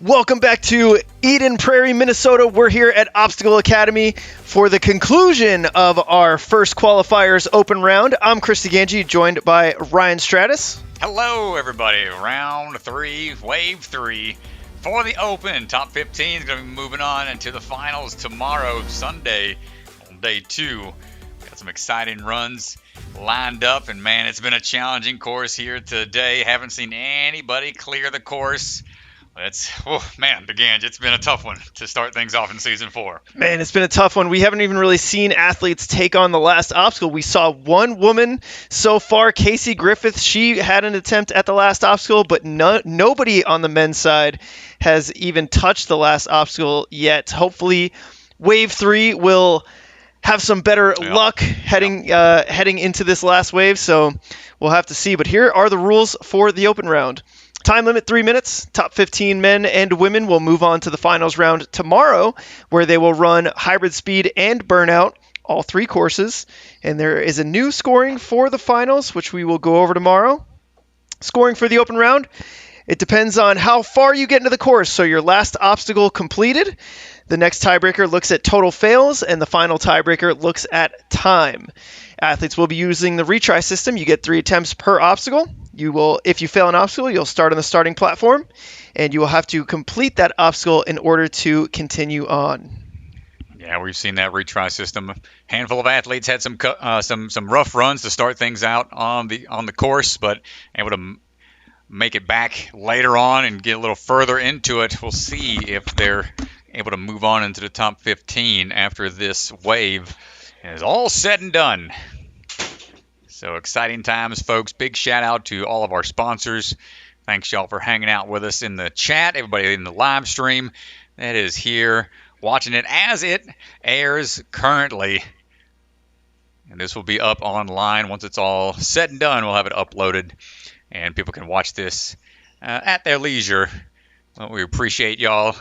Welcome back to Eden Prairie, Minnesota. We're here at Obstacle Academy for the conclusion of our first qualifiers open round. I'm Chris DeGangi, joined by Ryan Stratus. Hello, everybody. Round 3, wave 3 for the open. Top 15 is going to be moving on into the finals tomorrow, Sunday, on day 2. Got some exciting runs lined up, and man, it's been a challenging course here today. Haven't seen anybody clear the course. DeGange, it's been a tough one to start things off in Season 4. Man, it's been a tough one. We haven't even really seen athletes take on the last obstacle. We saw one woman so far, Casey Griffith. She had an attempt at the last obstacle, but nobody on the men's side has even touched the last obstacle yet. Hopefully, Wave 3 will have some better luck heading into this last wave, so we'll have to see. But here are the rules for the open round. Time limit 3 minutes. Top 15 men and women will move on to the finals round tomorrow, where they will run hybrid speed and burnout, all 3 courses. And there is a new scoring for the finals, which we will go over tomorrow. Scoring for the open round, it depends on how far you get into the course. So your last obstacle completed. The next tiebreaker looks at total fails, and the final tiebreaker looks at time. Athletes will be using the retry system. You get 3 attempts per obstacle. If you fail an obstacle, you'll start on the starting platform, and you will have to complete that obstacle in order to continue on. Yeah, we've seen that retry system. A handful of athletes had some rough runs to start things out on the course, but able to make it back later on and get a little further into it. We'll see if they're able to move on into the top 15 after this wave is all said and done. So exciting times, folks. Big shout out to all of our sponsors. Thanks, y'all, for hanging out with us in the chat. Everybody in the live stream that is here watching it as it airs currently. And this will be up online once it's all said and done. We'll have it uploaded, and people can watch this at their leisure. Well, we appreciate y'all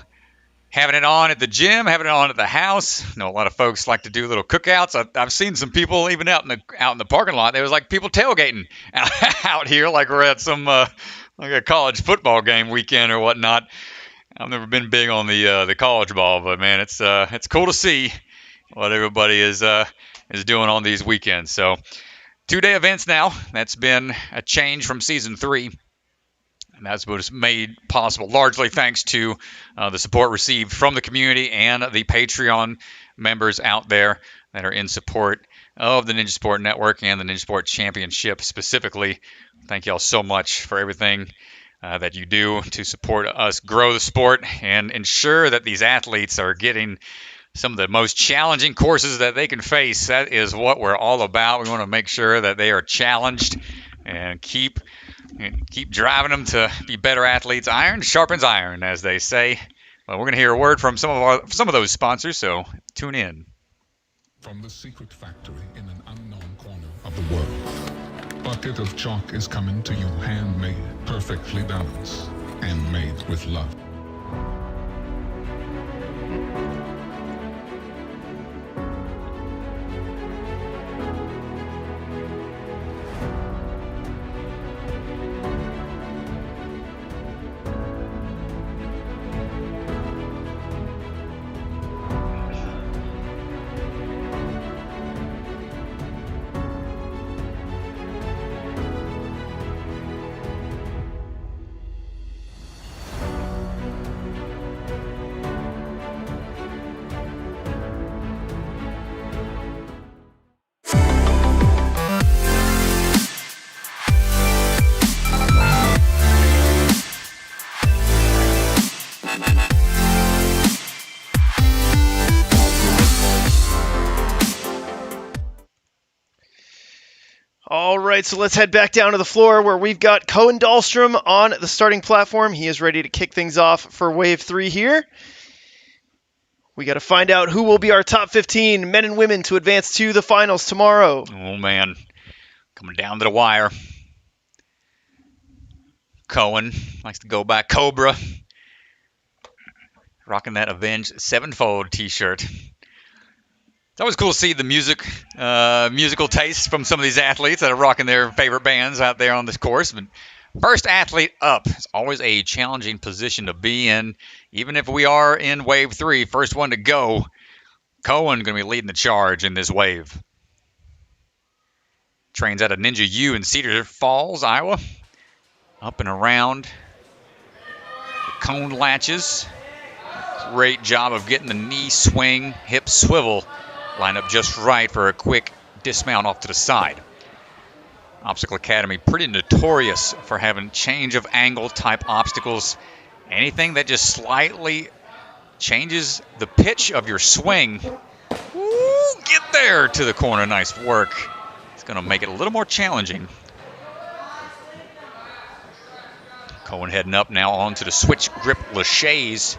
having it on at the gym, having it on at the house. I know a lot of folks like to do little cookouts. I've seen some people even out in the parking lot. There was like people tailgating out here, like we're at some like a college football game weekend or whatnot. I've never been big on the college ball, but man, it's cool to see what everybody is doing on these weekends. So 2-day events now. That's been a change from Season 3. And that's what was made possible largely thanks to the support received from the community and the Patreon members out there that are in support of the Ninja Sport Network and the Ninja Sport Championship specifically. Thank you all so much for everything that you do to support us grow the sport and ensure that these athletes are getting some of the most challenging courses that they can face. That is what we're all about. We want to make sure that they are challenged and keep driving them to be better athletes. Iron sharpens iron, as they say. Well, we're going to hear a word from some of those sponsors, so tune in. From the secret factory in an unknown corner of the world, bucket of chalk is coming to you handmade, perfectly balanced, and made with love. All right, so let's head back down to the floor where we've got Cohen Dahlstrom on the starting platform. He is ready to kick things off for Wave 3 here. We got to find out who will be our top 15 men and women to advance to the finals tomorrow. Oh, man. Coming down to the wire. Cohen likes to go by Cobra. Rocking that Avenged Sevenfold t-shirt. It's always cool to see the musical tastes from some of these athletes that are rocking their favorite bands out there on this course. But First athlete up. It's always a challenging position to be in. Even if we are in wave 3, first one to go. Cohen going to be leading the charge in this wave. Trains out of Ninja U in Cedar Falls, Iowa. Up and around the cone latches. Great job of getting the knee swing, hip swivel line up just right for a quick dismount off to the side. Obstacle Academy pretty notorious for having change of angle type obstacles. Anything that just slightly changes the pitch of your swing. Ooh, get there to the corner. Nice work. It's going to make it a little more challenging. Cohen heading up now onto the switch grip laches.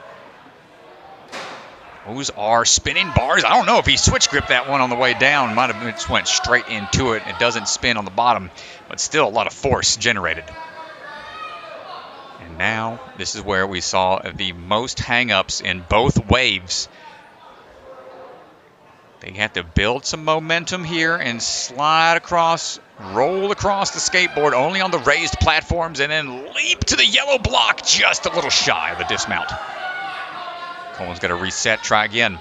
Those are spinning bars. I don't know if he switch gripped that one on the way down. Might have just went straight into it. It doesn't spin on the bottom, but still a lot of force generated. And now this is where we saw the most hang-ups in both waves. They have to build some momentum here and slide across, roll across the skateboard only on the raised platforms, and then leap to the yellow block just a little shy of the dismount. Cohen's got to reset, try again.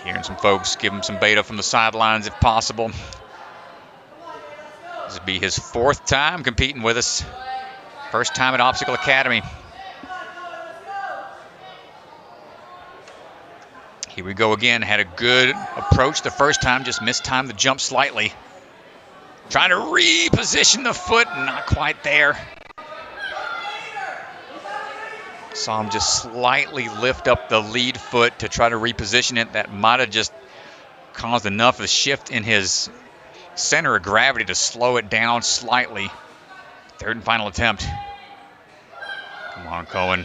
Hearing some folks give him some beta from the sidelines if possible. This will be his 4th time competing with us. First time at Obstacle Academy. Here we go again. Had a good approach the first time, just mistimed the jump slightly. Trying to reposition the foot, not quite there. Saw him just slightly lift up the lead foot to try to reposition it. That might have just caused enough of a shift in his center of gravity to slow it down slightly. 3rd and final attempt. Come on, Cohen.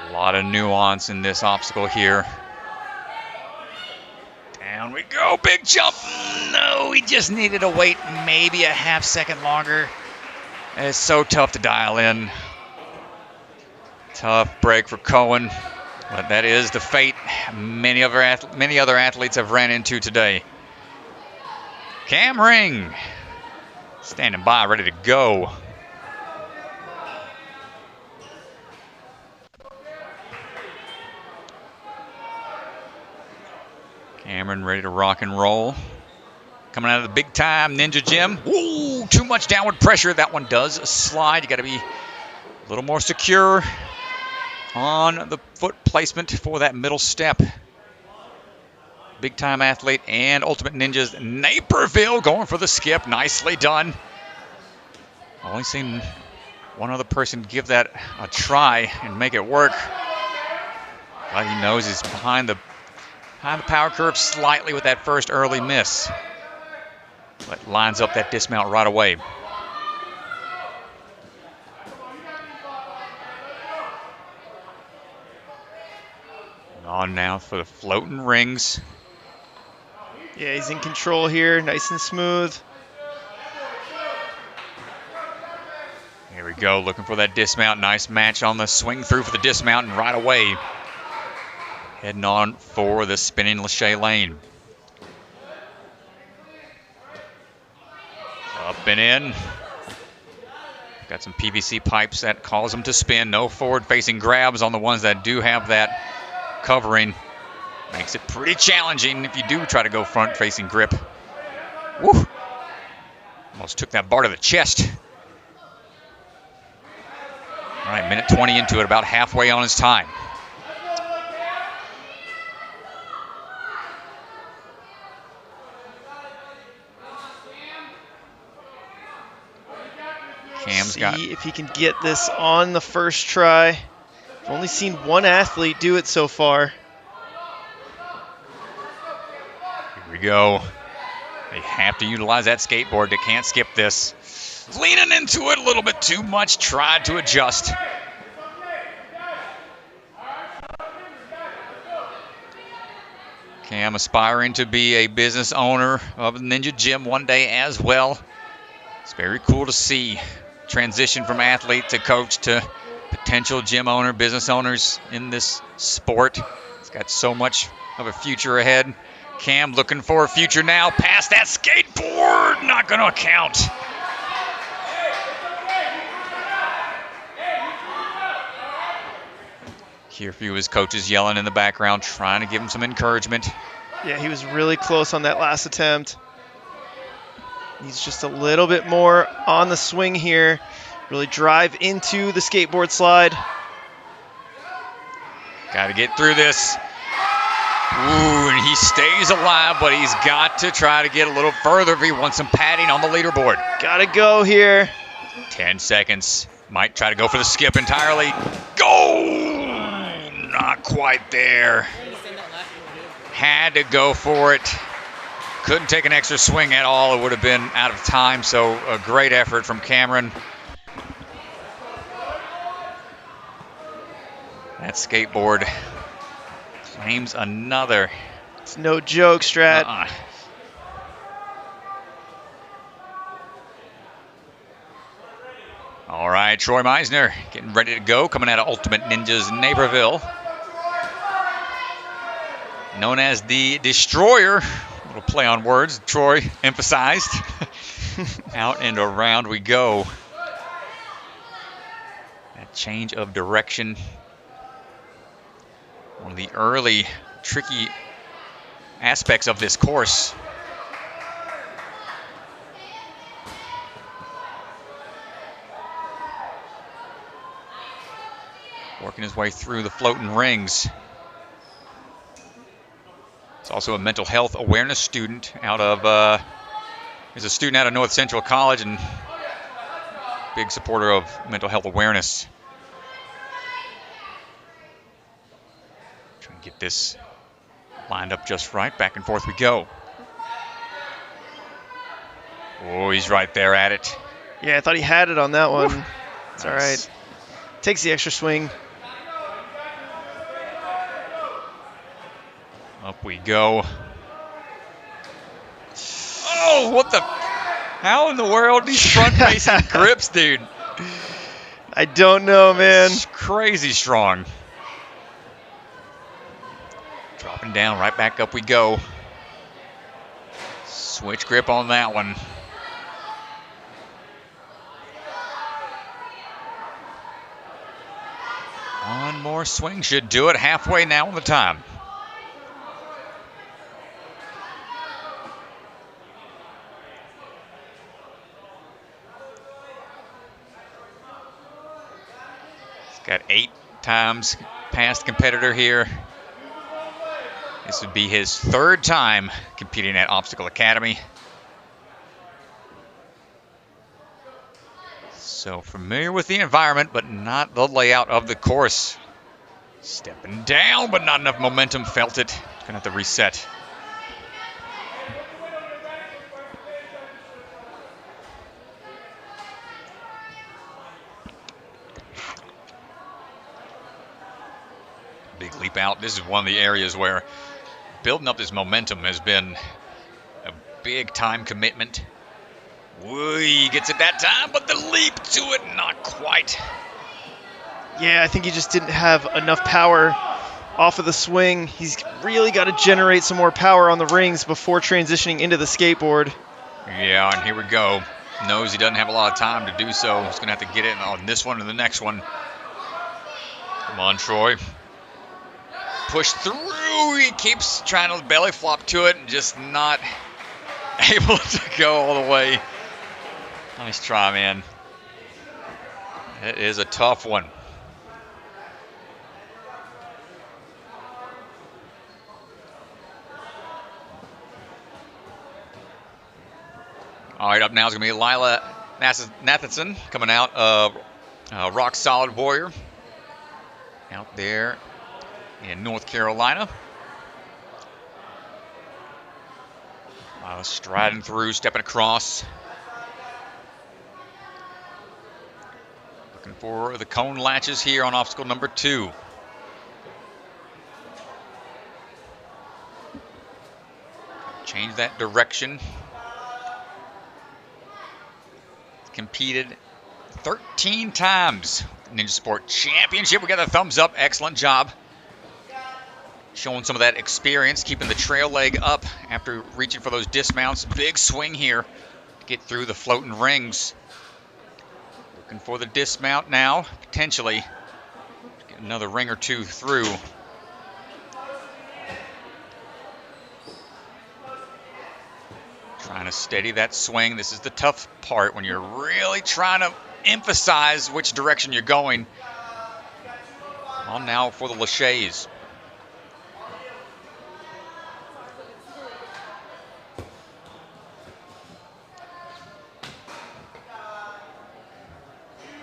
A lot of nuance in this obstacle here. Down we go, big jump. No, we just needed to wait maybe a half second longer. It's so tough to dial in. Tough break for Cohen, but that is the fate many other athletes have ran into today. Cam Ring standing by, ready to go. Cameron ready to rock and roll. Coming out of the big time Ninja Gym. Ooh, too much downward pressure. That one does slide. You got to be a little more secure on the foot placement for that middle step. Big time athlete and Ultimate Ninjas Naperville going for the skip. Nicely done. Only seen one other person give that a try and make it work. But he knows he's behind the power curve slightly with that first early miss. But lines up that dismount right away. On now for the floating rings. Yeah, he's in control here, nice and smooth. Here we go, looking for that dismount. Nice match on the swing through for the dismount and right away. Heading on for the spinning lache lane. Up and in. Got some PVC pipes that cause them to spin. No forward-facing grabs on the ones that do have that covering. Makes it pretty challenging if you do try to go front-facing grip. Woo! Almost took that bar to the chest. All right, minute 20 into it, about halfway on his time. See if he can get this on the first try. I've only seen one athlete do it so far. Here we go. They have to utilize that skateboard. They can't skip this. Leaning into it a little bit too much. Tried to adjust. Cam aspiring to be a business owner of a Ninja Gym one day as well. It's very cool to see. Transition from athlete to coach to potential gym owner, business owners in this sport. It's got so much of a future ahead. Cam looking for a future now. Past that skateboard. Not going to count. Hear a few of his coaches yelling in the background, trying to give him some encouragement. Yeah, he was really close on that last attempt. Needs just a little bit more on the swing here. Really drive into the skateboard slide. Got to get through this. Ooh, and he stays alive, but he's got to try to get a little further if he wants some padding on the leaderboard. Gotta go here. 10 seconds. Might try to go for the skip entirely. Go! Not quite there. Had to go for it. Couldn't take an extra swing at all. It would have been out of time, so a great effort from Cameron. That skateboard claims another. It's no joke, Strat. All right, Troy Meiszner getting ready to go, coming out of Ultimate Ninjas Naperville. Known as the Destroyer. A little play on words, Troy emphasized. Out and around we go. That change of direction. One of the early tricky aspects of this course. Working his way through the floating rings. He's also a mental health awareness student out of, he's a student out of North Central College and big supporter of mental health awareness. Trying to get this lined up just right. Back and forth we go. Oh, he's right there at it. Yeah, I thought he had it on that one. Woo. It's all right. Takes the extra swing. Up we go. Oh, what the? How in the world these front-facing grips, dude? I don't know, man. It's crazy strong. Dropping down, right back up we go. Switch grip on that one. One more swing should do it. Halfway now on the time. Got 8 times past competitor here. This would be his 3rd time competing at Obstacle Academy. So familiar with the environment, but not the layout of the course. Stepping down, but not enough momentum. Felt it. Gonna have to reset. Big leap out. This is one of the areas where building up this momentum has been a big time commitment. Woo, he gets it that time, but the leap to it, not quite. Yeah, I think he just didn't have enough power off of the swing. He's really got to generate some more power on the rings before transitioning into the skateboard. Yeah, and here we go. Knows he doesn't have a lot of time to do so. He's going to have to get it on this one and the next one. Come on, Troy. Push through. He keeps trying to belly flop to it and just not able to go all the way. Nice try, man. It is a tough one. All right, up now is going to be Lilah Nathison coming out of Rock Solid Warrior out there in North Carolina. Striding through, stepping across. Looking for the cone latches here on obstacle number 2. Change that direction. Competed 13 times Ninja Sport Championship. We got a thumbs up. Excellent job. Showing some of that experience, keeping the trail leg up after reaching for those dismounts. Big swing here to get through the floating rings. Looking for the dismount now, potentially. Get another ring or two through. Trying to steady that swing. This is the tough part when you're really trying to emphasize which direction you're going. On now for the laches.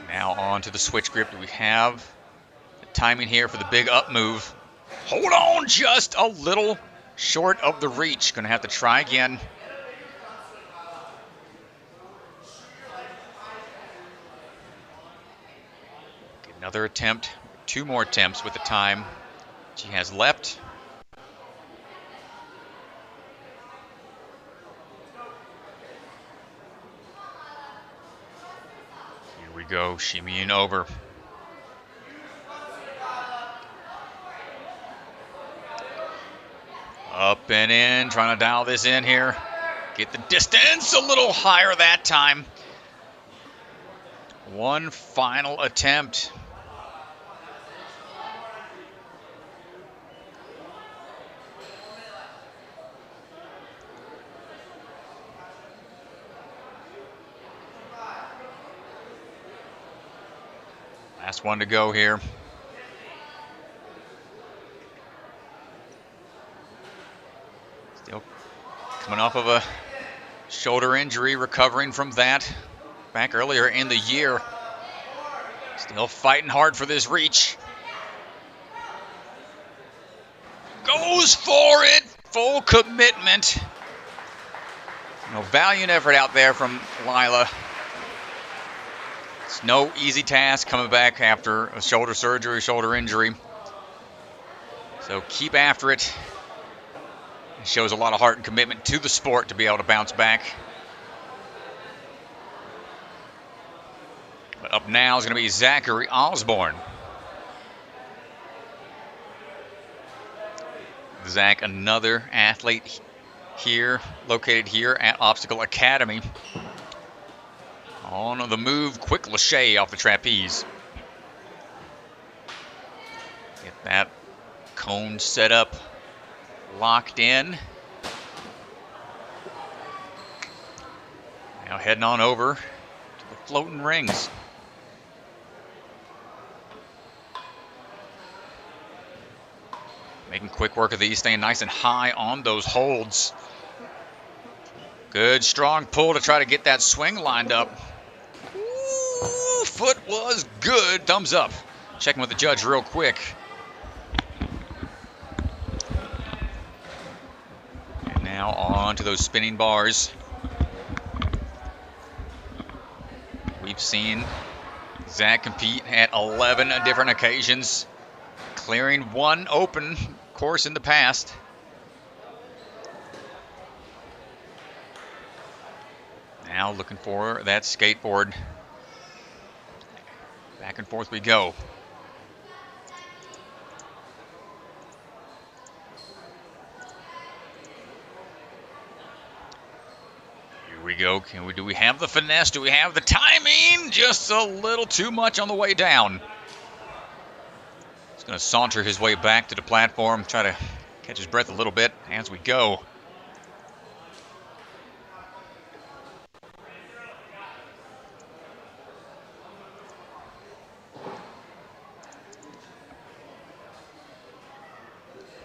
Now on to the switch grip. Do we have the timing here for the big up move? Hold on, just a little short of the reach. Gonna have to try again. Another attempt, 2 more attempts with the time she has left. Here we go, shimmying over. Up and in, trying to dial this in here. Get the distance a little higher that time. One final attempt. Last one to go here. Still coming off of a shoulder injury, recovering from that back earlier in the year. Still fighting hard for this reach. Goes for it. Full commitment. Valiant effort out there from Lilah. It's no easy task coming back after a shoulder surgery, shoulder injury. So keep after it. It shows a lot of heart and commitment to the sport to be able to bounce back. But up now is going to be Zachary Osborne. Zach, another athlete here, located here at Obstacle Academy. On the move, quick lache off the trapeze. Get that cone set up, locked in. Now heading on over to the floating rings. Making quick work of these, staying nice and high on those holds. Good strong pull to try to get that swing lined up. Ooh, foot was good. Thumbs up. Checking with the judge real quick. And now on to those spinning bars. We've seen Zach compete at 11 different occasions, clearing one open course in the past. Now looking for that skateboard. Back and forth we go. Here we go. Do we have the finesse? Do we have the timing? Just a little too much on the way down. He's going to saunter his way back to the platform, try to catch his breath a little bit as we go.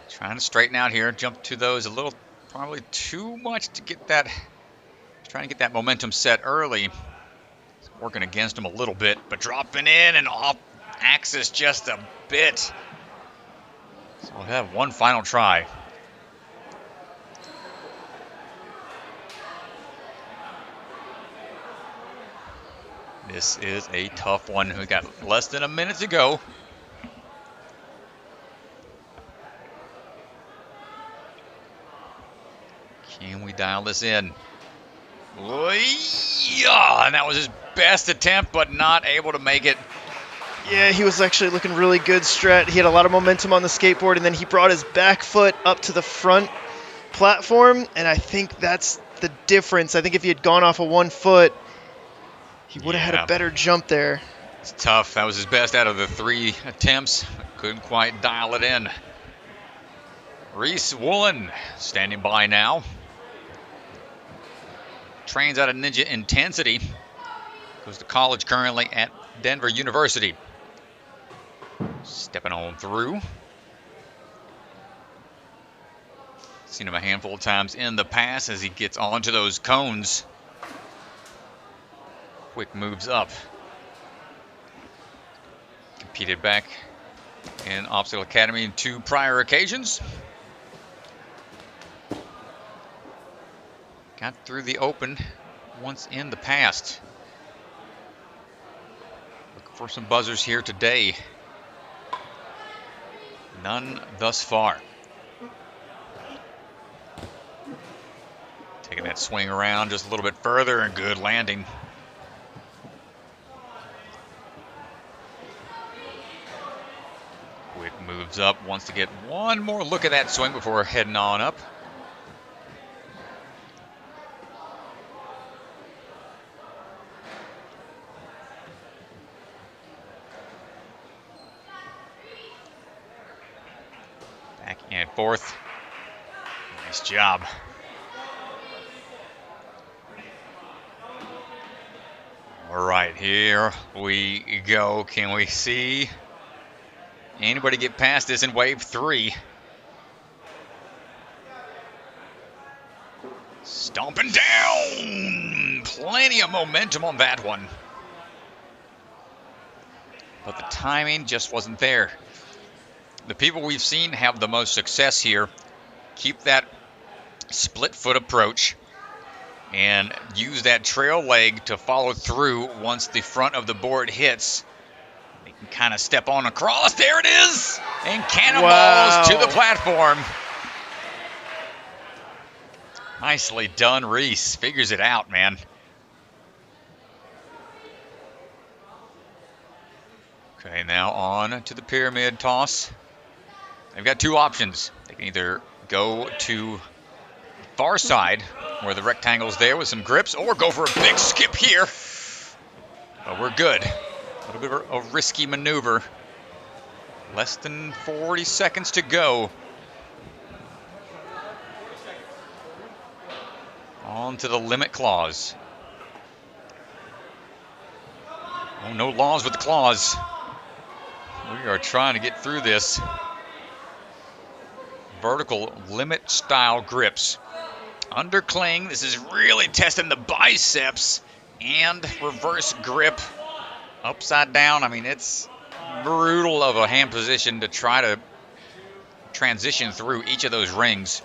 Trying to straighten out here, jump to those a little, probably too much to get that, trying to get that momentum set early. It's working against him a little bit, but dropping in and off axis just a bit. So we'll have one final try. This is a tough one. We got less than a minute to go. Can we dial this in? Yeah, and that was his best attempt, but not able to make it. Yeah, he was actually looking really good, Strat. He had a lot of momentum on the skateboard, and then he brought his back foot up to the front platform, and I think that's the difference. I think if he had gone off of 1 foot, he would have had a better jump there. It's tough. That was his best out of the 3 attempts. Couldn't quite dial it in. Reece Woollen standing by now. Trains out of Ninja Intensity. Goes to college currently at Denver University. Stepping on through. Seen him a handful of times in the past as he gets onto those cones. Quick moves up. Competed back in Obstacle Academy in 2 prior occasions. Got through the open once in the past. Looking for some buzzers here today. None thus far. Taking that swing around just a little bit further and good landing. Quick moves up, wants to get one more look at that swing before heading on up. Back and forth. Nice job. All right, here we go. Can we see anybody get past this in wave 3? Stomping down. Plenty of momentum on that one. But the timing just wasn't there. The people we've seen have the most success here keep that split foot approach and use that trail leg to follow through once the front of the board hits. They can kind of step on across. There it is! And cannonballs to the platform. Nicely done, Reece. Figures it out, man. Okay, now on to the pyramid toss. They've got 2 options. They can either go to the far side, where the rectangle's there with some grips, or go for a big skip here. But we're good. A little bit of a risky maneuver. Less than 40 seconds to go. On to the limit claws. Oh, no laws with the claws. We are trying to get through this. Vertical limit style grips. Under cling, this is really testing the biceps, and reverse grip upside down. I mean, it's brutal of a hand position to try to transition through each of those rings.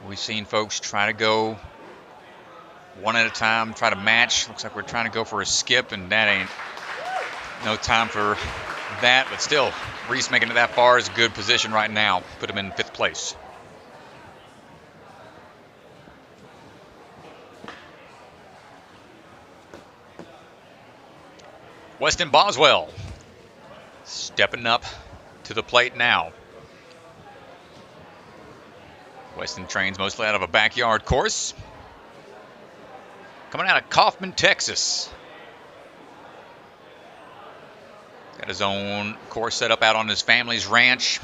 We've seen folks try to go one at a time, try to match. Looks like we're trying to go for a skip, and that ain't no time for that. But still, Reece making it that far is a good position right now. Put him in 5th place. Weston Boswell stepping up to the plate now. Weston trains mostly out of a backyard course. Coming out of Kaufman, Texas. Got his own course set up out on his family's ranch.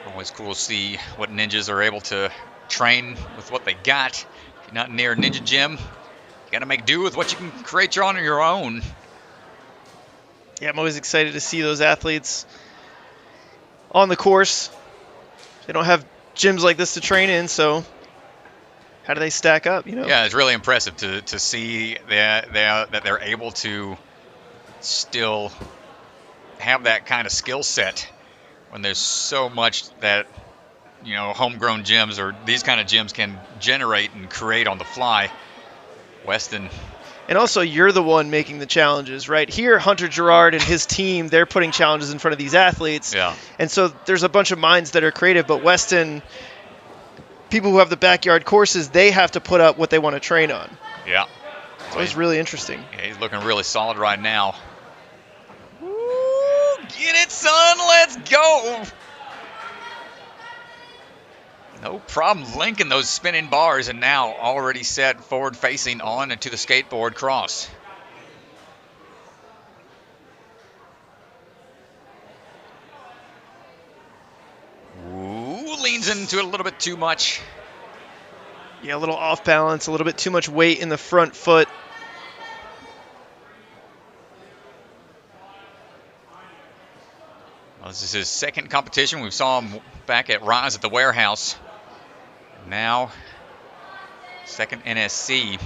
Always cool to see what ninjas are able to train with what they got. If you're not near a ninja gym, you got to make do with what you can create on your own. Yeah, I'm always excited to see those athletes on the course. They don't have gyms like this to train in, so how do they stack up, you know? Yeah, it's really impressive to see that they're able to still have that kind of skill set when there's so much that, you know, homegrown gyms or these kind of gyms can generate and create on the fly. Weston And also, you're the one making the challenges, right? Here, Hunter Gerard and his team, they're putting challenges in front of these athletes. Yeah. And so there's a bunch of minds that are creative, but Weston, people who have the backyard courses, they have to put up what they want to train on. Yeah. So it's really interesting. Yeah, he's looking really solid right now. Woo, get it, son. Let's go. No problem linking those spinning bars, and now already set forward facing on into the skateboard cross. Ooh, leans into it a little bit too much. Yeah, a little off balance, a little bit too much weight in the front foot. Well, this is his second competition. We saw him back at Rouse at the warehouse. Now, second NSC.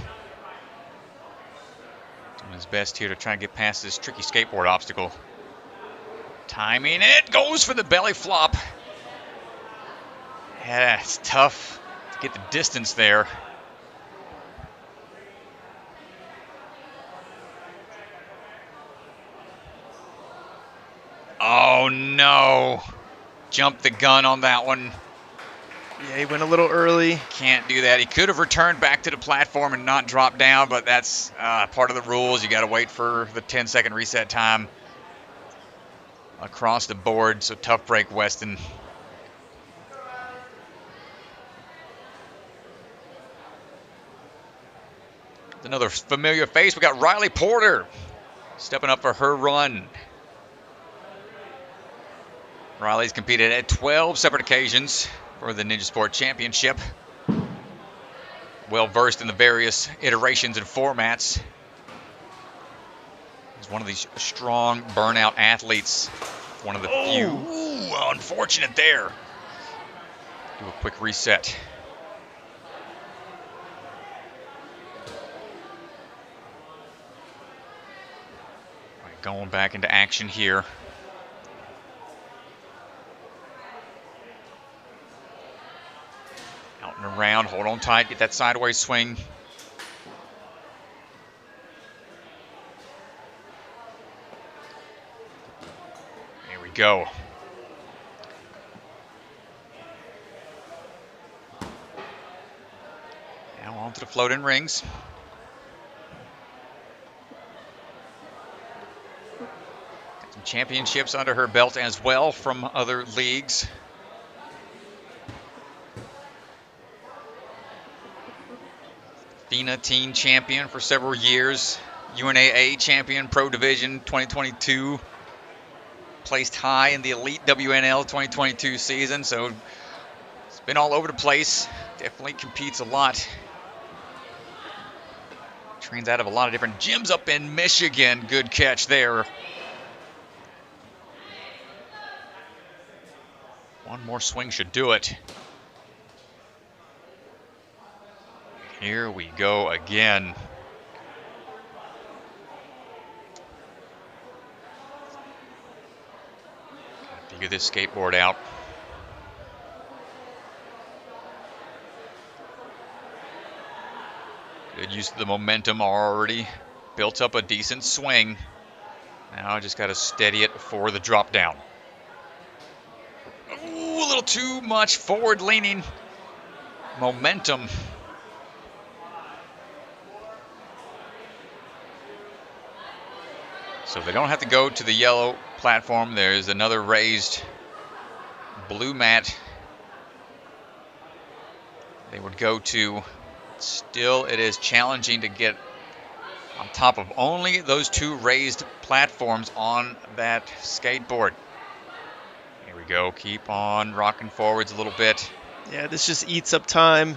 Doing his best here to try and get past this tricky skateboard obstacle. Timing it, goes for the belly flop. Yeah, it's tough to get the distance there. Oh no, jumped the gun on that one. Yeah, he went a little early. Can't do that. He could have returned back to the platform and not dropped down, but that's part of the rules. You got to wait for the 10-second reset time across the board. So tough break, Weston. Another familiar face. We got Riley Porter stepping up for her run. Riley's competed at 12 separate occasions for the Ninja Sport Championship. Well versed in the various iterations and formats. He's one of these strong burnout athletes. One of the few. Ooh, unfortunate there. Do a quick reset. All right, going back into action here. Out and around, hold on tight, get that sideways swing. There we go. Now onto the floating rings. Got some championships under her belt as well from other leagues. FINA teen champion for several years. UNAA champion Pro Division 2022. Placed high in the Elite WNL 2022 season, so it's been all over the place. Definitely competes a lot. Trains out of a lot of different gyms up in Michigan. Good catch there. One more swing should do it. Here we go again. Gotta figure this skateboard out. Good use of the momentum already. Built up a decent swing. Now I just gotta steady it for the drop down. Ooh, a little too much forward leaning momentum. So they don't have to go to the yellow platform. There's another raised blue mat they would go to. Still, it is challenging to get on top of only those two raised platforms on that skateboard. Here we go. Keep on rocking forwards a little bit. Yeah, this just eats up time.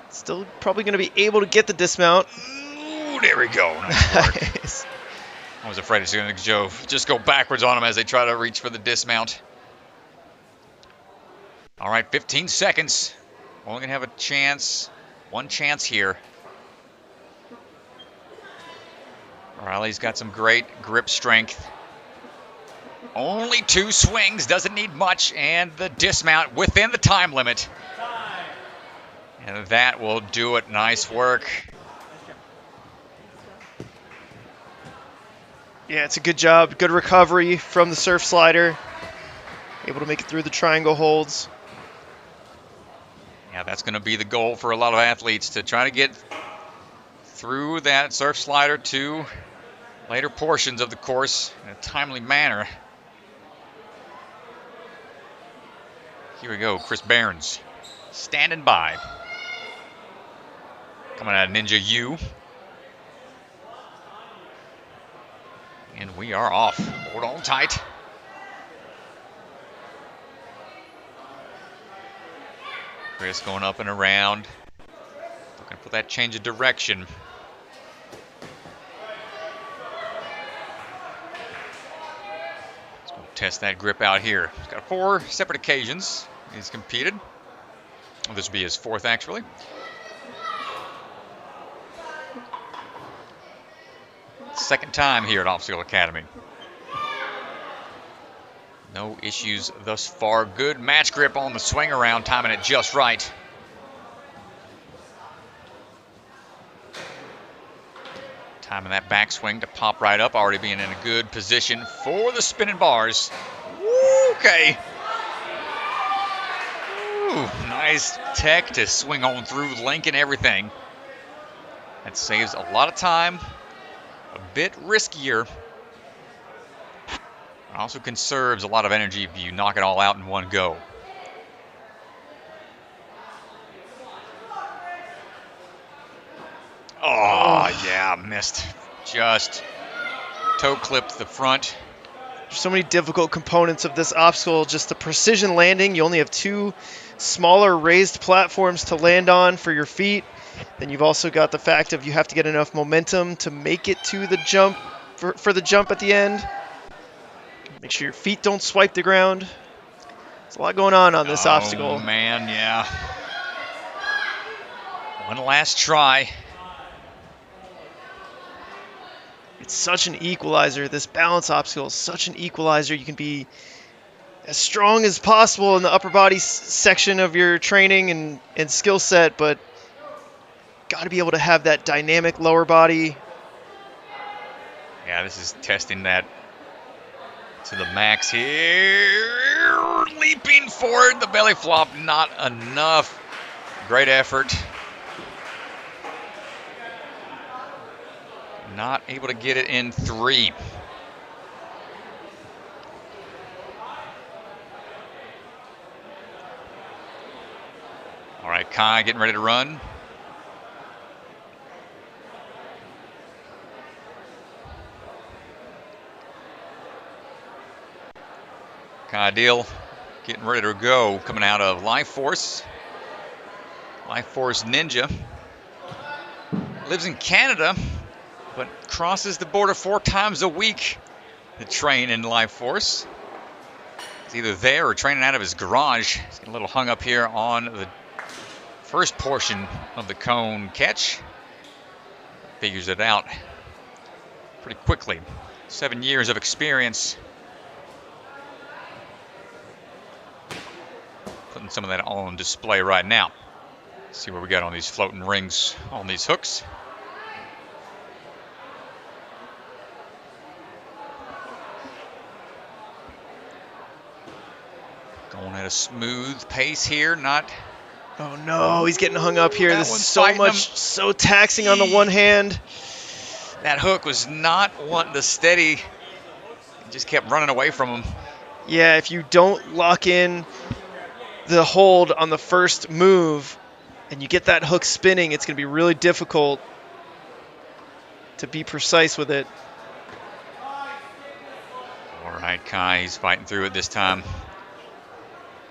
Still probably going to be able to get the dismount. Ooh, there we go. Nice work. Nice. I was afraid it's going to just go backwards on them as they try to reach for the dismount. All right, 15 seconds. Only going to have a chance, one chance here. Riley's got some great grip strength. Only 2 swings, doesn't need much, and the dismount within the time limit. And that will do it. Nice work. Yeah, it's a good job. Good recovery from the surf slider. Able to make it through the triangle holds. Yeah, that's going to be the goal for a lot of athletes, to try to get through that surf slider to later portions of the course in a timely manner. Here we go, Chris Behrens standing by. Coming out of Ninja U. And we are off. Hold on tight. Chris going up and around. Looking for that change of direction. Let's go test that grip out here. He's got 4 separate occasions he's competed. Well, this will be his 4th, actually. Second time here at Obstacle Academy. No issues thus far. Good match grip on the swing around, timing it just right. Timing that backswing to pop right up, already being in a good position for the spinning bars. Okay. Ooh, nice tech to swing on through, linking everything. That saves a lot of time. A bit riskier. It also conserves a lot of energy if you knock it all out in one go. Oh, yeah, missed. Just toe clipped the front. There's so many difficult components of this obstacle. Just the precision landing. You only have 2 smaller raised platforms to land on for your feet. Then you've also got the fact of you have to get enough momentum to make it to the jump for the jump at the end. Make sure your feet don't swipe the ground. There's a lot going on this obstacle. Oh, man, yeah. One last try. It's such an equalizer. This balance obstacle is such an equalizer. You can be as strong as possible in the upper body section of your training and skill set, but got to be able to have that dynamic lower body. Yeah, this is testing that to the max here. Leaping forward, the belly flop, not enough. Great effort. Not able to get it in 3. All right, Kai getting ready to run. Kai Deol getting ready to go, coming out of Life Force. Life Force Ninja. Lives in Canada, but crosses the border 4 times a week to train in Life Force. He's either there or training out of his garage. He's getting a little hung up here on the first portion of the cone catch. Figures it out pretty quickly. 7 years of experience. Putting some of that all on display right now. Let's see what we got on these floating rings on these hooks. Going at a smooth pace here, not. Oh no, he's getting hung up here. This is so taxing on the one hand. That hook was not wanting to steady. It just kept running away from him. Yeah, if you don't lock in the hold on the first move and you get that hook spinning, it's going to be really difficult to be precise with it. All right, Kai, he's fighting through it this time.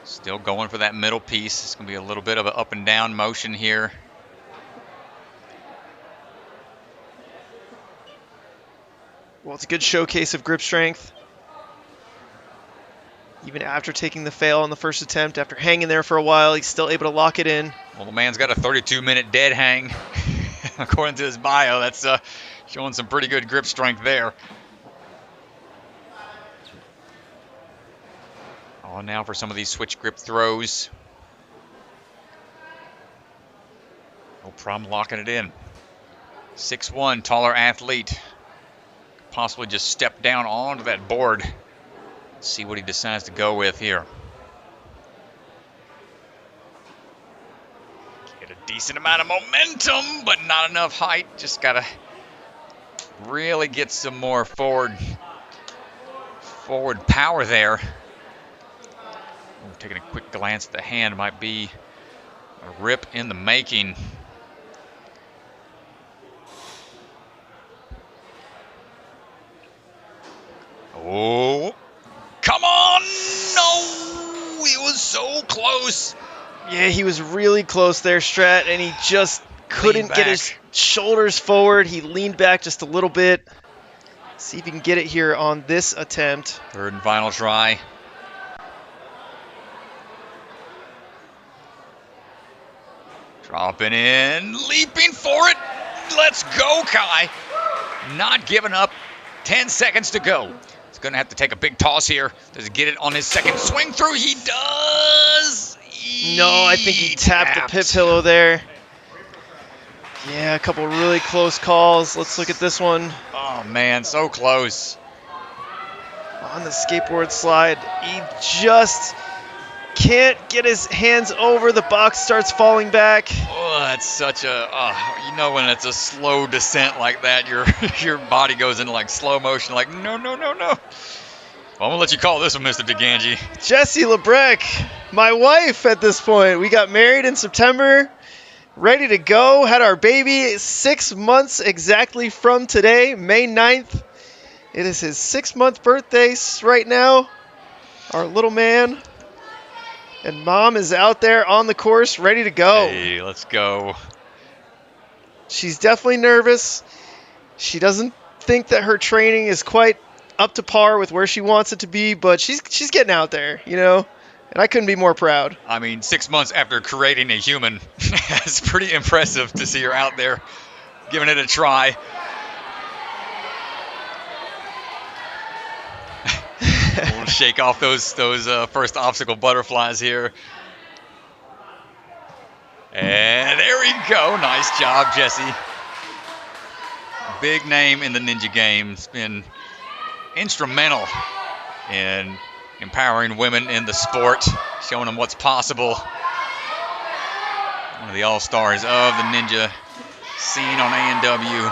Still going for that middle piece. It's going to be a little bit of an up and down motion here. Well, it's a good showcase of grip strength. Even after taking the fail on the first attempt, after hanging there for a while, he's still able to lock it in. Well, the man's got a 32-minute dead hang. According to his bio, that's showing some pretty good grip strength there. On now for some of these switch grip throws. No problem locking it in. 6'1", taller athlete. possibly just step down onto that board. See what he decides to go with here. Get a decent amount of momentum, but not enough height. Just got to really get some more forward power there. Taking a quick glance at the hand, might be a rip in the making. Oh, come on! No, he was so close. Yeah, he was really close there, Strat, and he just couldn't get his shoulders forward. He leaned back just a little bit. See if he can get it here on this attempt. Third and final try. Dropping in, leaping for it. Let's go, Kai. Not giving up. 10 seconds to go. He's going to have to take a big toss here. Does he get it on his second swing through? He does. No, I think he tapped the pit pillow there. Yeah, a couple really close calls. Let's look at this one. Oh, man, so close. On the skateboard slide, he just can't get his hands over. The box starts falling back. Oh, that's such a, you know when it's a slow descent like that, your body goes into like slow motion, like, no, no, no, no. Well, I'm going to let you call this one, Mr. DeGangi. Jesse Labreck, my wife at this point. We got married in September, ready to go. Had our baby 6 months exactly from today, May 9th. It is his 6-month birthday right now, our little man. And Mom is out there on the course, ready to go. Hey, let's go. She's definitely nervous. She doesn't think that her training is quite up to par with where she wants it to be, but she's getting out there, you know? And I couldn't be more proud. I mean, 6 months after creating a human, it's pretty impressive to see her out there giving it a try. We'll shake off those first obstacle butterflies here. And there we go. Nice job, Jesse. Big name in the ninja game. It's been instrumental in empowering women in the sport, showing them what's possible. One of the all-stars of the ninja scene on A&W.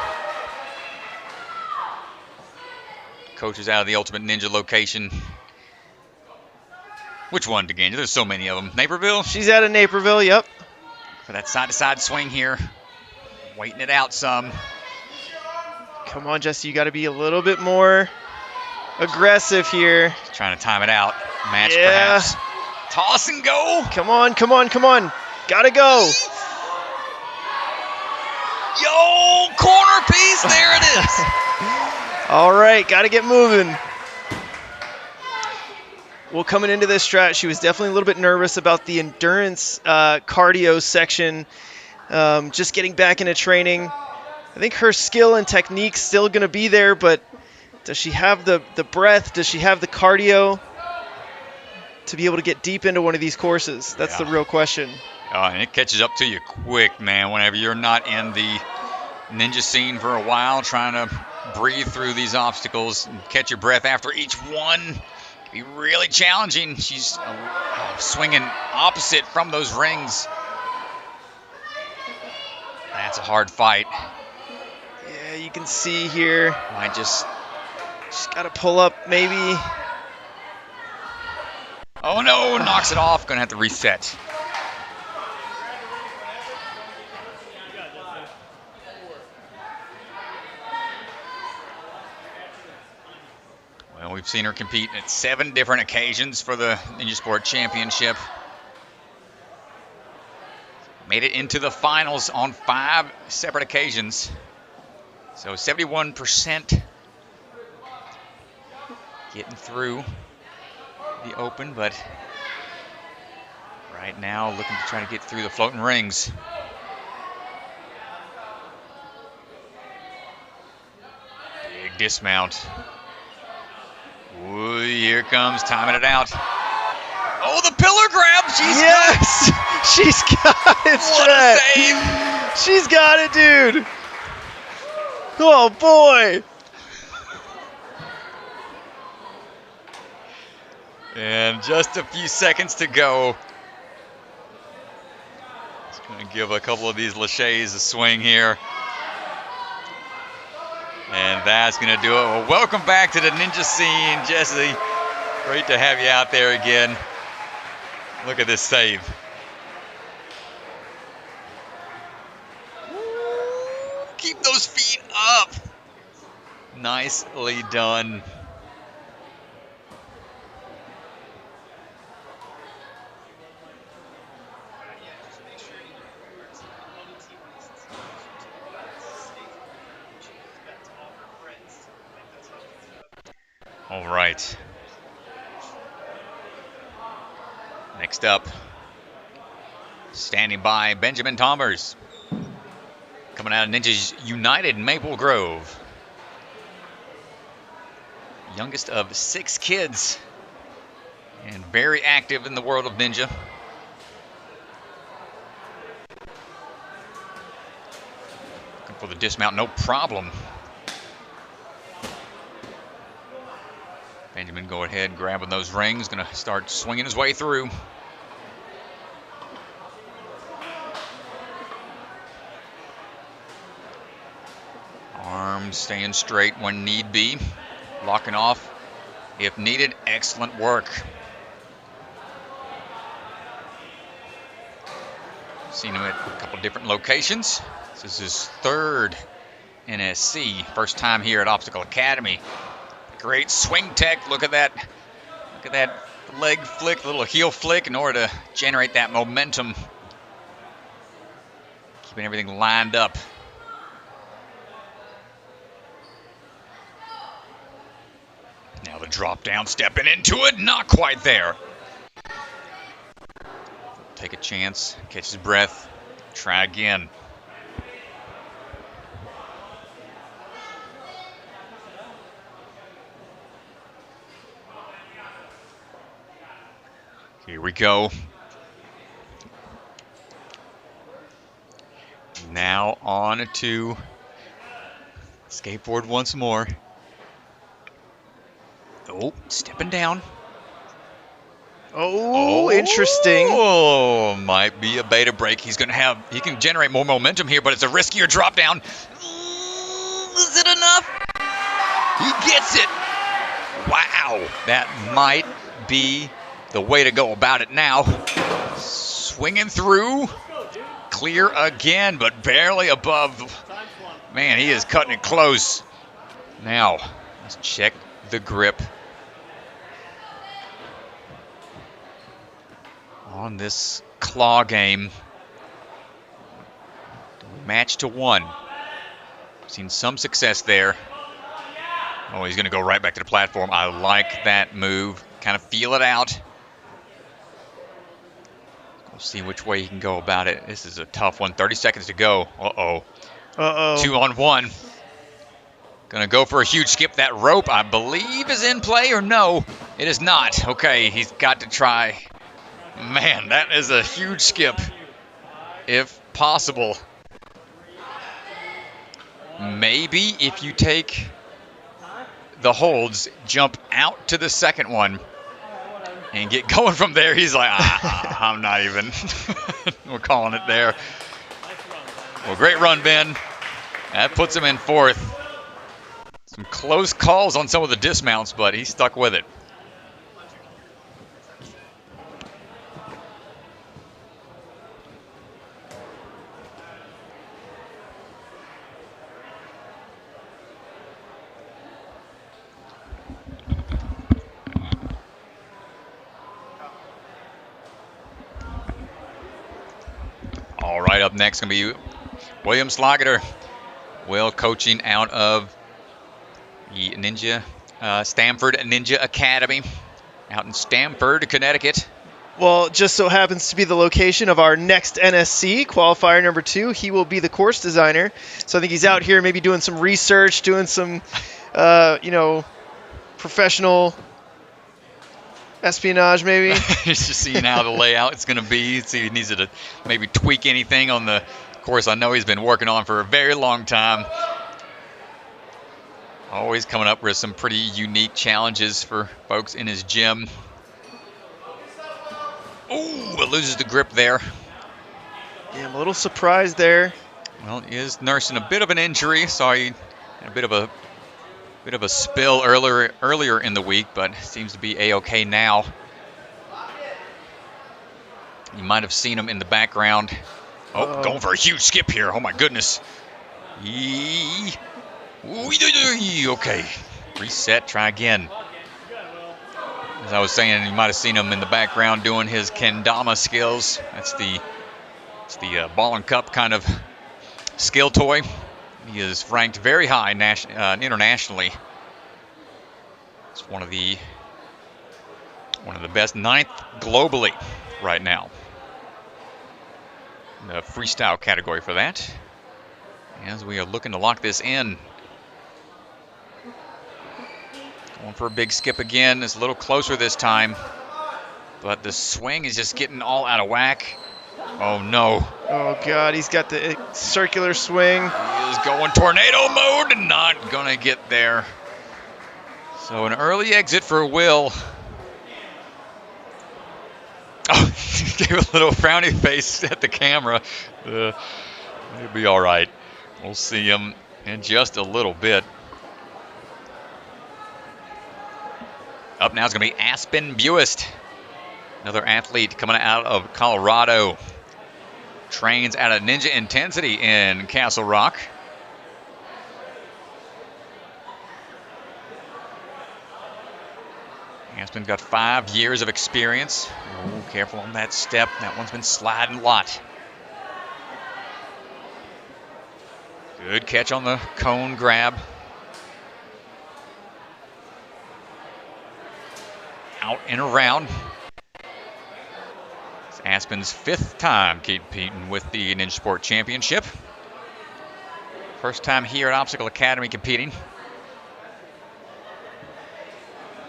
Coaches out of the Ultimate Ninja location. Which one, DeGangi? There's so many of them. Naperville? She's out of Naperville, yep. For that side-to-side swing here. Waiting it out some. Come on, Jesse. You got to be a little bit more aggressive here. Trying to time it out. Match, perhaps. Toss and go. Come on, come on, come on. Got to go. Yo, corner piece. There it is. All right, got to get moving. Well, coming into this strat, she was definitely a little bit nervous about the endurance cardio section, just getting back into training. I think her skill and technique's still going to be there, but does she have the breath? Does she have the cardio to be able to get deep into one of these courses? That's the real question. And it catches up to you quick, man, whenever you're not in the ninja scene for a while, trying to breathe through these obstacles and catch your breath after each one. Be really challenging. She's swinging opposite from those rings. That's a hard fight. Yeah, you can see here. She's got to pull up maybe. Oh no, knocks it off. Gonna have to reset. Well, we've seen her compete at 7 different occasions for the Ninja Sport Championship. Made it into the finals on 5 separate occasions. So 71% getting through the Open, but right now looking to try to get through the floating rings. Big dismount. Ooh, here comes, timing it out. Oh, the pillar grab. She's got it. What a save. She's got it, dude. Oh, boy. And just a few seconds to go. Just going to give a couple of these laches a swing here. And that's going to do it. Well, welcome back to the ninja scene, Jesse. Great to have you out there again. Look at this save. Keep those feet up. Nicely done. All right. Next up, standing by, Benjamin Thomas. Coming out of Ninjas United Maple Grove. Youngest of 6 kids. And very active in the world of ninja. Looking for the dismount, no problem. Benjamin go ahead, grabbing those rings, gonna start swinging his way through. Arms staying straight when need be, locking off if needed. Excellent work. Seen him at a couple different locations. This is his 3rd NSC, first time here at Obstacle Academy. Great swing tech. Look at that. Look at that leg flick, little heel flick in order to generate that momentum. Keeping everything lined up. Now the drop down, stepping into it. Not quite there. Take a chance, catch his breath, try again. Here we go. Now on to skateboard once more. Oh, stepping down. Oh, interesting. Oh, might be a beta break. He can generate more momentum here, but it's a riskier drop down. Is it enough? He gets it. Wow, that might be the way to go about it now. Swinging through. Clear again, but barely above. Man, he is cutting it close. Now, let's check the grip on this claw game. Match to 1. Seen some success there. Oh, he's going to go right back to the platform. I like that move. Kind of feel it out. We'll see which way he can go about it. This is a tough one. 30 seconds to go. Uh-oh. Uh-oh. 2 on 1. Gonna go for a huge skip. That rope, I believe, is in play, or no? It is not. Okay, he's got to try. Man, that is a huge skip, if possible. Maybe if you take the holds, jump out to the second one, and get going from there. He's like, I'm not even. We're calling it there. Well, great run, Ben. That puts him in 4th. Some close calls on some of the dismounts, but he stuck with it. All right, up next going to be William Schlageter. Will coaching out of the Stamford Ninja Academy out in Stamford, Connecticut. Well, just so happens to be the location of our next NSC, qualifier number 2. He will be the course designer. So I think he's out here maybe doing some research, doing some, professional espionage maybe. Just seeing how the layout is going to be. See if he needs to maybe tweak anything on the course I know he's been working on for a very long time. Always coming up with some pretty unique challenges for folks in his gym. Ooh, it loses the grip there. Yeah, I'm a little surprised there. Well, he is nursing a bit of an injury. Saw he had a bit of a spill earlier in the week, but seems to be a-okay now. You might have seen him in the background. Oh, going for a huge skip here. Oh my goodness. Okay. Reset, try again. As I was saying, you might have seen him in the background doing his kendama skills. That's the ball and cup kind of skill toy. He is ranked very high internationally. It's one of the best, 9th globally right now. The freestyle category for that. As we are looking to lock this in. Going for a big skip again. It's a little closer this time. But the swing is just getting all out of whack. Oh, no. Oh, God. He's got the circular swing. He is going tornado mode and not going to get there. So an early exit for Will. Oh, he gave a little frowny face at the camera. He'll be all right. We'll see him in just a little bit. Up now is going to be Aspen Buist, another athlete coming out of Colorado. Trains out of Ninja Intensity in Castle Rock. Aspen's got 5 years of experience. Oh, careful on that step. That one's been sliding a lot. Good catch on the cone grab. Out and around. It's Aspen's 5th time competing with the Ninja Sport Championship. First time here at Obstacle Academy competing.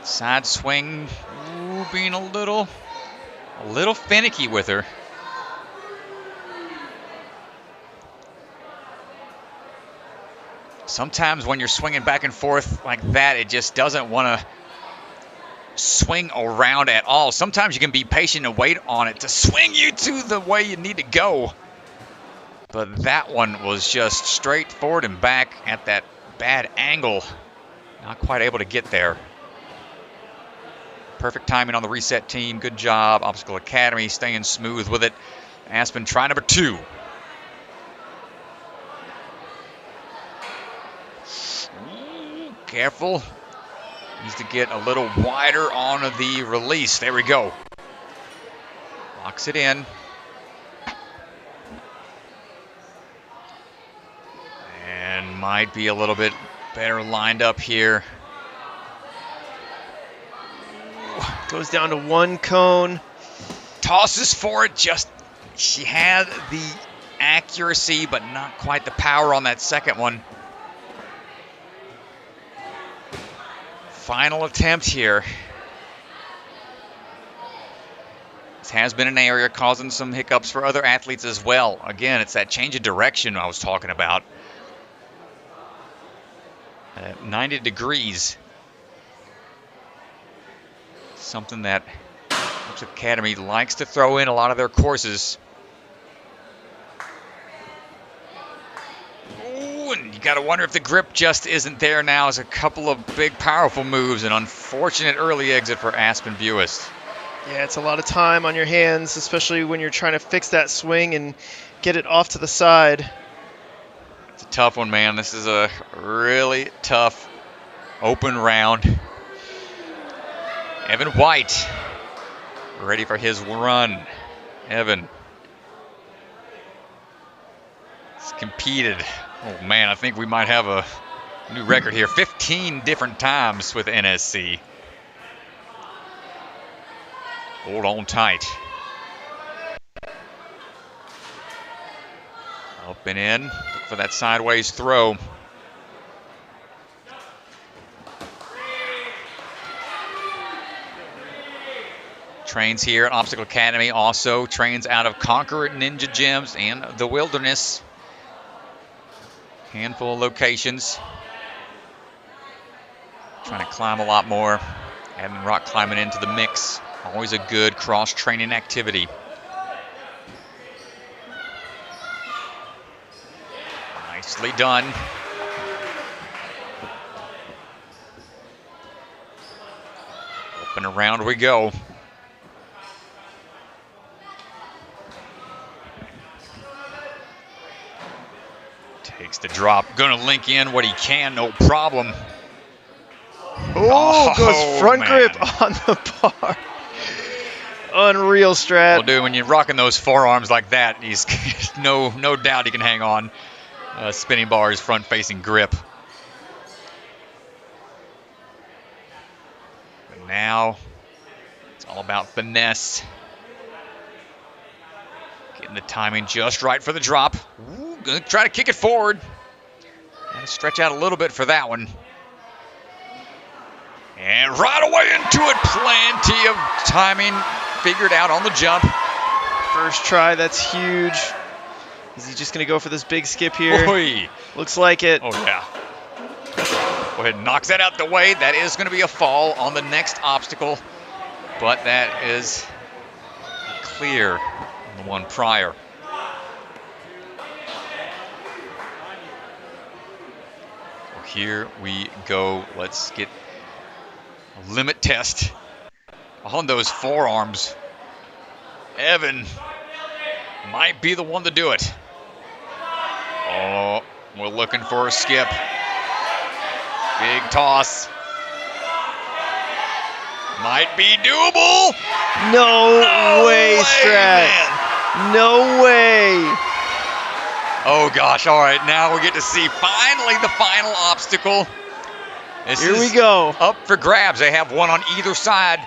Side swing, ooh, being a little finicky with her. Sometimes when you're swinging back and forth like that, it just doesn't want to swing around at all. Sometimes you can be patient and wait on it to swing you to the way you need to go. But that one was just straight forward and back at that bad angle. Not quite able to get there. Perfect timing on the reset team. Good job. Obstacle Academy staying smooth with it. Aspen try number 2. Careful. Needs to get a little wider on the release. There we go. Locks it in. And might be a little bit better lined up here. Goes down to 1 cone. Tosses for it. Just, she had the accuracy, but not quite the power on that second one. Final attempt here. This has been an area causing some hiccups for other athletes as well. Again, it's that change of direction I was talking about. At 90 degrees. Something that Obstacle Academy likes to throw in a lot of their courses. And you got to wonder if the grip just isn't there now. As a couple of big, powerful moves. An unfortunate early exit for Aspen Buist. Yeah, it's a lot of time on your hands, especially when you're trying to fix that swing and get it off to the side. It's a tough one, man. This is a really tough open round. Evan White ready for his run. Evan has competed. Oh, man, I think we might have a new record here. 15 different times with NSC. Hold on tight. Up and in. Look for that sideways throw. Trains here at Obstacle Academy. Also trains out of Conquer Ninja Gyms and the Wilderness. Handful of locations. Trying to climb a lot more. Having rock climbing into the mix. Always a good cross-training activity. Nicely done. Up and around we go. Takes the drop. Gonna link in what he can, no problem. Oh, goes front man. grip on the bar. Unreal strat. Well, dude, when you're rocking those forearms like that, he's no doubt he can hang on. Spinning bars, front-facing grip. But now it's all about finesse. Getting the timing just right for the drop. Ooh, gonna try to kick it forward. Gotta stretch out a little bit for that one. And right away into it. Plenty of timing figured out on the jump. First try, that's huge. Is he just going to go for this big skip here? Oy. Looks like it. Oh, yeah. Go ahead and knocks that out the way. That is going to be a fall on the next obstacle. But that is clear on the one prior. So here we go. Let's get a limit test on those forearms. Evan might be the one to do it. Oh, we're looking for a skip. Big toss. Might be doable. No way, Strat. Man. No way. Oh, gosh. All right, now we get to see finally the final obstacle. Here we go. Up for grabs. They have one on either side.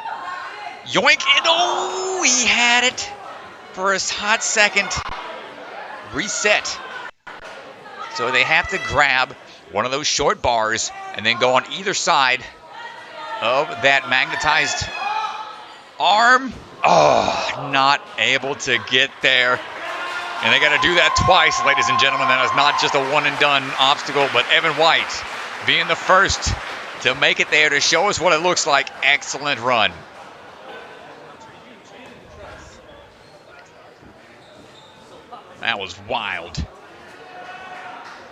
Yoink. And oh, he had it for a hot second. Reset. So they have to grab one of those short bars and then go on either side of that magnetized arm. Oh, not able to get there. And they got to do that twice, ladies and gentlemen. That is not just a one-and-done obstacle, but Evan White being the first to make it there to show us what it looks like. Excellent run. That was wild.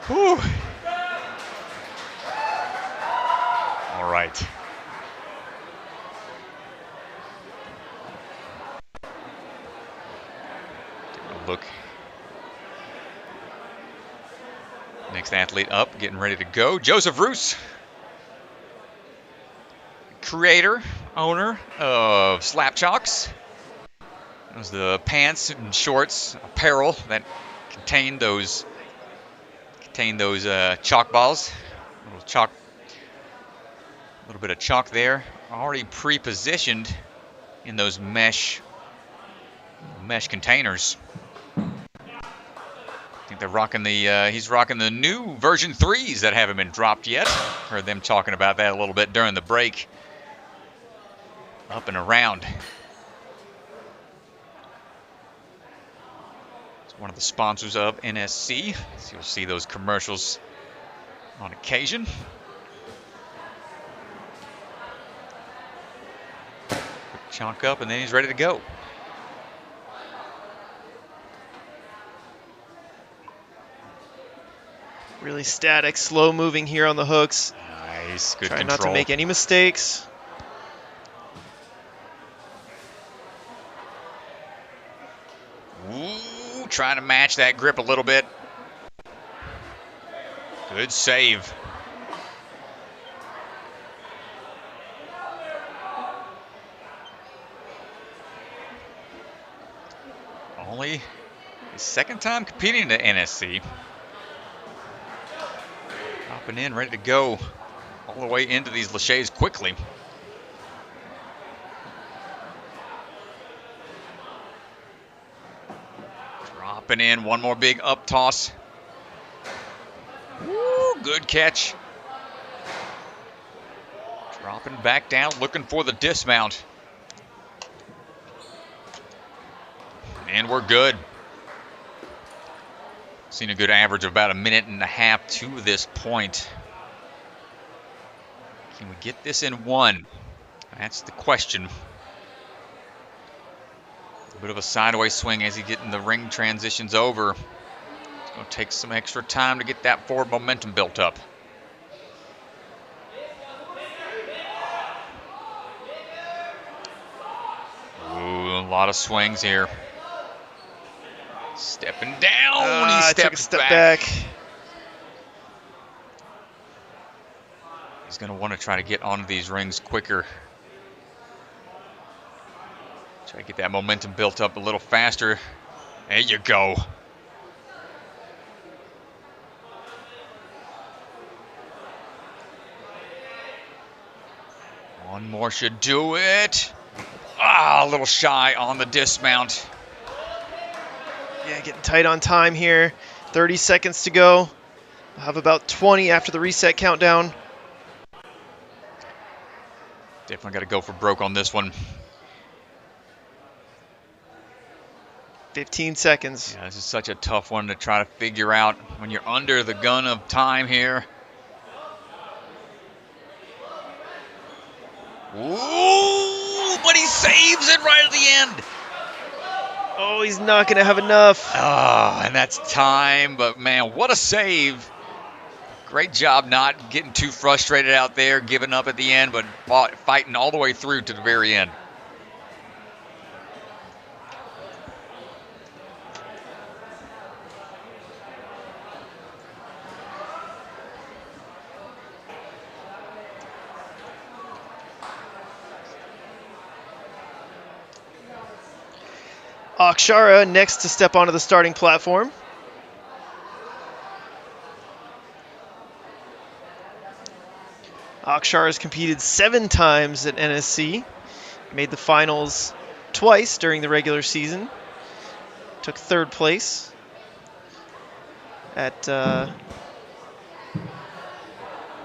Whew. All right. Take a look. Next athlete up, getting ready to go. Joseph Rouse, creator, owner of Slap Chalks. That was the pants and shorts apparel that contained those chalk balls. A little bit of chalk there, already pre-positioned in those mesh containers. I think they're rocking he's rocking the new version 3s that haven't been dropped yet. Heard them talking about that a little bit during the break. Up and around. It's one of the sponsors of NSC. So you'll see those commercials on occasion. Quick chunk up, and then he's ready to go. Really static, slow moving here on the hooks. Nice, good Try control. not to make any mistakes. Ooh, trying to match that grip a little bit. Good save. Only his second time competing in the NSC. Hopping in, ready to go all the way into these laches quickly. Dropping in, one more big up toss. Woo, good catch. Dropping back down, looking for the dismount. And we're good. Seen a good average of about 1.5 minutes to this point. Can we get this in one? That's the question. A bit of a sideways swing as he's getting the ring transitions over. It's going to take some extra time to get that forward momentum built up. Ooh, a lot of swings here. Stepping down. He took a step back. He's going to want to try to get onto these rings quicker. Try to get that momentum built up a little faster. There you go. One more should do it. A little shy on the dismount. Yeah, getting tight on time here. 30 seconds to go. We'll have about 20 after the reset countdown. Definitely got to go for broke on this one. 15 seconds. Yeah, this is such a tough one to try to figure out when you're under the gun of time here. Ooh, but he saves it right at the end. Oh, he's not going to have enough. Oh, and that's time, but man, what a save. Great job not getting too frustrated out there, giving up at the end, but fighting all the way through to the very end. Akshara next to step onto the starting platform. Akshara has competed 7 times at NSC, made the finals twice during the regular season, took 3rd place at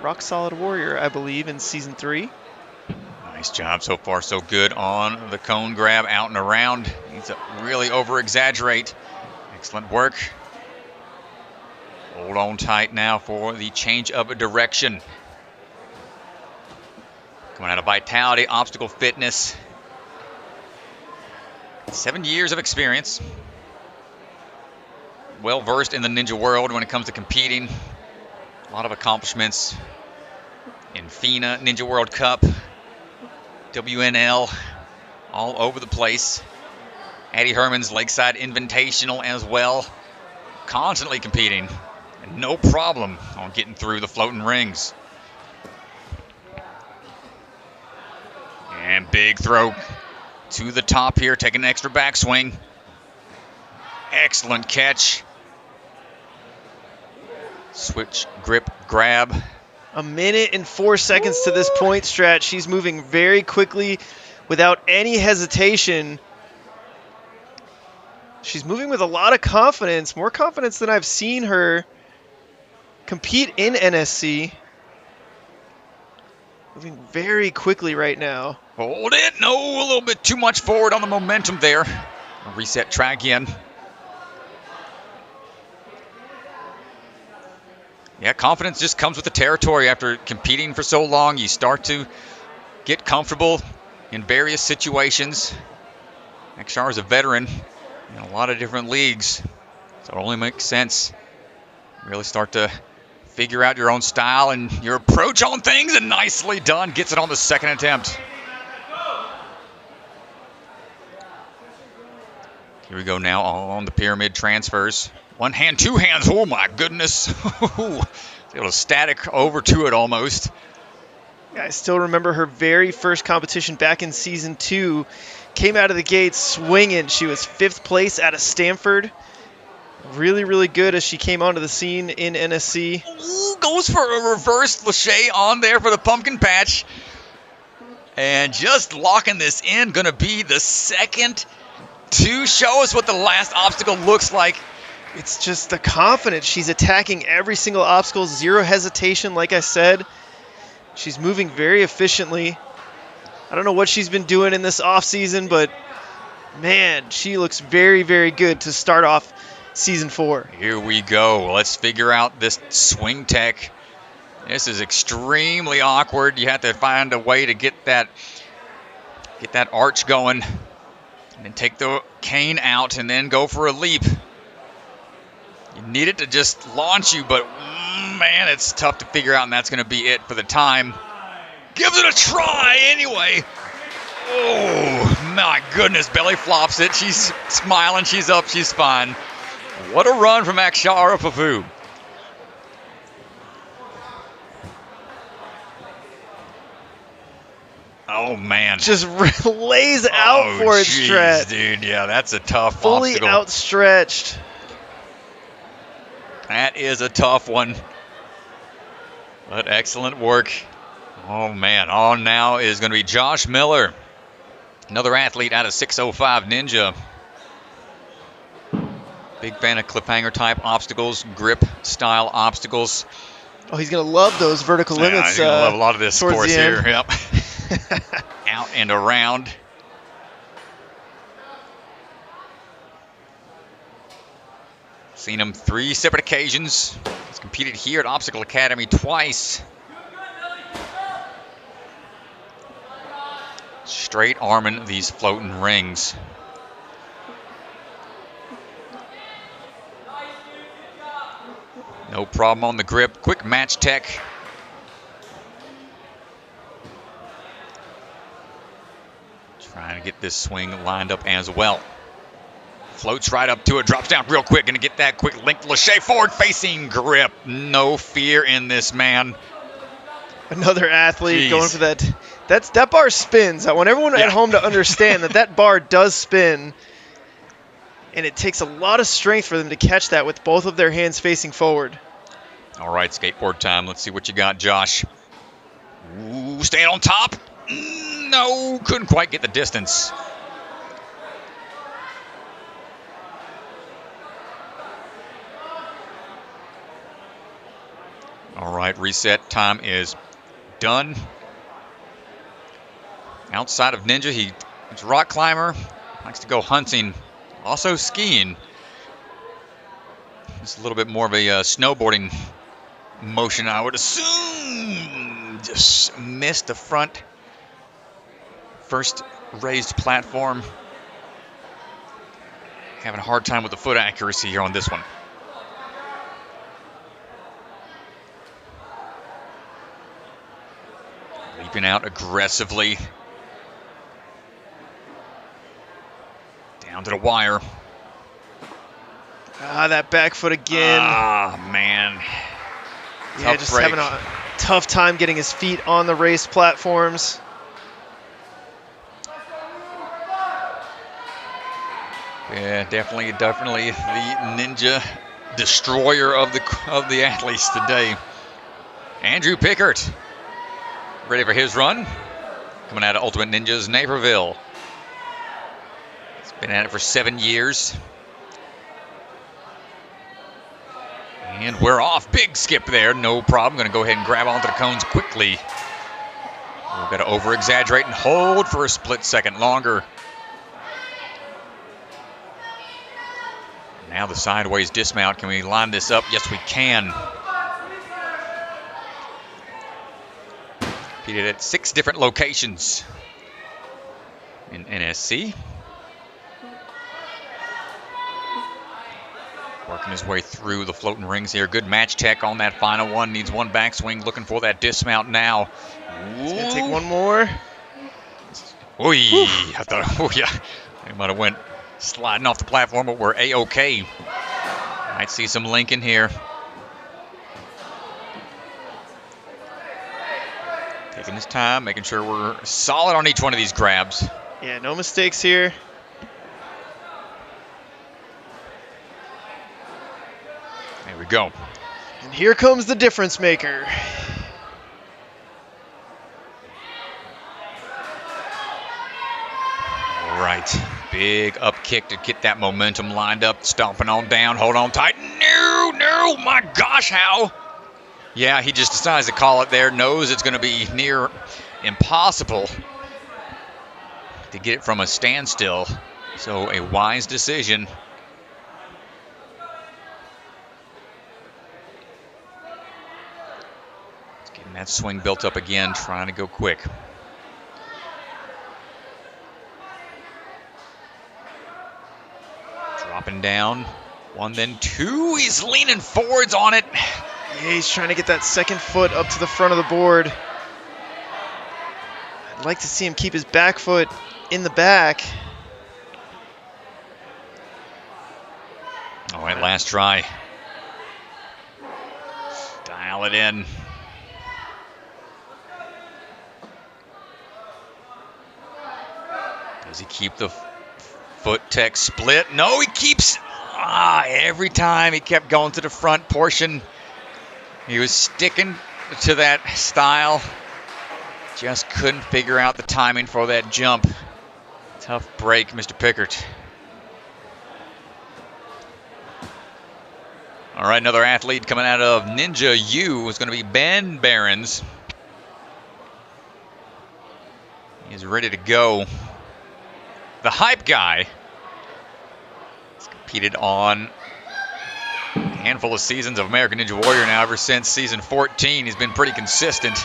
Rock Solid Warrior, I believe, in Season 3. Nice job so far, so good on the cone grab, out and around. Needs to really over-exaggerate. Excellent work. Hold on tight now for the change of a direction. Coming out of Vitality, Obstacle Fitness. 7 years of experience. Well-versed in the ninja world when it comes to competing. A lot of accomplishments in FINA, Ninja World Cup, WNL, all over the place. Addie Herman's Lakeside Invitational as well. Constantly competing, and no problem on getting through the floating rings. And big throw to the top here, taking an extra backswing. Excellent catch. Switch, grip, grab. 1 minute and 4 seconds to this point, Strat. She's moving very quickly without any hesitation. She's moving with a lot of confidence, more confidence than I've seen her compete in NSC. Moving very quickly right now. Hold it. No, a little bit too much forward on the momentum there. I'll reset track again. Yeah, confidence just comes with the territory. After competing for so long, you start to get comfortable in various situations. Akshara is a veteran in a lot of different leagues, so it only makes sense. Really start to figure out your own style and your approach on things, and nicely done. Gets it on the 2nd attempt. Here we go now on the pyramid transfers. 1 hand, 2 hands. Oh, my goodness. Able to static over to it almost. Yeah, I still remember her very first competition back in Season 2. Came out of the gates swinging. She was 5th place out of Stanford. Really, really good as she came onto the scene in NSC. Ooh, goes for a reverse lache on there for the pumpkin patch. And just locking this in. Going to be the second to show us what the last obstacle looks like. It's just the confidence. She's attacking every single obstacle, 0 hesitation, like I said. She's moving very efficiently. I don't know what she's been doing in this offseason, but man, she looks very, very good to start off Season 4. Here we go. Let's figure out this swing tech. This is extremely awkward. You have to find a way to get that arch going And then take the cane out and then go for a leap. You need it to just launch you, but man, it's tough to figure out, and that's going to be it for the time. Gives it a try anyway. Oh, my goodness. Belly flops it. She's smiling. She's up. She's fine. What a run from Akshara Pappu. Oh, man. Just lays out for it, Strat. Dude, yeah, that's a tough Fully obstacle. outstretched. That is a tough one. But excellent work. Oh, man. On now is going to be Josh Miller. Another athlete out of 605 Ninja. Big fan of cliffhanger type obstacles, grip style obstacles. Oh, he's going to love those vertical limits. He's going to love a lot of this course here. Yep. Out and around. Seen him 3 separate occasions. He's competed here at Obstacle Academy twice. Straight arming these floating rings. No problem on the grip. Quick match tech. Trying to get this swing lined up as well. Floats right up to it, drops down real quick. Going to get that quick link. Lachey forward facing grip. No fear in this man. Another athlete going for that. That bar spins. I want everyone at home to understand that bar does spin. And it takes a lot of strength for them to catch that with both of their hands facing forward. All right, skateboard time. Let's see what you got, Josh. Ooh, staying on top. No, couldn't quite get the distance. All right, reset time is done. Outside of Ninja, he's a rock climber, likes to go hunting, also skiing. It's a little bit more of a snowboarding motion, I would assume. Just missed the front first raised platform. Having a hard time with the foot accuracy here on this one. Leaping out aggressively. Down to the wire. That back foot again. Man. Yeah, just having a tough time getting his feet on the race platforms. Yeah, definitely the Ninja destroyer of the athletes today. Andrew Pickert, ready for his run. Coming out of Ultimate Ninjas Naperville. He's been at it for 7 years. And we're off. Big skip there. No problem. Going to go ahead and grab onto the cones quickly. We've got to over-exaggerate and hold for a split second longer. Now the sideways dismount. Can we line this up? Yes, we can. Competed at 6 different locations in NSC. Working his way through the floating rings here. Good match tech on that final one. Needs one backswing. Looking for that dismount now. He's going to take one more. Oy. I thought, oh yeah. They might have went sliding off the platform, but we're A-OK. Might see some linking here. Taking his time, making sure we're solid on each one of these grabs. Yeah, no mistakes here. There we go. And here comes the difference maker. All right. Big up kick to get that momentum lined up. Stomping on down. Hold on tight. No, my gosh, how? Yeah, he just decides to call it there. Knows it's going to be near impossible to get it from a standstill. So a wise decision. Getting that swing built up again, trying to go quick. Dropping down. 1, then 2. He's leaning forwards on it. Yeah, he's trying to get that second foot up to the front of the board. I'd like to see him keep his back foot in the back. All right, last try. Dial it in. Does he keep the foot tech split? No, he keeps. Every time he kept going to the front portion. He was sticking to that style. Just couldn't figure out the timing for that jump. Tough break, Mr. Pickert. All right, another athlete coming out of Ninja U is going to be Ben Behrends. He's ready to go. The hype guy. He's competed on a handful of seasons of American Ninja Warrior now. Ever since season 14, he's been pretty consistent.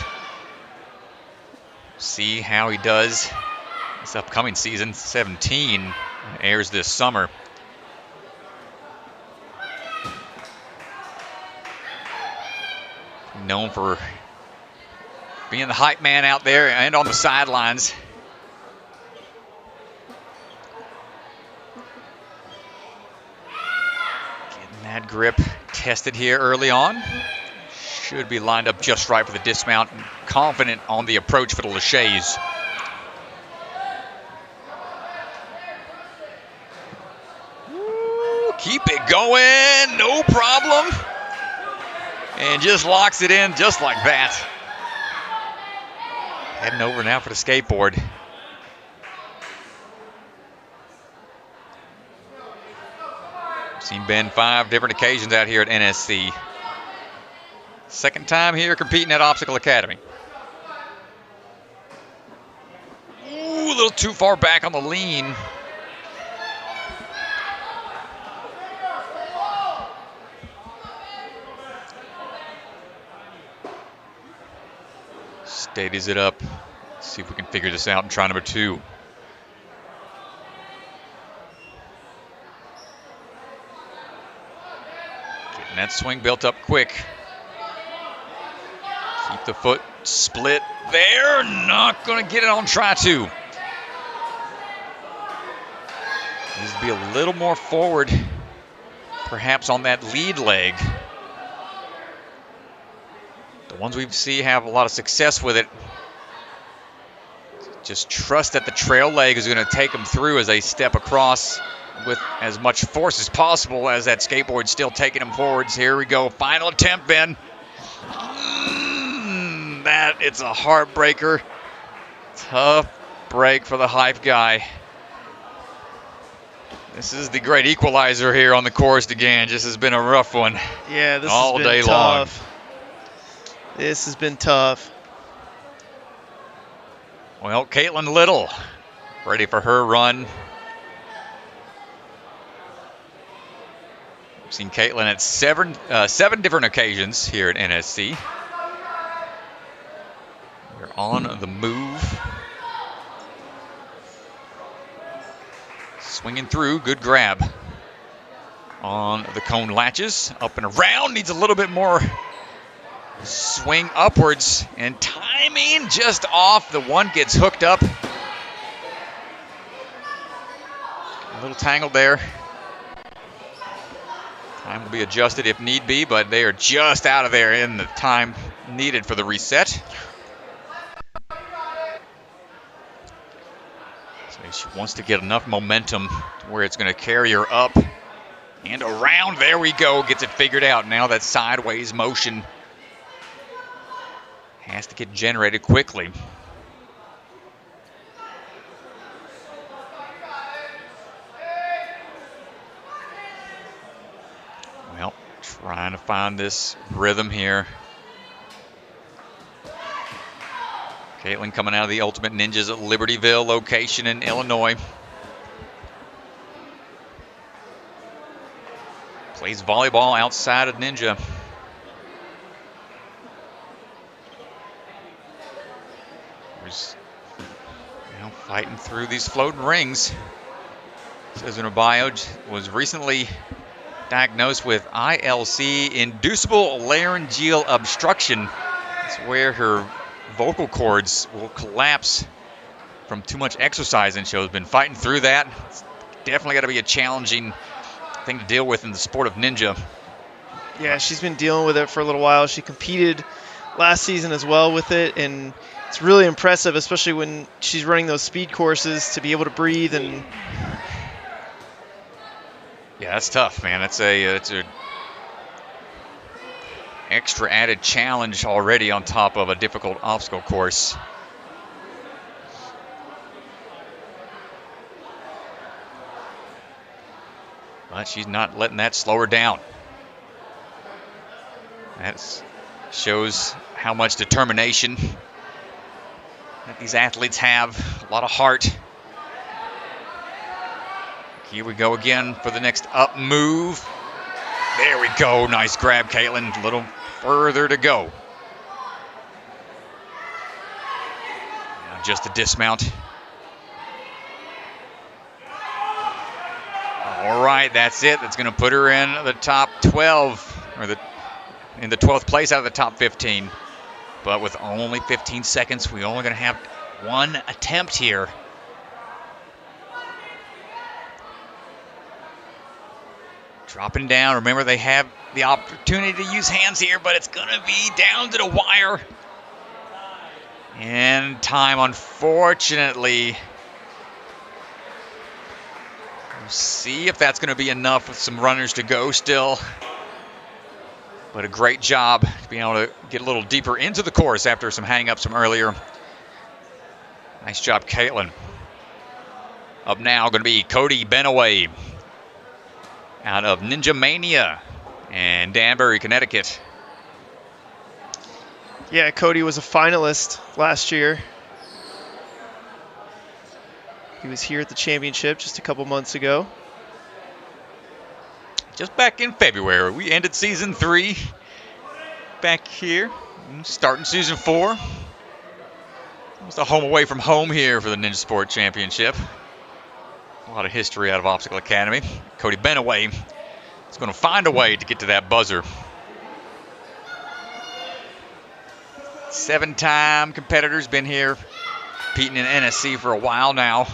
See how he does this upcoming season. 17 airs this summer. Known for being the hype man out there and on the sidelines. Getting that grip tested here early on. Should be lined up just right for the dismount and confident on the approach for the laches. Keep it going, no problem. And just locks it in just like that. Heading over now for the skateboard. I've seen Ben 5 different occasions out here at NSC. Second time here competing at Obstacle Academy. Ooh, a little too far back on the lean. Steadies it up. Let's see if we can figure this out in try number 2. Getting that swing built up quick. Keep the foot split there. Not going to get it on try 2. Needs to be a little more forward, perhaps on that lead leg. The ones we see have a lot of success with it. Just trust that the trail leg is going to take them through as they step across with as much force as possible as that skateboard's still taking them forwards. Here we go. Final attempt, Ben. It's a heartbreaker. Tough break for the hype guy. This is the great equalizer here on the course again. This has been a rough one. Yeah, this all has been day tough. long. This has been tough. Well, Katelin Little, ready for her run. We've seen Katelin at seven different occasions here at NSC. We're on the move. Swinging through, good grab on the cone latches. Up and around, needs a little bit more swing upwards, and timing just off. The one gets hooked up. A little tangled there. Time will be adjusted if need be, but they are just out of there in the time needed for the reset. So she wants to get enough momentum to where it's going to carry her up and around. There we go. Gets it figured out. Now that sideways motion has to get generated quickly. Well, trying to find this rhythm here. Katelin coming out of the Ultimate Ninjas at Libertyville location in Illinois. Plays volleyball outside of Ninja. Fighting through these floating rings. says in her bio, was recently diagnosed with ILC, inducible laryngeal obstruction. It's where her vocal cords will collapse from too much exercise, and she's been fighting through that. It's definitely got to be a challenging thing to deal with in the sport of ninja. Yeah, she's been dealing with it for a little while. She competed last season as well with it, and it's really impressive, especially when she's running those speed courses, to be able to breathe. And yeah, that's tough, man. It's a extra added challenge already on top of a difficult obstacle course. But she's not letting that slow her down. That shows how much determination that these athletes have. A lot of heart. Here we go again for the next up move. There we go. Nice grab, Katelin. A little further to go. Now just a dismount. All right, that's it. That's going to put her in the top 12, or in the 12th place out of the top 15. But with only 15 seconds, we're only going to have one attempt here. Dropping down. Remember, they have the opportunity to use hands here, but it's going to be down to the wire. And time, unfortunately. We'll see if that's going to be enough with some runners to go still. But a great job to be able to get a little deeper into the course after some hang-ups from earlier. Nice job, Katelin. Up now going to be Cody Beneway out of Ninja Mania in Danbury, Connecticut. yeah, Cody was a finalist last year. He was here at the championship just a couple months ago. Just back in February, we ended season 3 back here, starting season 4. It was a home away from home here for the Ninja Sport Championship. A lot of history out of Obstacle Academy. Cody Beneway is going to find a way to get to that buzzer. 7-time competitors, been here competing in NSC for a while now.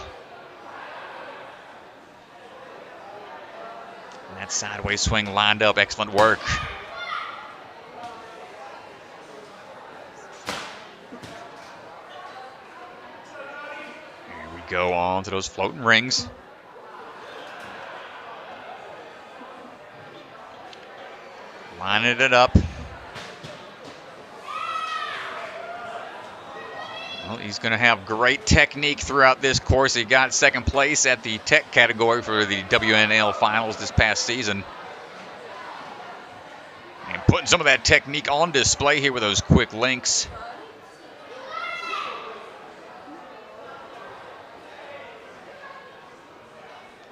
And that sideways swing lined up, excellent work. Here we go on to those floating rings. Lining it up. Well, he's going to have great technique throughout this course. He got second place at the tech category for the WNL finals this past season. And putting some of that technique on display here with those quick links.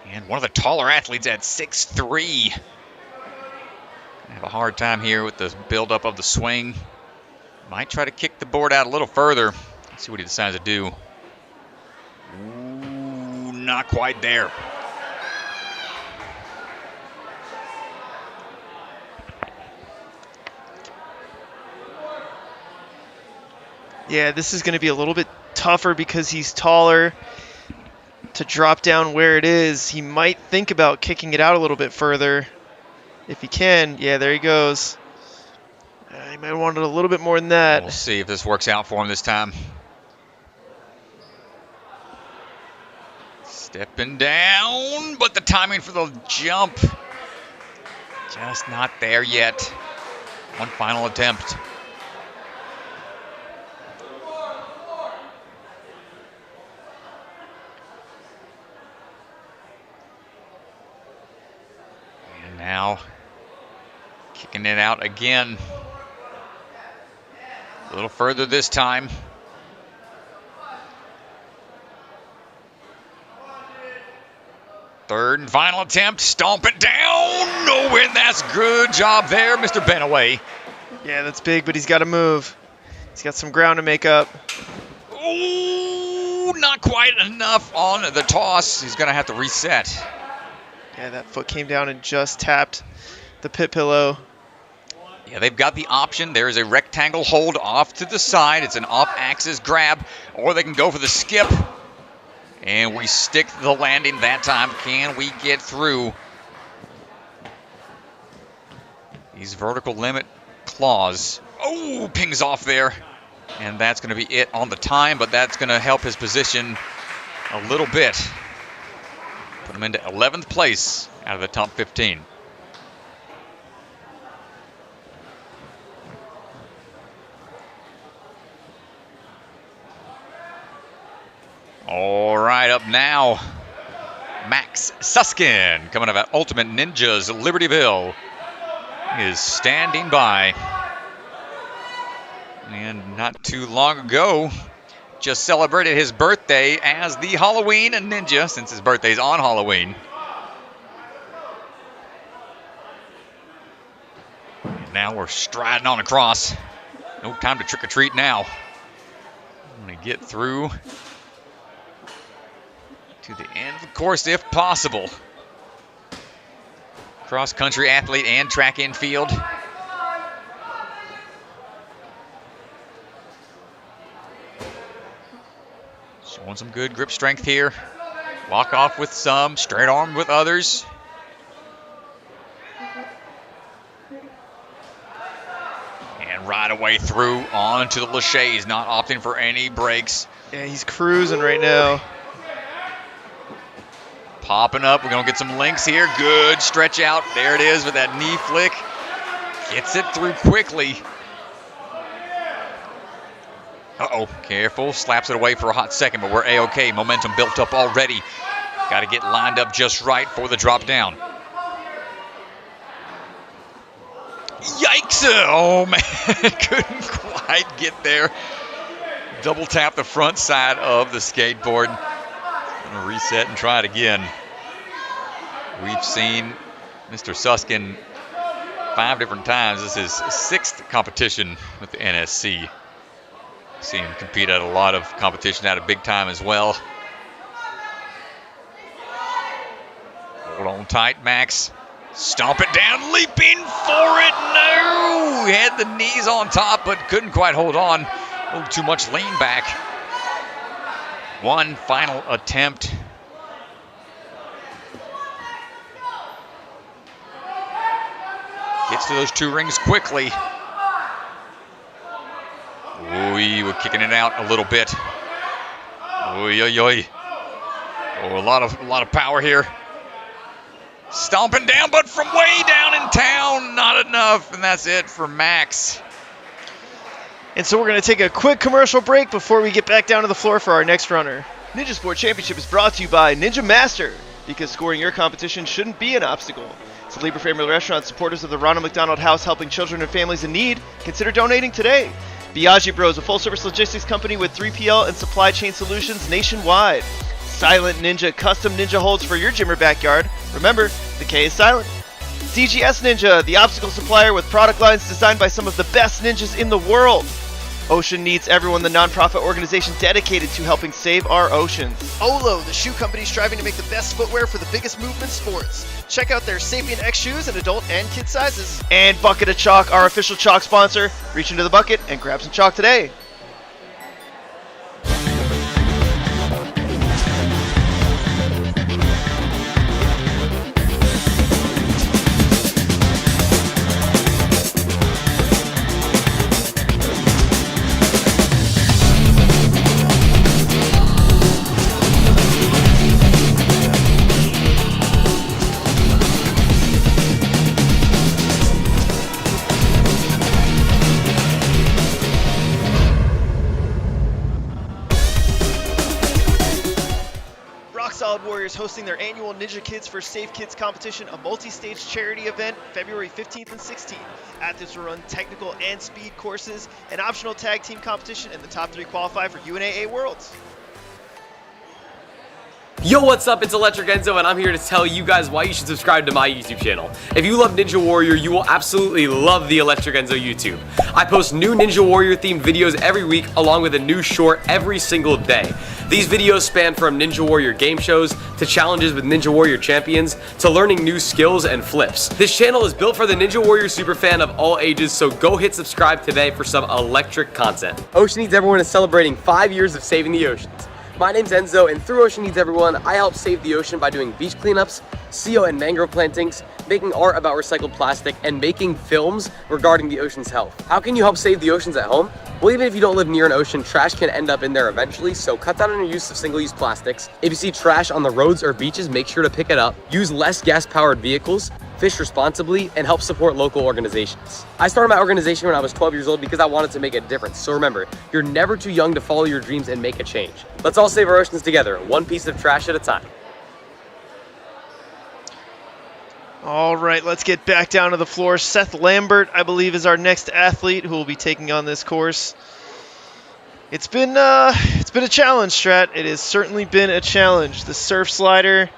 And one of the taller athletes at 6'3". Have a hard time here with the buildup of the swing. Might try to kick the board out a little further. Let's see what he decides to do. Ooh, not quite there. Yeah, this is going to be a little bit tougher because he's taller. To drop down where it is, he might think about kicking it out a little bit further. If he can, yeah, there he goes. He might want it a little bit more than that. We'll see if this works out for him this time. Stepping down, but the timing for the jump just not there yet. One final attempt. And now kicking it out again. A little further this time. Third and final attempt. Stomp it down. No win. That's good job there, Mr. Beneway. Yeah, that's big, but he's got to move. He's got some ground to make up. Ooh, not quite enough on the toss. He's going to have to reset. Yeah, that foot came down and just tapped the pit pillow. Yeah, they've got the option. There is a rectangle hold off to the side. It's an off-axis grab, or they can go for the skip. And we stick the landing that time. Can we get through these vertical limit claws? Oh, pings off there. And that's going to be it on the time, but that's going to help his position a little bit. Put him into 11th place out of the top 15. All right, up now, Max Suskin, coming out of Ultimate Ninjas Libertyville, is standing by. And not too long ago, just celebrated his birthday as the Halloween Ninja, since his birthday's on Halloween. And now we're striding on across. No time to trick or treat now. I'm going to get through to the end of the course if possible. Cross-country athlete and track and field. Showing some good grip strength here. Walk off with some, straight arm with others. And right away through onto the Lachey's, not opting for any breaks. Yeah, he's cruising right now. Popping up, we're going to get some links here. Good stretch out. There it is with that knee flick. Gets it through quickly. Uh-oh, careful. Slaps it away for a hot second, but we're A-OK. Momentum built up already. Got to get lined up just right for the drop down. Yikes! Oh, man. Couldn't quite get there. Double tap the front side of the skateboard. Gonna reset and try it again. We've seen Mr. Suskin 5 different times. This is his 6th competition with the NSC. Seen him compete at a lot of competition at a big time as well. Hold on tight, Max. Stomp it down, leaping for it. No! He had the knees on top, but couldn't quite hold on. A little too much lean back. One final attempt. Gets to those 2 rings quickly. Ooh, we're kicking it out a little bit. Oy, oy, oy. Oh, a lot of power here. Stomping down, but from way down in town, not enough, and that's it for Max. And so we're going to take a quick commercial break before we get back down to the floor for our next runner. Ninja Sport Championship is brought to you by Ninja Master, because scoring your competition shouldn't be an obstacle. So Lieber Family Restaurant, supporters of the Ronald McDonald House, helping children and families in need, consider donating today. Biaggi Bros, a full-service logistics company with 3PL and supply chain solutions nationwide. Silent Ninja, custom ninja holds for your gym or backyard. Remember, the K is silent. DGS Ninja, the obstacle supplier with product lines designed by some of the best ninjas in the world. Ocean Needs Everyone, the nonprofit organization dedicated to helping save our oceans. Olo, the shoe company striving to make the best footwear for the biggest movement sports. Check out their Sapien X shoes in adult and kid sizes. And Bucket of Chalk, our official chalk sponsor. Reach into the bucket and grab some chalk today. Hosting their annual Ninja Kids for Safe Kids competition, a multi-stage charity event February 15th and 16th. Athletes will run technical and speed courses, an optional tag team competition, and the top 3 qualify for UNAA Worlds. Yo, what's up? It's Electric Enzo, and I'm here to tell you guys why you should subscribe to my YouTube channel. If you love Ninja Warrior, you will absolutely love the Electric Enzo YouTube. I post new Ninja Warrior themed videos every week, along with a new short every single day. These videos span from Ninja Warrior game shows, to challenges with Ninja Warrior champions, to learning new skills and flips. This channel is built for the Ninja Warrior superfan of all ages, so go hit subscribe today for some electric content. Ocean Needs Everyone is celebrating 5 years of saving the oceans. My name's Enzo, and through Ocean Needs Everyone, I help save the ocean by doing beach cleanups, CO and mangrove plantings, making art about recycled plastic, and making films regarding the ocean's health. How can you help save the oceans at home? Well, even if you don't live near an ocean, trash can end up in there eventually, so cut down on your use of single-use plastics. If you see trash on the roads or beaches, make sure to pick it up. Use less gas-powered vehicles, fish responsibly, and help support local organizations. I started my organization when I was 12 years old because I wanted to make a difference. So remember, you're never too young to follow your dreams and make a change. Let's all save our oceans together, one piece of trash at a time. All right, let's get back down to the floor. Seth Lambert, I believe, is our next athlete who will be taking on this course. It's been a challenge, Strat. It has certainly been a challenge. The surf slider,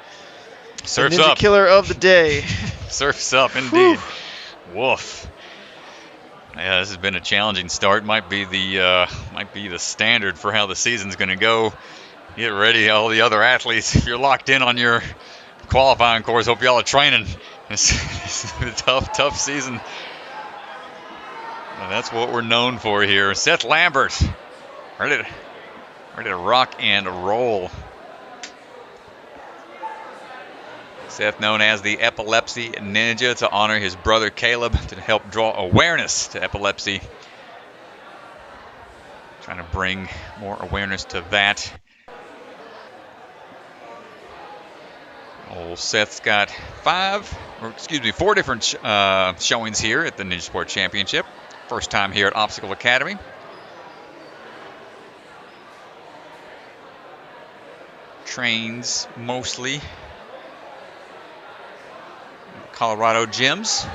Surf's the ninja up. killer of the day. Surf's up, indeed. Woof. Yeah, this has been a challenging start. Might be the standard for how the season's going to go. Get ready, all the other athletes. If you're locked in on your qualifying course, hope y'all are training. It's a tough season. Well, that's what we're known for here. Seth Lambert, ready to rock and roll. Seth, known as the Epilepsy Ninja, to honor his brother Caleb, to help draw awareness to epilepsy. Trying to bring more awareness to that. Old Seth's got 4 different showings here at the Ninja Sport Championship. First time here at Obstacle Academy. Trains mostly Colorado gyms.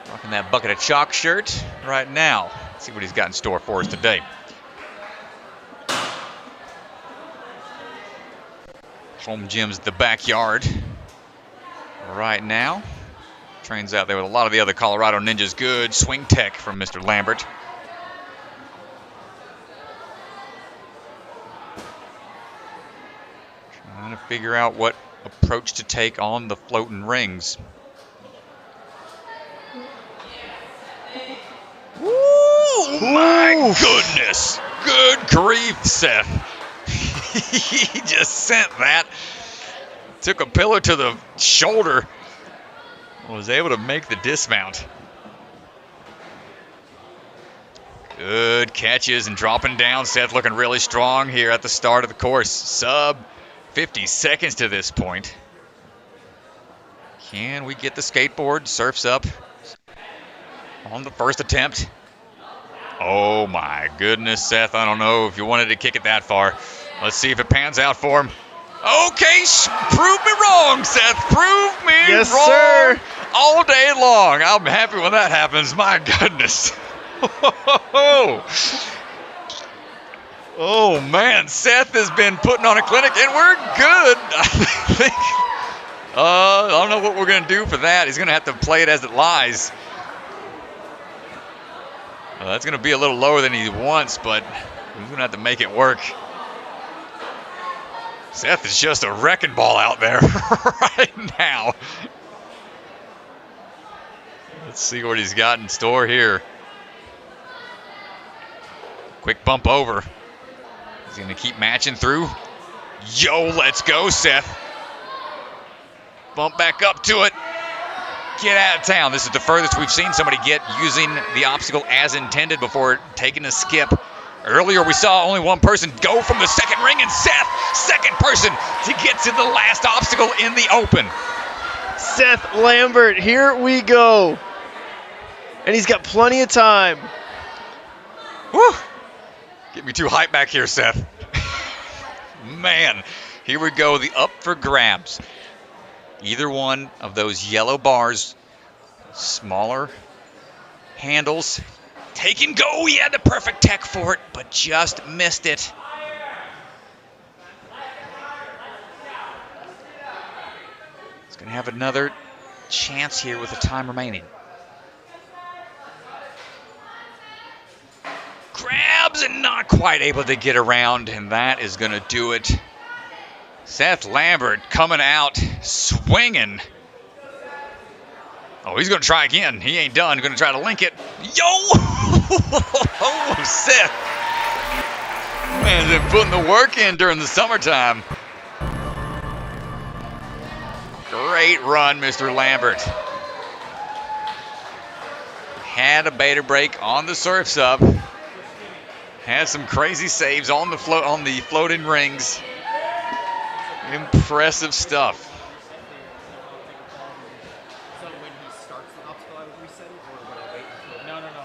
Rocking that bucket of chalk shirt right now. Let's see what he's got in store for us today. Home gym's the backyard right now. Trains out there with a lot of the other Colorado ninjas. Good swing tech from Mr. Lambert. Trying to figure out what approach to take on the floating rings. Ooh, my goodness. Good grief, Seth. He just sent that. Took a pillar to the shoulder. Was able to make the dismount. Good catches and dropping down. Seth looking really strong here at the start of the course. Sub 50 seconds to this point. Can we get the skateboard? Surf's up on the first attempt. Oh my goodness, Seth. I don't know if you wanted to kick it that far. Let's see if it pans out for him. Okay, prove me wrong, Seth. Prove me wrong. Yes, sir. All day long. I'm happy when that happens. My goodness. Oh, man. Seth has been putting on a clinic, and we're good. I think. I don't know what we're going to do for that. He's going to have to play it as it lies. That's going to be a little lower than he wants, but he's going to have to make it work. Seth is just a wrecking ball out there right now. Let's see what he's got in store here. Quick bump over. He's going to keep matching through. Yo, let's go, Seth. Bump back up to it. Get out of town. This is the furthest we've seen somebody get using the obstacle as intended before taking a skip. Earlier, we saw only one person go from the second ring, and Seth, second person to get to the last obstacle in the open. Seth Lambert, here we go. And he's got plenty of time. Woo! Get me too hyped back here, Seth. Man, here we go. The up for grabs. Either one of those yellow bars, smaller handles. Take and go. He had the perfect tech for it, but just missed it. He's going to have another chance here with the time remaining. Grabs and not quite able to get around, and that is going to do it. Seth Lambert coming out swinging. Oh, he's going to try again. He ain't done. Going to try to link it. Yo! Oh, Seth. Man's been putting the work in during the summertime. Great run, Mr. Lambert. Had a beta break on the surfs up. Had some crazy saves on the floating rings. Impressive stuff.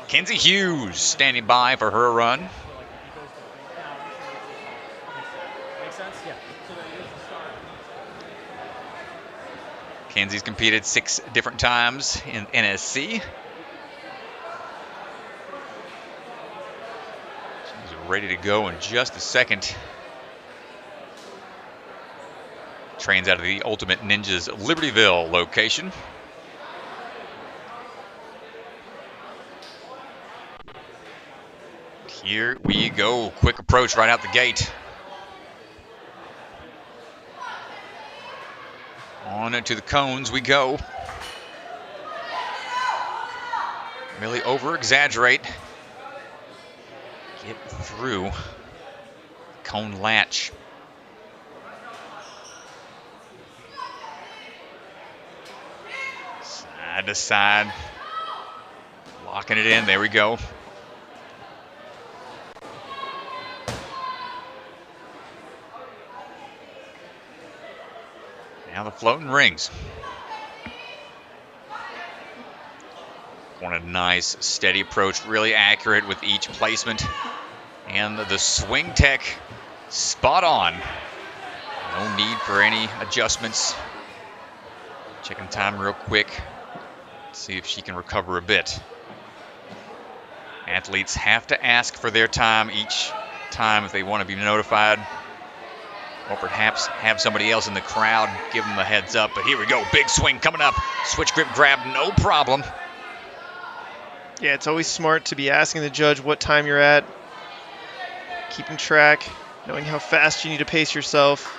Kenzie Hughes standing by for her run. Kenzie's competed 6 different times in NSC. She's ready to go in just a second. Trains out of the Ultimate Ninjas Libertyville location. Here we go. Quick approach right out the gate. On into the cones we go. Really over-exaggerate. Get through cone latch. Side to side. Locking it in. There we go. Now the floating rings. Want a nice, steady approach, really accurate with each placement. And the swing tech, spot on. No need for any adjustments. Checking time real quick. See if she can recover a bit. Athletes have to ask for their time each time if they want to be notified. Or perhaps have somebody else in the crowd give them a heads up. But here we go. Big swing coming up. Switch grip grab, no problem. Yeah, it's always smart to be asking the judge what time you're at. Keeping track, knowing how fast you need to pace yourself.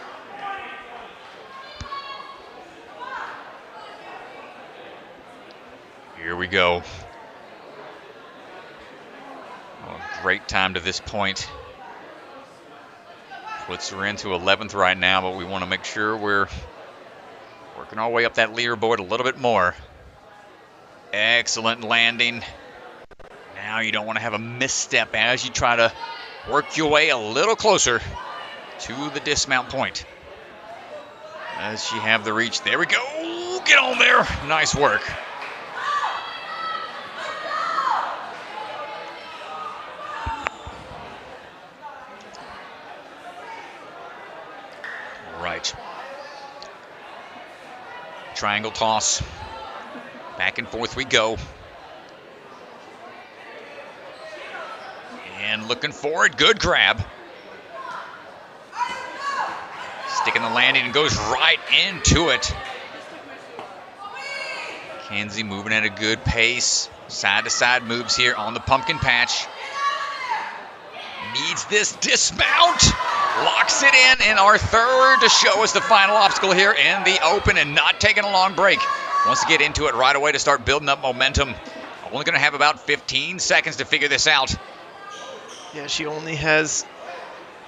Here we go. Oh, great time to this point. Puts her into 11th right now, but we want to make sure we're working our way up that leaderboard a little bit more. Excellent landing. Now you don't want to have a misstep as you try to work your way a little closer to the dismount point. Does she have the reach? There we go. Get on there. Nice work. Right. Triangle toss. Back and forth we go. And looking forward. Good grab. Sticking the landing and goes right into it. Kenzie moving at a good pace. Side to side moves here on the pumpkin patch. Needs this dismount. Locks it in our third to show us the final obstacle here in the open and not taking a long break. Wants to get into it right away to start building up momentum. Only going to have about 15 seconds to figure this out. Yeah, she only has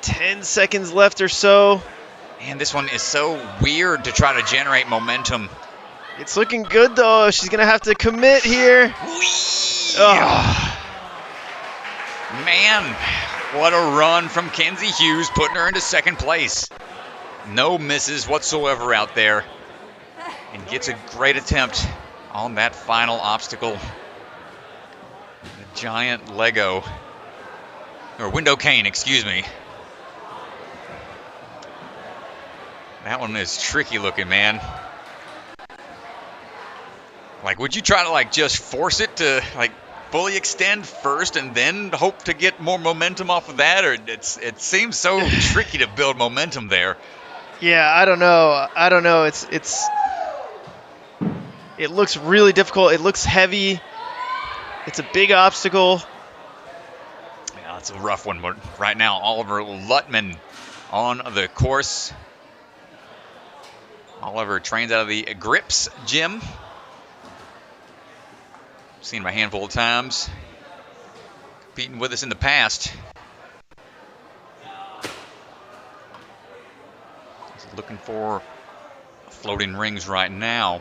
10 seconds left or so. And this one is so weird to try to generate momentum. It's looking good, though. She's going to have to commit here. Oh. Man, what a run from Kenzie Hughes, putting her into second place. No misses whatsoever out there. And gets a great attempt on that final obstacle. The giant Lego, or window cane, excuse me. That one is tricky looking, man. Like, would you try to, like, just force it to, like, fully extend first and then hope to get more momentum off of that? Or it seems so tricky to build momentum there. Yeah, I don't know. It's It looks really difficult. It looks heavy. It's a big obstacle. Yeah, it's a rough one. But right now, Oliver Luttman on the course. Oliver trains out of the Grips gym. Seen him a handful of times. Competing with us in the past. He's looking for floating rings right now.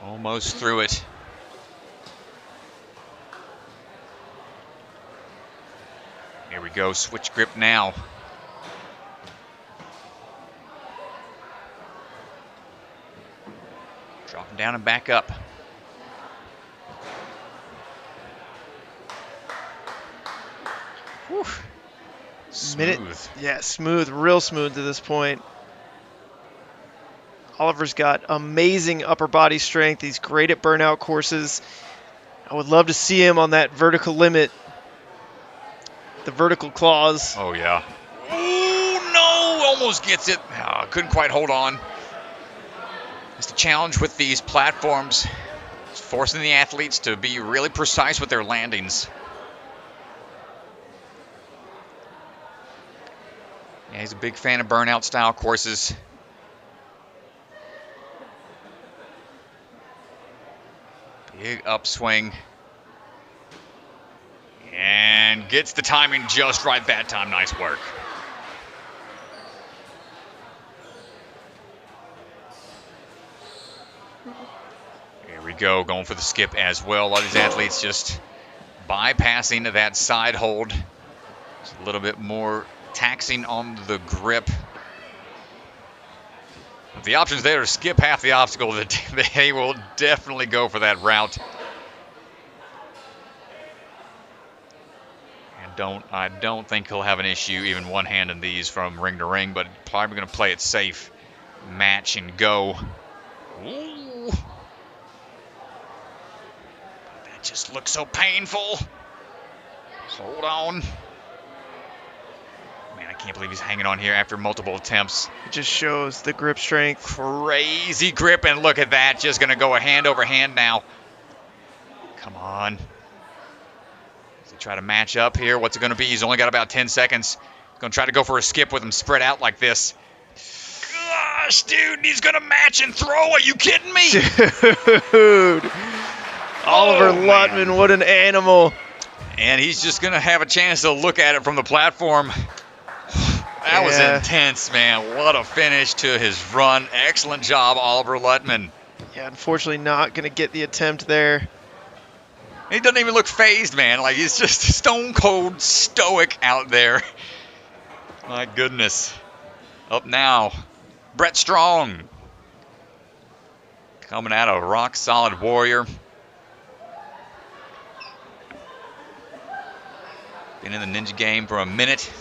Almost through it. Here we go, switch grip now. Drop him down and back up. Whew. Smooth. Yeah, smooth, real smooth to this point. Oliver's got amazing upper body strength. He's great at burnout courses. I would love to see him on that vertical limit. The vertical claws. Oh, yeah. Oh, no! Almost gets it. Couldn't quite hold on. It's the challenge with these platforms. It's forcing the athletes to be really precise with their landings. Yeah, he's a big fan of burnout style courses. Big upswing. And gets the timing just right that time. Nice work. Here we go, going for the skip as well. A lot of these athletes just bypassing that side hold. It's a little bit more taxing on the grip. If the option's there to skip half the obstacle, they will definitely go for that route. I don't think he'll have an issue even one-handing these from ring to ring, but probably going to play it safe. Match and go. Ooh. That just looks so painful. Hold on. Man, I can't believe he's hanging on here after multiple attempts. It just shows the grip strength. Crazy grip, and look at that. Just going to go a hand over hand now. Come on. Try to match up here. What's it going to be? He's only got about 10 seconds. Going to try to go for a skip with him spread out like this. Gosh, dude, he's going to match and throw. Are you kidding me? Dude. Oliver Luttman, what an animal. And he's just going to have a chance to look at it from the platform. That was intense, man. What a finish to his run. Excellent job, Oliver Luttman. Yeah, unfortunately not going to get the attempt there. He doesn't even look phased, man. Like, he's just stone cold stoic out there. My goodness. Up now, Brett Strong. Coming out of Rock Solid Warrior. Been in the ninja game for a minute.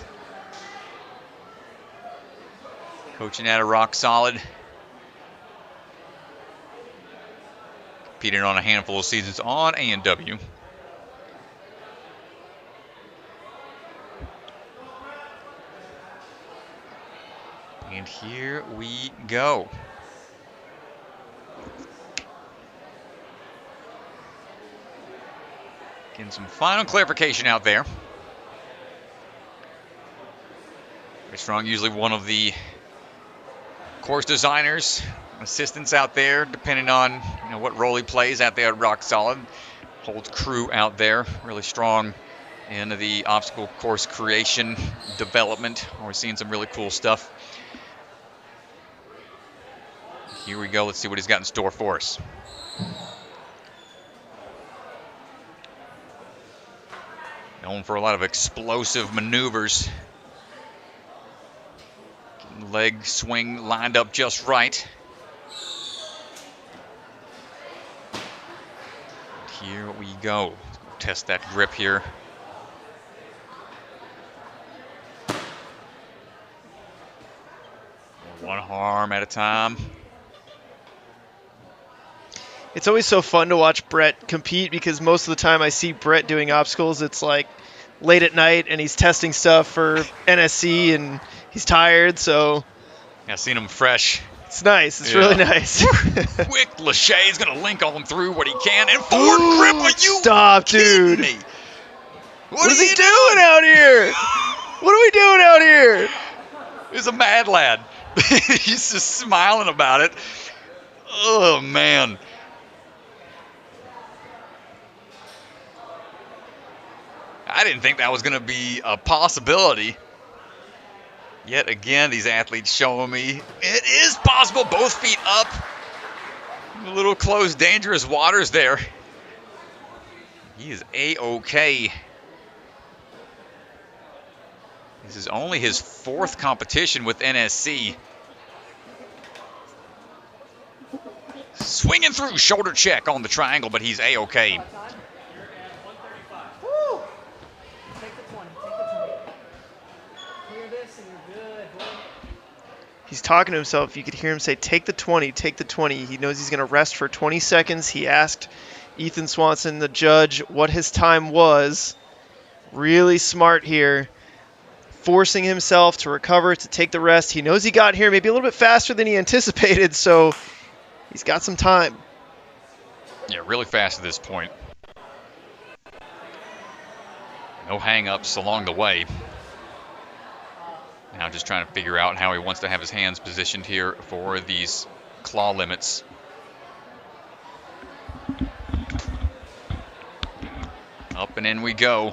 Coaching out of Rock Solid. Competed on a handful of seasons on A&W. And here we go. Getting some final clarification out there. Very Strong, usually one of the course designers, assistants out there, depending on what role he plays out there at Rock Solid. Holds crew out there, really strong in the obstacle course creation development. We're seeing some really cool stuff. Here we go. Let's see what he's got in store for us. Known for a lot of explosive maneuvers. Getting leg swing lined up just right. Here we go. Let's go test that grip here. One arm at a time. It's always so fun to watch Brett compete because most of the time I see Brett doing obstacles, it's like late at night and he's testing stuff for NSC and he's tired, so Yeah, seeing him fresh. it's nice. It's really nice. Quick, Lachey's going to link on him through what he can. And forward grip. Are you Stop, kidding dude. me? What is he doing out here? What are we doing out here? He's a mad lad. He's just smiling about it. Oh, man. I didn't think that was going to be a possibility. Yet again, these athletes showing me it is possible. Both feet up. A little close, dangerous waters there. He is A-OK. This is only his 4th competition with NSC. Swinging through, shoulder check on the triangle, but he's A-OK. He's talking to himself. You could hear him say, take the 20, take the 20. He knows he's going to rest for 20 seconds. He asked Ethan Swanson, the judge, what his time was. Really smart here. Forcing himself to recover, to take the rest. He knows he got here maybe a little bit faster than he anticipated, so he's got some time. Yeah, really fast at this point. No hang-ups along the way. Now just trying to figure out how he wants to have his hands positioned here for these claw limits. Up and in we go.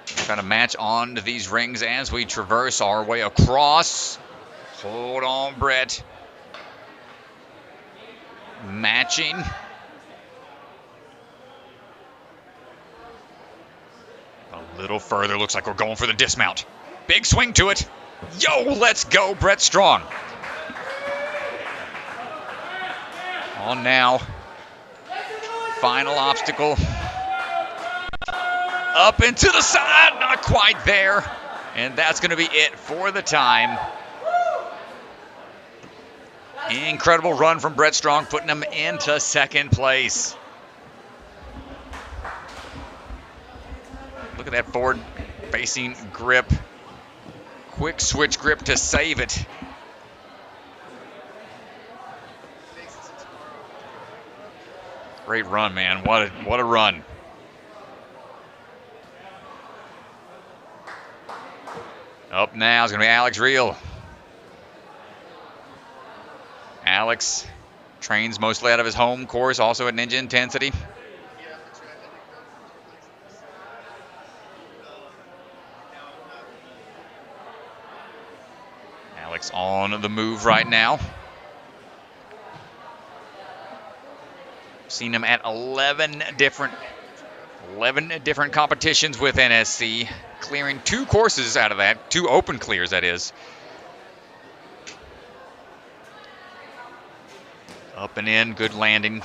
Trying to match on to these rings as we traverse our way across. Hold on, Brett. Matching. A little further. Looks like we're going for the dismount. Big swing to it. Yo, let's go, Brett Strong. On now. Final obstacle. Up and to the side. Not quite there. And that's going to be it for the time. Incredible run from Brett Strong, putting him into 2nd place. Look at that forward-facing grip. Quick switch grip to save it. Great run, man. What a run. Up now is going to be Alex Reil. Alex trains mostly out of his home course, also at Ninja Intensity. Alex on the move right now. Seen him at 11 different competitions with NSC, clearing 2 courses out of that, 2 open clears, that is. Up and in, good landing.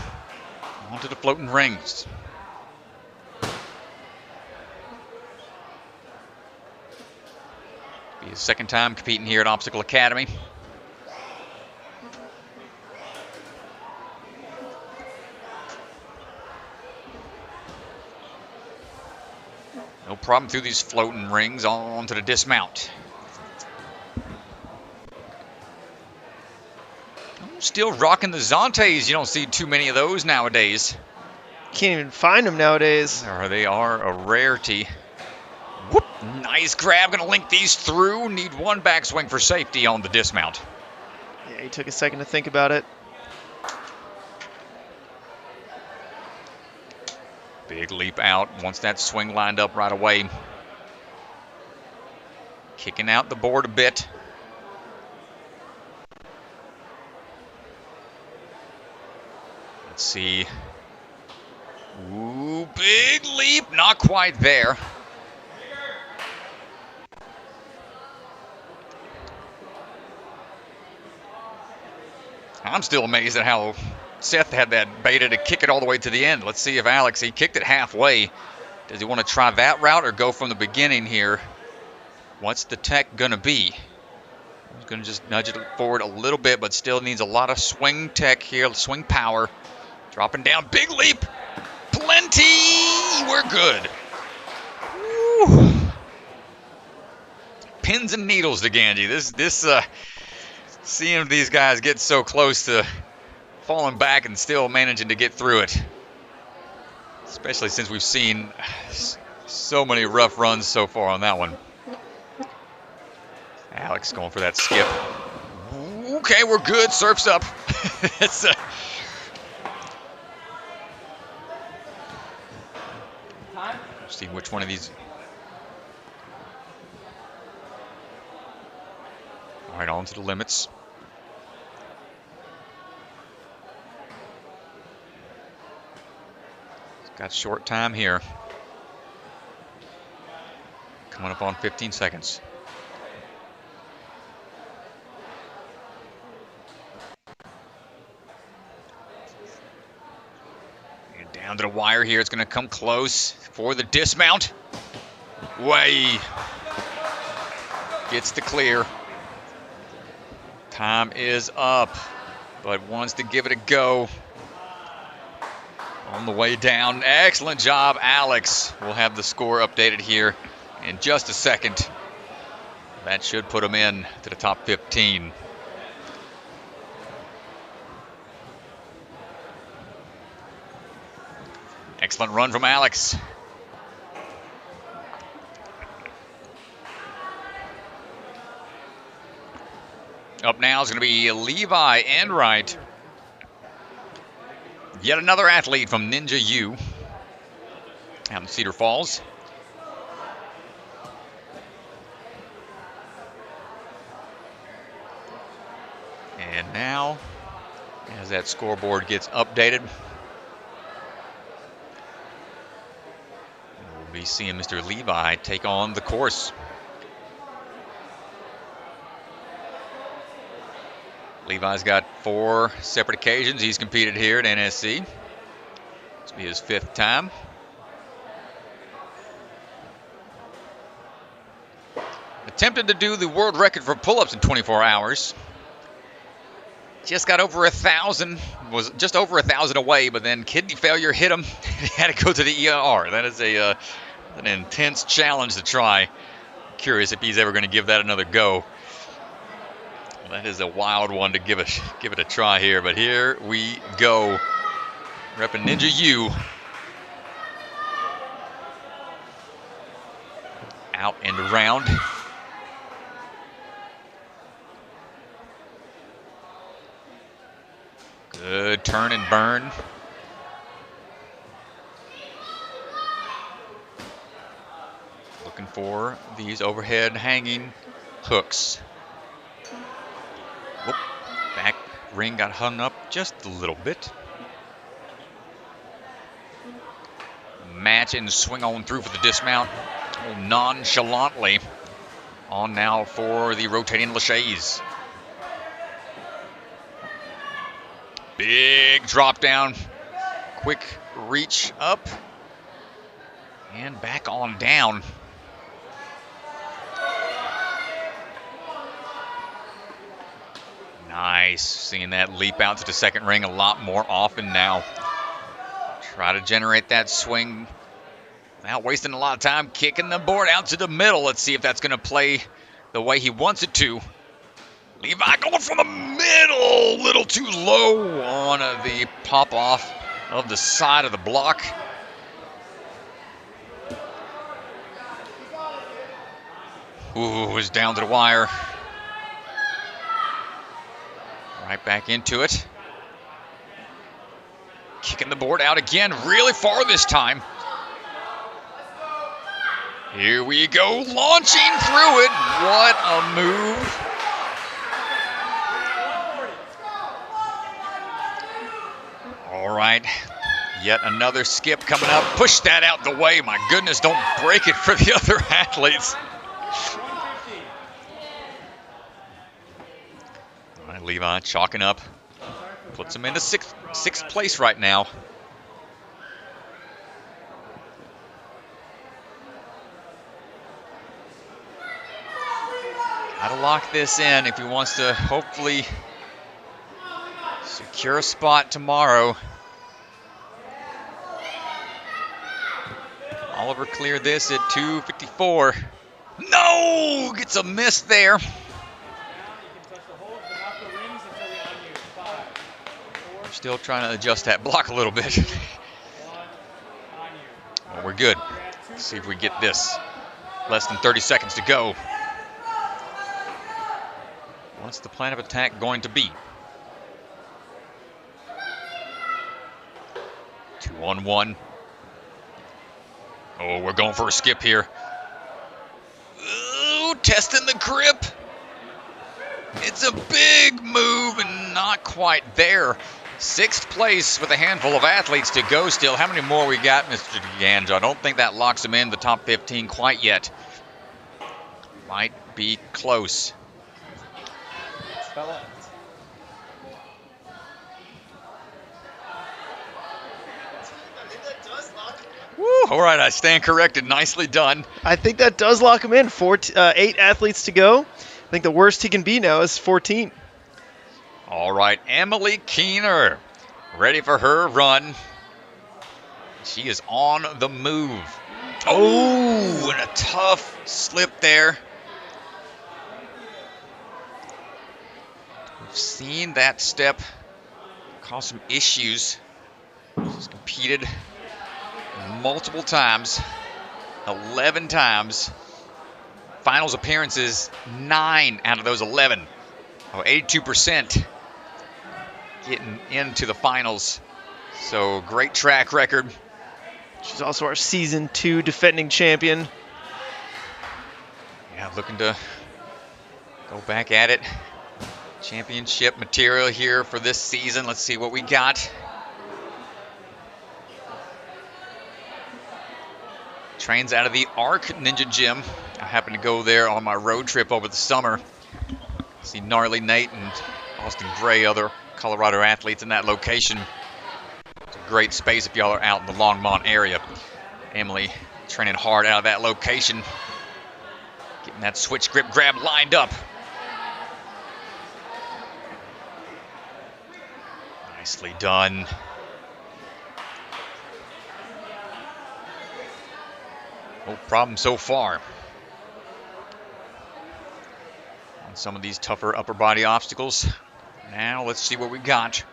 Onto the floating rings. Be his 2nd time competing here at Obstacle Academy. No problem through these floating rings onto the dismount. Still rocking the Zantes. You don't see too many of those nowadays. Can't even find them nowadays. They are a rarity. Whoop, nice grab. Going to link these through. Need 1 backswing for safety on the dismount. Yeah, he took a second to think about it. Big leap out. Wants that swing lined up right away. Kicking out the board a bit. Let's see. Ooh, big leap. Not quite there. I'm still amazed at how Seth had that beta to kick it all the way to the end. Let's see if Alex, he kicked it halfway. Does he want to try that route or go from the beginning here? What's the tech going to be? He's going to just nudge it forward a little bit, but still needs a lot of swing tech here, swing power Dropping down, big leap. Plenty. We're good. Woo. Pins and needles to Ganji. Seeing these guys get so close to falling back and still managing to get through it. Especially since we've seen so many rough runs so far on that one. Alex going for that skip. Okay, we're good. Surf's up. It's see which one of these. All right, on to the limits. Got short time here. Coming up on 15 seconds. And down to the wire here. It's going to come close for the dismount. Way. Gets the clear. Time is up, but wants to give it a go. On the way down. Excellent job, Alex. We'll have the score updated here in just a second. That should put him in to the top 15. Excellent run from Alex. Up now is going to be Levi Enright. Yet another athlete from Ninja U out in Cedar Falls. And now, as that scoreboard gets updated, we'll be seeing Mr. Levi take on the course. Levi's got 4 separate occasions he's competed here at NSC. This will be his 5th time. Attempted to do the world record for pull-ups in 24 hours. Just got over 1,000, was just over 1,000 away, but then kidney failure hit him. He had to go to the ER. That is an intense challenge to try. Curious if he's ever going to give that another go. That is a wild one to give it a try here, but here we go. Repping Ninja U. Out and around. Good turn and burn. Looking for these overhead hanging hooks. Whoop. Back ring got hung up just a little bit. Match and swing on through for the dismount. Nonchalantly. On now for the rotating laches. Big drop down. Quick reach up. And back on down. Nice. Seeing that leap out to the second ring a lot more often now. Try to generate that swing without wasting a lot of time. Kicking the board out to the middle. Let's see if that's going to play the way he wants it to. Levi going from the middle. Little too low on the pop off of the side of the block. Ooh, is down to the wire. Right back into it. Kicking the board out again, really far this time. Here we go, launching through it. What a move. All right, yet another skip coming up. Push that out the way. My goodness, don't break it for the other athletes. All right, Levi chalking up. Puts him into sixth place right now. Gotta lock this in if he wants to hopefully secure a spot tomorrow Oliver cleared this at 2:54. No! Gets a miss there. We're still trying to adjust that block a little bit. Well, we're good. Let's see if we get this. Less than 30 seconds to go. What's the plan of attack going to be? 2-on-1. Oh, we're going for a skip here. Ooh, testing the grip. It's a big move and not quite there. 6th place with a handful of athletes to go still. How many more we got, Mr. DeGanjo? I don't think that locks him in the top 15 quite yet. Might be close. Woo, all right, I stand corrected. Nicely done. I think that does lock him in. 8 athletes to go. I think the worst he can be now is 14. All right, Emily Keener, ready for her run. She is on the move. Oh, and a tough slip there. We've seen that step cause some issues. She's competed multiple times, 11 times. Finals appearances, 9 out of those 11. Oh, 82% getting into the finals. So great track record. She's also our season 2 defending champion. Yeah, looking to go back at it. Championship material here for this season. Let's see what we got. Trains out of the ARC Ninja Gym. I happened to go there on my road trip over the summer. See Gnarly Nate and Austin Gray, other Colorado athletes in that location. It's a great space if y'all are out in the Longmont area. Emily training hard out of that location. Getting that switch grip grab lined up. Nicely done. No problem so far. On some of these tougher upper body obstacles. Now let's see what we got.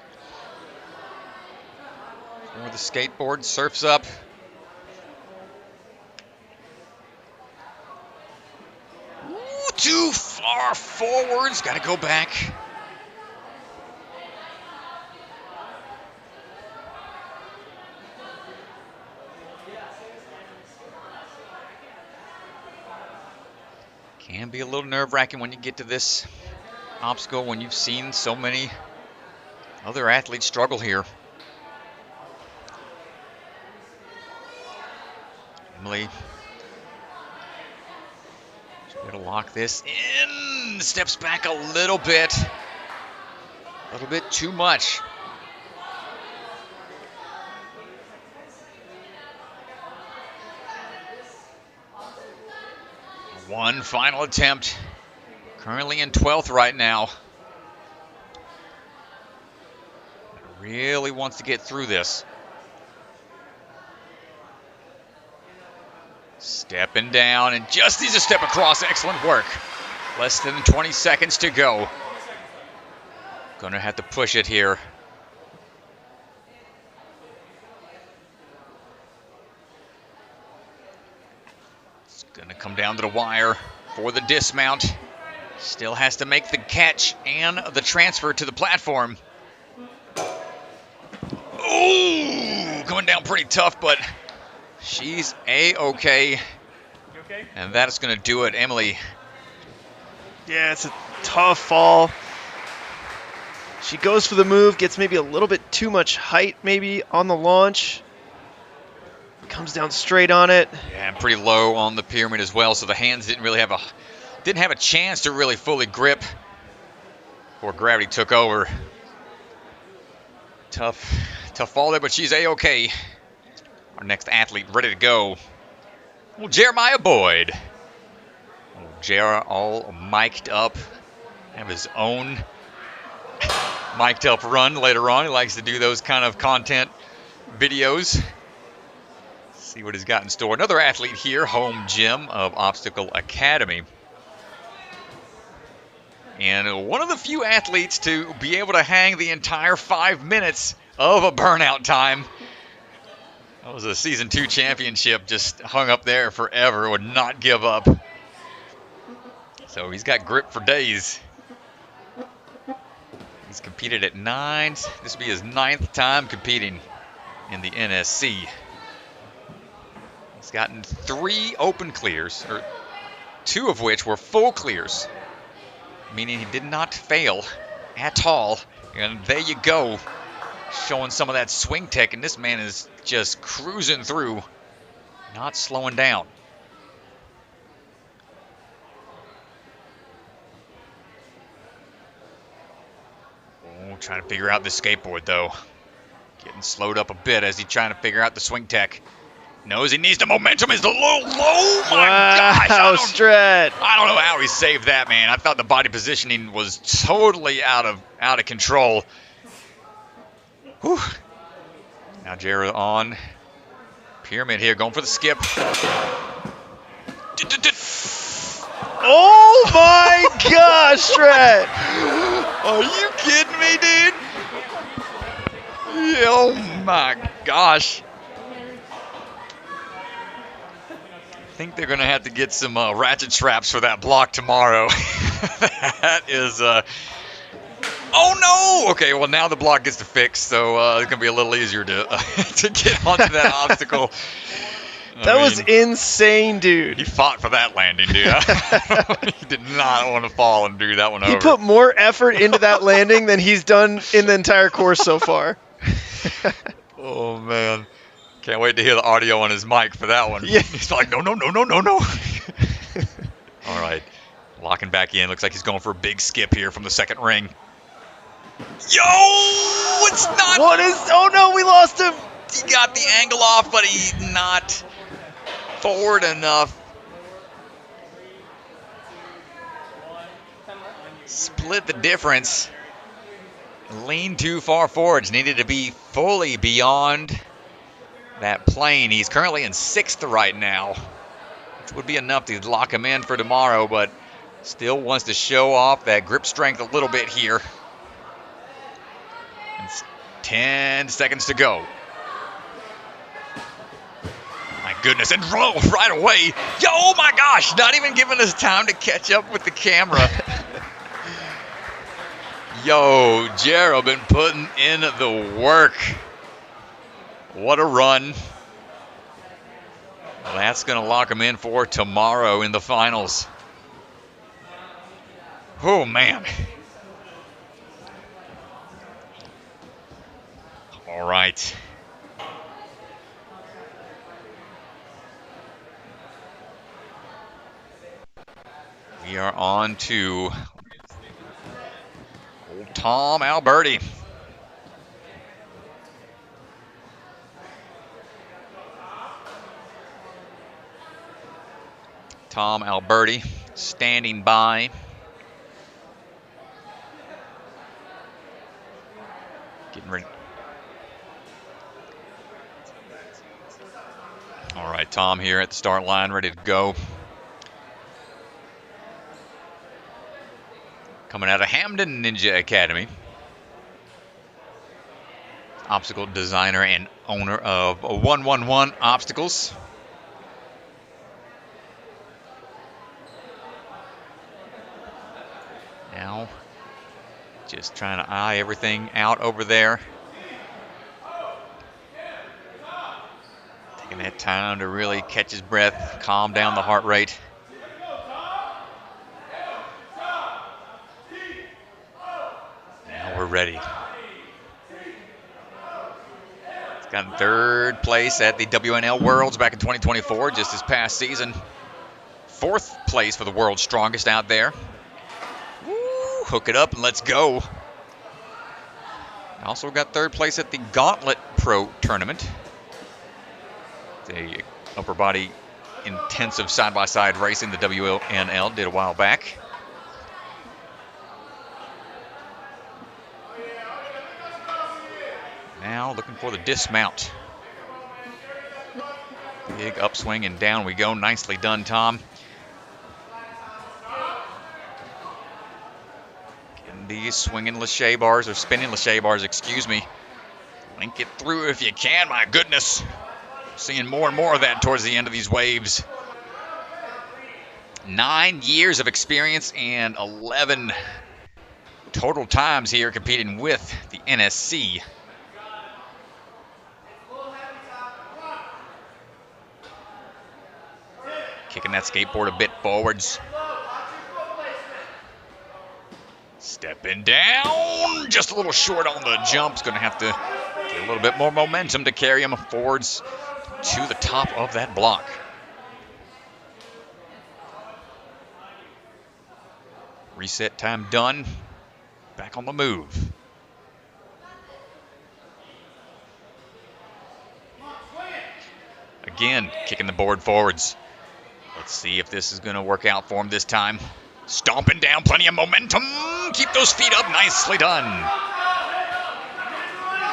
For the skateboard, surfs up. Ooh, too far forwards. Got to go back. Can be a little nerve-wracking when you get to this obstacle when you've seen so many other athletes struggle here. Emily, she's going to lock this in. Steps back a little bit too much. One final attempt. Currently in 12th right now. Really wants to get through this. Stepping down and just needs to step across. Excellent work. Less than 20 seconds to go. Gonna have to push it here. Gonna come down to the wire for the dismount. Still has to make the catch and the transfer to the platform. Ooh, coming down pretty tough, but she's A-okay. You okay? And that is gonna do it, Emily. Yeah, it's a tough fall. She goes for the move, gets maybe a little bit too much height maybe on the launch. Comes down straight on it. Yeah, and pretty low on the pyramid as well, so the hands didn't have a chance to really fully grip before gravity took over. Tough fall there, but she's A-okay. Our next athlete ready to go. Well, Jeramiah Boyd. Jera all mic'd up. Have his own mic'd up run later on. He likes to do those kind of content videos. See what he's got in store. Another athlete here, home gym of Obstacle Academy. And one of the few athletes to be able to hang the entire 5 minutes of a burnout time. That was a Season 2 championship, just hung up there forever, would not give up. So he's got grip for days. He's competed at 9. This will be his 9th time competing in the NSC. He's gotten 3 open clears, or 2 of which were full clears, meaning he did not fail at all. And there you go, showing some of that swing tech, and this man is just cruising through, not slowing down. Oh, trying to figure out the skateboard, though. Getting slowed up a bit as he's trying to figure out the swing tech. Knows he needs the momentum. Is the low. My gosh. Stretch. I don't know how he saved that, man. I thought the body positioning was totally out of control. Whew. Now Jared on pyramid here, going for the skip. Oh my gosh, Stretch. Are you kidding me, dude? Oh my gosh. I think they're going to have to get some ratchet straps for that block tomorrow. That is... Oh, no! Okay, well, now the block gets to fix, so it's going to be a little easier to get onto that obstacle. That was insane, dude. He fought for that landing, dude. He did not want to fall and do that one over. He put more effort into that landing than he's done in the entire course so far. Oh, man. Can't wait to hear the audio on his mic for that one. Yeah. He's like, no. All right. Locking back in. Looks like he's going for a big skip here from the second ring. Yo! It's not... What is... Oh, no, we lost him. He got the angle off, but he's not forward enough. Split the difference. Leaned too far forwards. Needed to be fully beyond that plane. He's currently in 6th right now, which would be enough to lock him in for tomorrow, but still wants to show off that grip strength a little bit here. It's 10 seconds to go. My goodness, and roll right away. Yo, oh my gosh, not even giving us time to catch up with the camera. Yo, Gerald been putting in the work. What a run. Well, that's going to lock him in for tomorrow in the finals. Oh, man. All right. We are on to old Tom Alberti. Tom Alberti standing by. Getting ready. All right, Tom here at the start line, ready to go. Coming out of Hamden Ninja Academy. Obstacle designer and owner of 111 Obstacles. Now, just trying to eye everything out over there. Taking that time to really catch his breath, calm down the heart rate. Now we're ready. He's gotten 3rd place at the WNL Worlds back in 2024, just this past season. 4th place for the world's strongest out there. Hook it up and let's go. Also got 3rd place at the Gauntlet Pro Tournament. The upper body intensive side-by-side racing the WNL did a while back. Now looking for the dismount. Big upswing and down we go. Nicely done, Tom. Getting these swinging lache bars, or spinning lache bars, excuse me. Link it through if you can. My goodness. Seeing more and more of that towards the end of these waves. 9 years of experience and 11 total times here competing with the NSC. Kicking that skateboard a bit forwards. Stepping down, just a little short on the jump. He's going to have to get a little bit more momentum to carry him forwards to the top of that block. Reset time done. Back on the move. Again, kicking the board forwards. Let's see if this is going to work out for him this time. Stomping down, plenty of momentum. Keep those feet up, nicely done.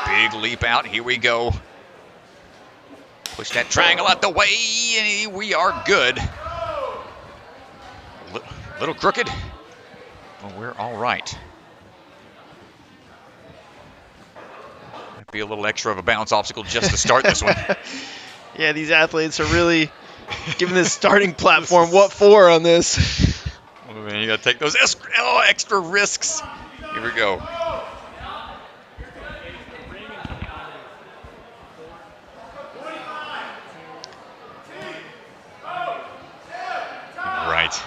Big leap out, here we go. Push that triangle out the way, and we are good. Little crooked, but we're all right. Might be a little extra of a bounce obstacle just to start this one. Yeah, these athletes are really giving this starting platform what for on this. Oh man, you gotta take those extra risks. Here we go. Right.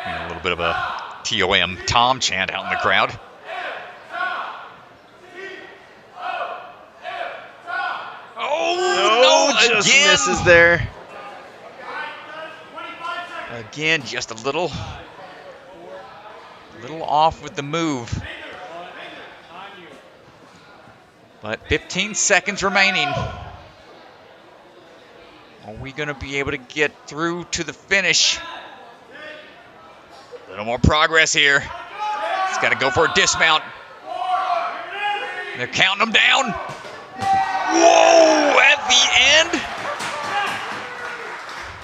And a little bit of a TOM Tom chant out in the crowd. Oh, no, just again. misses there. Again, just a little off with the move. But 15 seconds remaining. Are we going to be able to get through to the finish? A little more progress here. He's got to go for a dismount. They're counting him down. Whoa, at the end.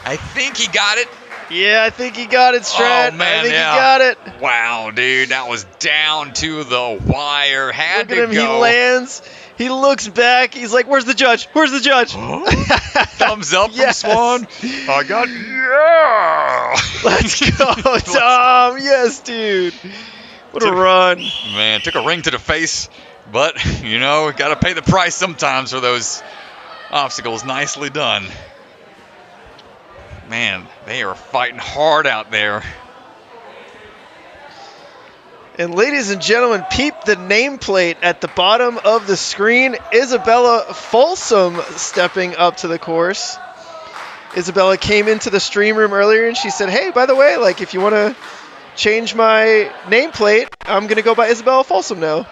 I think he got it. Yeah, I think he got it, Strat. Oh, man, I think yeah. he got it. Wow, dude, that was down to the wire. Had Look to at him. go. He lands. He looks back. He's like, "Where's the judge? Where's the judge?" Thumbs up Yes. from Swan. I got yeah. Let's go, Tom. Yes, dude. What a run. Man, took a ring to the face, but you know, got to pay the price sometimes for those obstacles. Nicely done. Man, they are fighting hard out there. And ladies and gentlemen, peep the nameplate at the bottom of the screen. Isabella Folsom stepping up to the course. Isabella came into the stream room earlier and she said, "Hey, by the way, like if you want to change my nameplate, I'm going to go by Isabella Folsom now."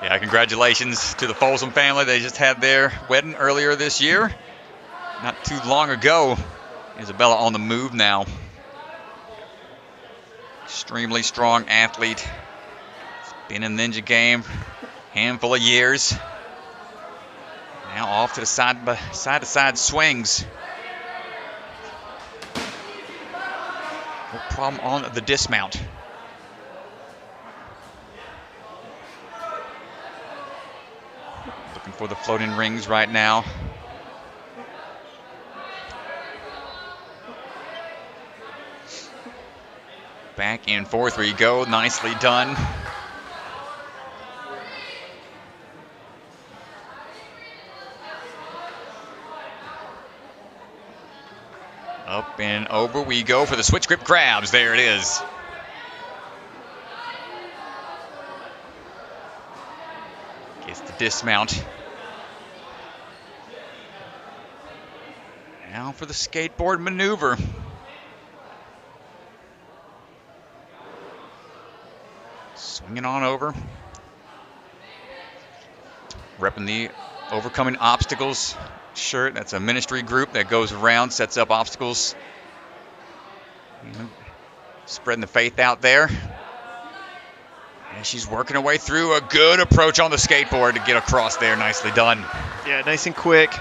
Yeah, congratulations to the Folsom family. They just had their wedding earlier this year. Not too long ago. Isabella on the move now. Extremely strong athlete. Been in the ninja game handful of years. Now off to the side-to-side swings. No problem on the dismount. Looking for the floating rings right now. Back and forth we go. Nicely done. Up and over we go for the switch grip grabs. There it is. Gets the dismount. Now for the skateboard maneuver. Swinging on over. Repping the Overcoming Obstacles shirt. That's a ministry group that goes around, sets up obstacles. Spreading the faith out there. And she's working her way through. A good approach on the skateboard to get across there. Nicely done. Yeah, nice and quick.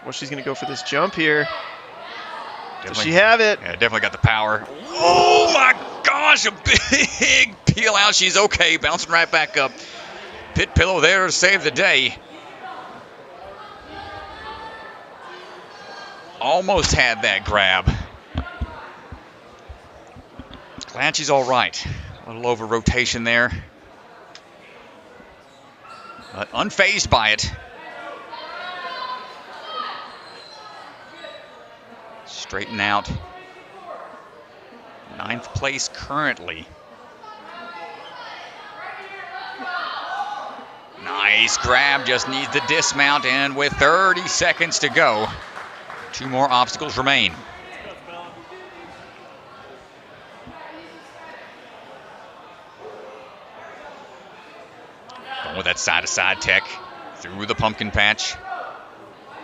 Well, she's going to go for this jump here. Does Definitely- she have it? Yeah, definitely got the power. Oh my gosh, a big peel out. She's okay, bouncing right back up. Pit pillow there to save the day. Almost had that grab. Glad she's all right. A little over rotation there. But unfazed by it. Straighten out. 9th place currently. Nice grab, just needs the dismount, and with 30 seconds to go, 2 more obstacles remain. Going with that side-to-side tech through the pumpkin patch.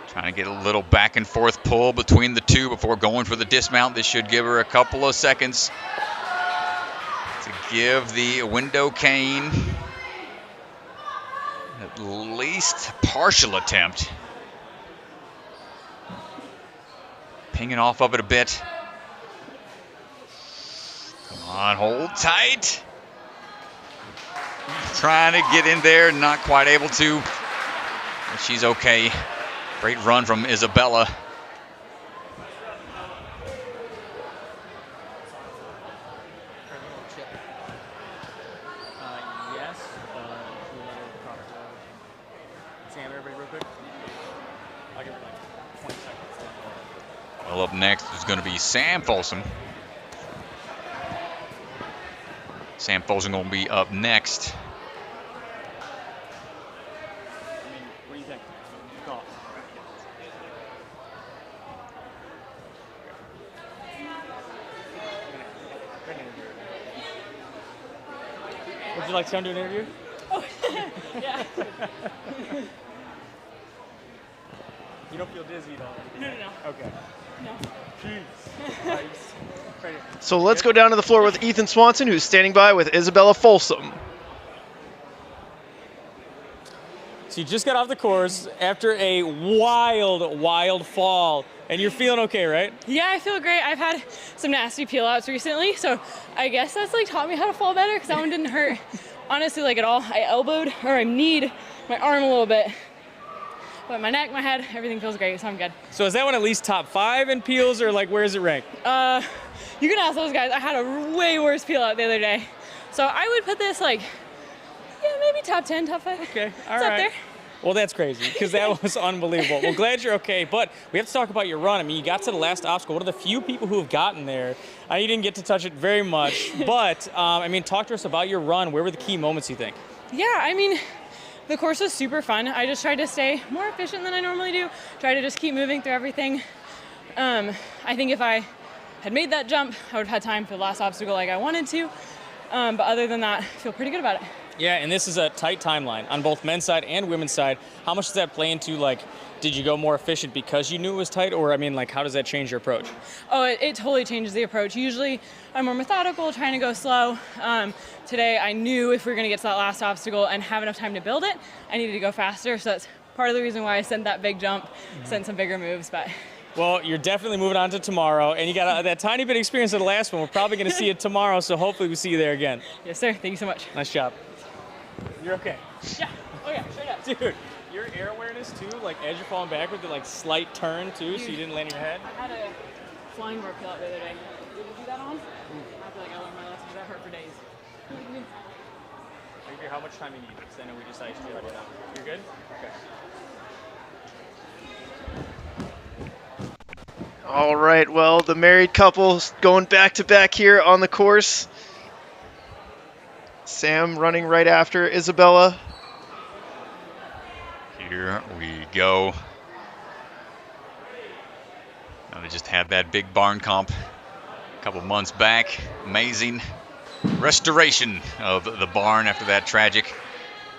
Trying to get a little back and forth pull between the two before going for the dismount. This should give her a couple of seconds to give the window cane at least partial attempt. Pinging off of it a bit. Come on, hold tight. Trying to get in there, not quite able to. But she's okay. Great run from Isabella. Yes. Sam, everybody real quick. I'll give it like 20 seconds. Well, up next is going to be Sam Folsom. Sam Folsom going to be up next. What do you think? Call. Would you like to come to an interview? Oh, yeah. You don't feel dizzy at all? No. Okay. No. Jeez. So let's go down to the floor with Ethan Swanson, who's standing by with Isabella Folsom. So you just got off the course after a wild fall, and you're feeling okay, right? Yeah, I feel great. I've had some nasty peel outs recently, so I guess that's like taught me how to fall better because that one didn't hurt honestly like at all. I elbowed or I kneed my arm a little bit, but my neck, my head, everything feels great, so I'm good. So is that one at least top 5 in peels, or like where is it ranked? You can ask those guys. I had a way worse peel out the other day, so I would put this like, yeah, maybe top 10, top 5. Okay, all it's right. up there. Well, that's crazy because that was unbelievable. Well, glad you're okay, but we have to talk about your run. I mean, you got to the last obstacle. One of the few people who have gotten there. I know you didn't get to touch it very much, but I mean, talk to us about your run. Where were the key moments, you think? Yeah, I mean, the course was super fun. I just tried to stay more efficient than I normally do. Try to just keep moving through everything. I think if I had made that jump, I would have had time for the last obstacle like I wanted to. But other than that, I feel pretty good about it. Yeah, and this is a tight timeline on both men's side and women's side. How much does that play into, like, did you go more efficient because you knew it was tight, or, I mean, like, how does that change your approach? Oh, it totally changes the approach. Usually I'm more methodical, trying to go slow. Today I knew if we were going to get to that last obstacle and have enough time to build it, I needed to go faster. So that's part of the reason why I sent that big jump, sent some bigger moves. But Well, you're definitely moving on to tomorrow, and you got that tiny bit of experience of the last one. We're probably going to see it tomorrow, so hopefully we see you there again. yes, sir. Thank you so much. Nice job. You're okay. Yeah. Oh, yeah. Straight up. Dude, your air awareness, too, like, as you're falling backward, the, like, slight turn, too, so you didn't land on your head. I had a flying bar peel out the other day. Did you do that on? I feel like I learned my lesson because that hurt for days. How much time you need? Because I know we just iced you right now. You're good? Okay. All right, well, the married couple's going back to back here on the course. Sam running right after Isabella. Here we go. Now they just had that big barn comp a couple months back. Amazing restoration of the barn after that tragic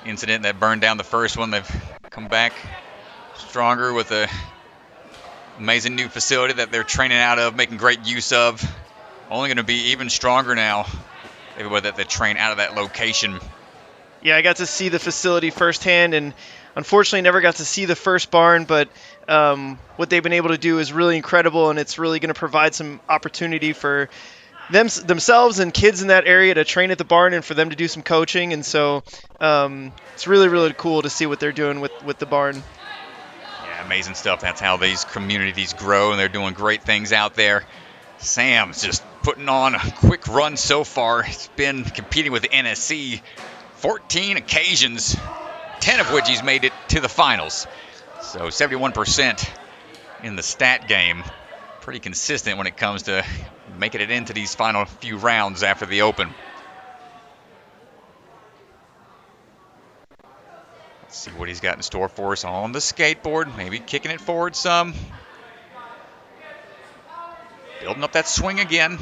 incident that burned down the first one. They've come back stronger with a amazing new facility that they're training out of, making great use of. Only going to be even stronger now. Everybody that they train out of that location. Yeah, I got to see the facility firsthand, and unfortunately never got to see the first barn, but what they've been able to do is really incredible, and it's really going to provide some opportunity for themselves and kids in that area to train at the barn and for them to do some coaching. And so it's really, really cool to see what they're doing with the barn. Yeah, amazing stuff. That's how these communities grow, and they're doing great things out there. Sam's just putting on a quick run so far. He's been competing with the NSC 14 occasions, 10 of which he's made it to the finals. So 71% in the stat game. Pretty consistent when it comes to making it into these final few rounds after the Open. Let's see what he's got in store for us on the skateboard. Maybe kicking it forward some. Building up that swing again.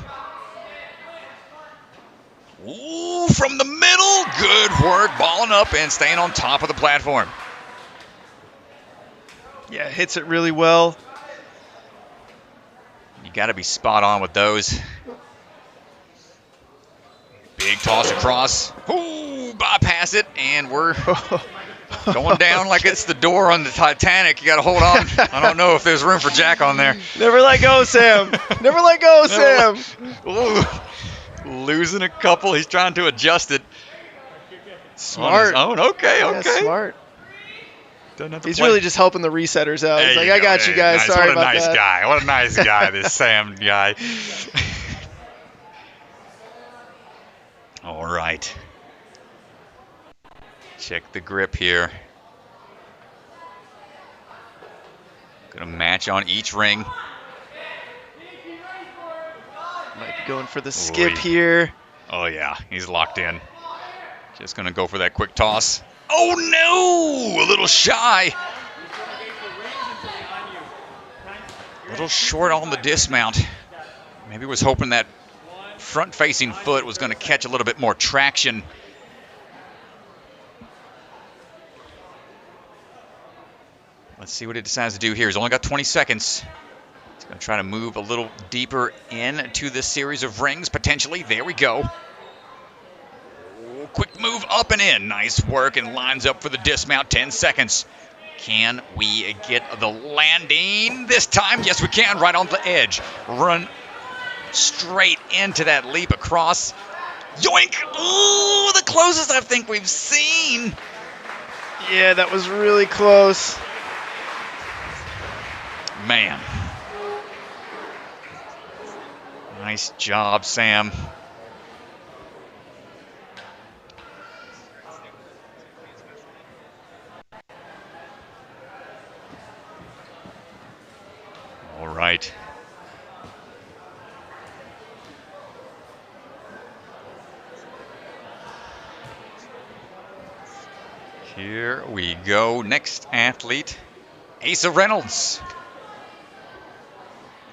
Ooh, from the middle. Good work, balling up and staying on top of the platform. Yeah, hits it really well. You got to be spot on with those. Big toss across. Ooh, bypass it, and we're going down like it's the door on the Titanic. You got to hold on. I don't know if there's room for Jack on there. Never let go, Sam. Never let go, Sam. Ooh, losing a couple. He's trying to adjust it. Smart. On his own. Okay. Yeah, smart. He's play. really just helping the resetters out. He's like, I got you guys. Nice. Sorry about that. What a nice guy. What a nice guy, this Sam guy. All right. Check the grip here. Gonna match on each ring. Might be going for the skip here. Oh yeah, he's locked in. Just gonna go for that quick toss. Oh no! A little shy. A little short on the dismount. Maybe was hoping that front-facing foot was going to catch a little bit more traction. Let's see what he decides to do here. He's only got 20 seconds. He's going to try to move a little deeper into this series of rings, potentially. There we go. Quick move up and in. Nice work, and lines up for the dismount. 10 seconds. Can we get the landing this time? Yes, we can. Right on the edge. Run straight into that leap across. Yoink! Ooh, the closest I think we've seen. Yeah, that was really close. Man. Nice job, Sam. All right. Here we go. Next athlete, Asa Reynolds.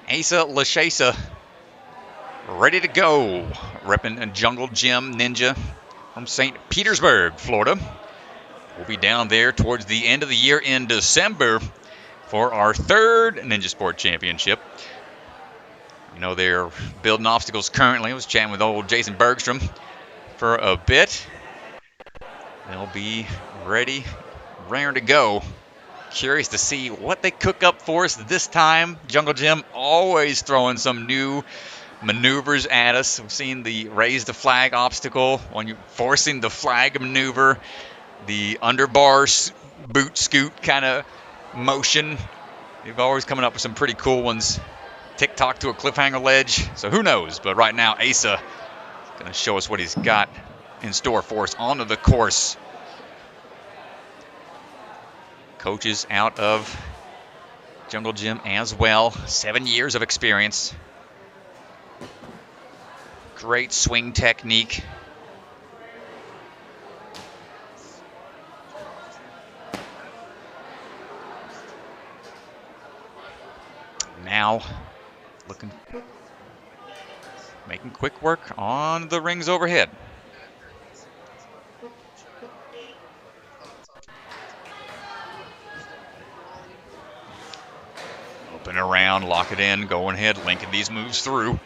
Asa Lashesa, ready to go. Repping a Jungle Gym Ninja from St. Petersburg, Florida. We'll be down there towards the end of the year in December for our third Ninja Sport Championship. I know they're building obstacles currently. I was chatting with old Jason Bergstrom for a bit. They'll be ready, raring to go. Curious to see what they cook up for us this time. Jungle Gym always throwing some new maneuvers at us. We've seen the raise the flag obstacle, when you're forcing the flag maneuver, the underbar boot scoot kind of motion. They've always coming up with some pretty cool ones. TikTok to a cliffhanger ledge. So who knows? But right now, Asa is going to show us what he's got in store for us onto the course. Coaches out of Jungle Gym as well. 7 years of experience. Great swing technique. Now, making quick work on the rings overhead. Open around, lock it in, going ahead, linking these moves through.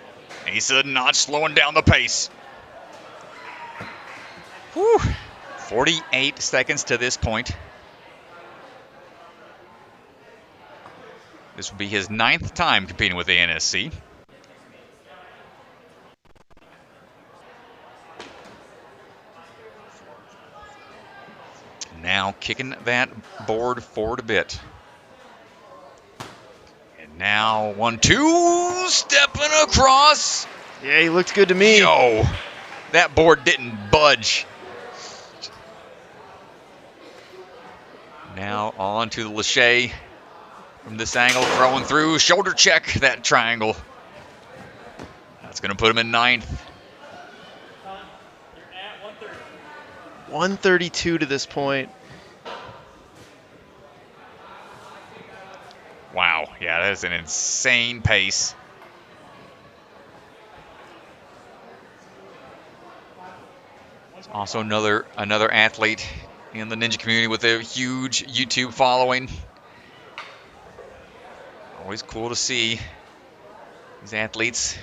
Asa not slowing down the pace. Whew. 48 seconds to this point. This will be his 9th time competing with the NSC. Now kicking that board forward a bit. And now 1-2, stepping across. Yeah, he looked good to me. Yo, that board didn't budge. Now on to the Lachey from this angle, throwing through, shoulder check that triangle. That's going to put him in 9th. 132 to this point. Wow, yeah, that is an insane pace. Also another athlete in the ninja community with a huge YouTube following. Always cool to see these athletes,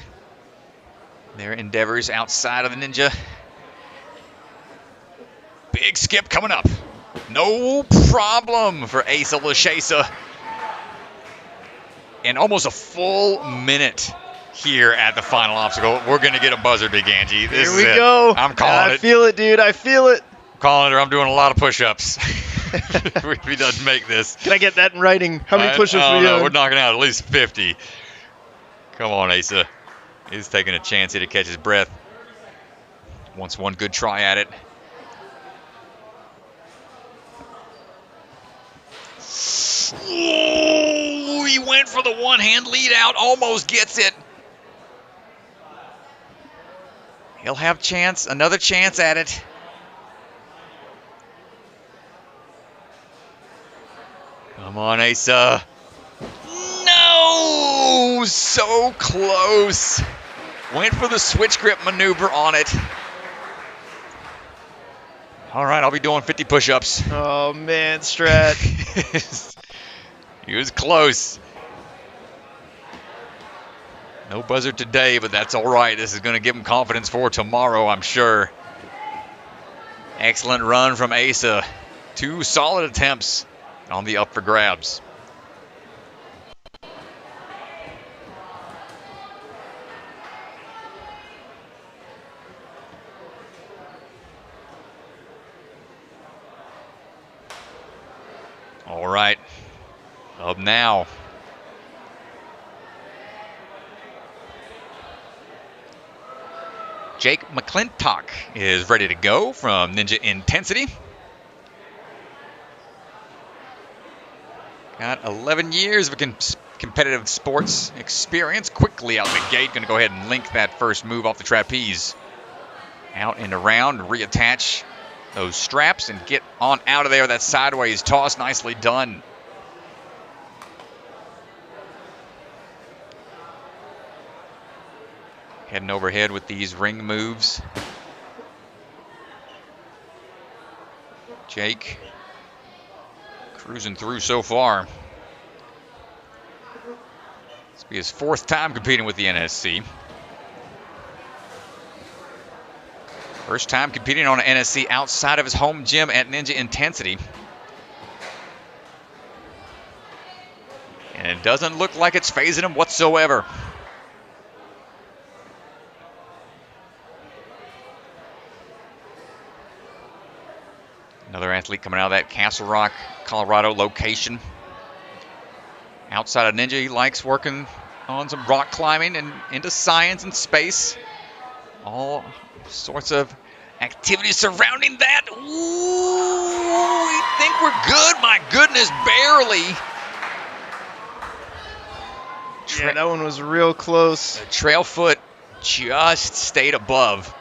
their endeavors outside of the ninja. Big skip coming up. No problem for Asa Lachesa. And almost a full minute here at the final obstacle. We're going to get a buzzer, Big Angie. Here we go. I'm calling it. I feel it, dude. I feel it. Calling it, or I'm doing a lot of push-ups. If he doesn't make this. Can I get that in writing? How many push-ups are we doing? We're knocking out at least 50. Come on, Asa. He's taking a chance here to catch his breath. Wants one good try at it. Ooh, he went for the one-hand lead out, almost gets it. He'll have another chance at it. Come on, Asa. No! So close. Went for the switch grip maneuver on it. All right, I'll be doing 50 push-ups. Oh, man, Strat. He was close. No buzzer today, but that's all right. This is going to give him confidence for tomorrow, I'm sure. Excellent run from Asa. 2 solid attempts on the up for grabs. All right, up now. Jake McClintock is ready to go from Ninja Intensity. Got 11 years of competitive sports experience. Quickly out the gate, going to go ahead and link that first move off the trapeze. Out and around, reattach those straps and get on out of there. That sideways toss, nicely done. Heading overhead with these ring moves. Jake cruising through so far. This will be his 4th time competing with the NSC. First time competing on an NSC outside of his home gym at Ninja Intensity. And it doesn't look like it's phasing him whatsoever. Another athlete coming out of that Castle Rock, Colorado location. Outside of Ninja, he likes working on some rock climbing and into science and space. All sorts of activities surrounding that. Ooh, we think we're good. My goodness, barely. Yeah, that one was real close. The trail foot just stayed above.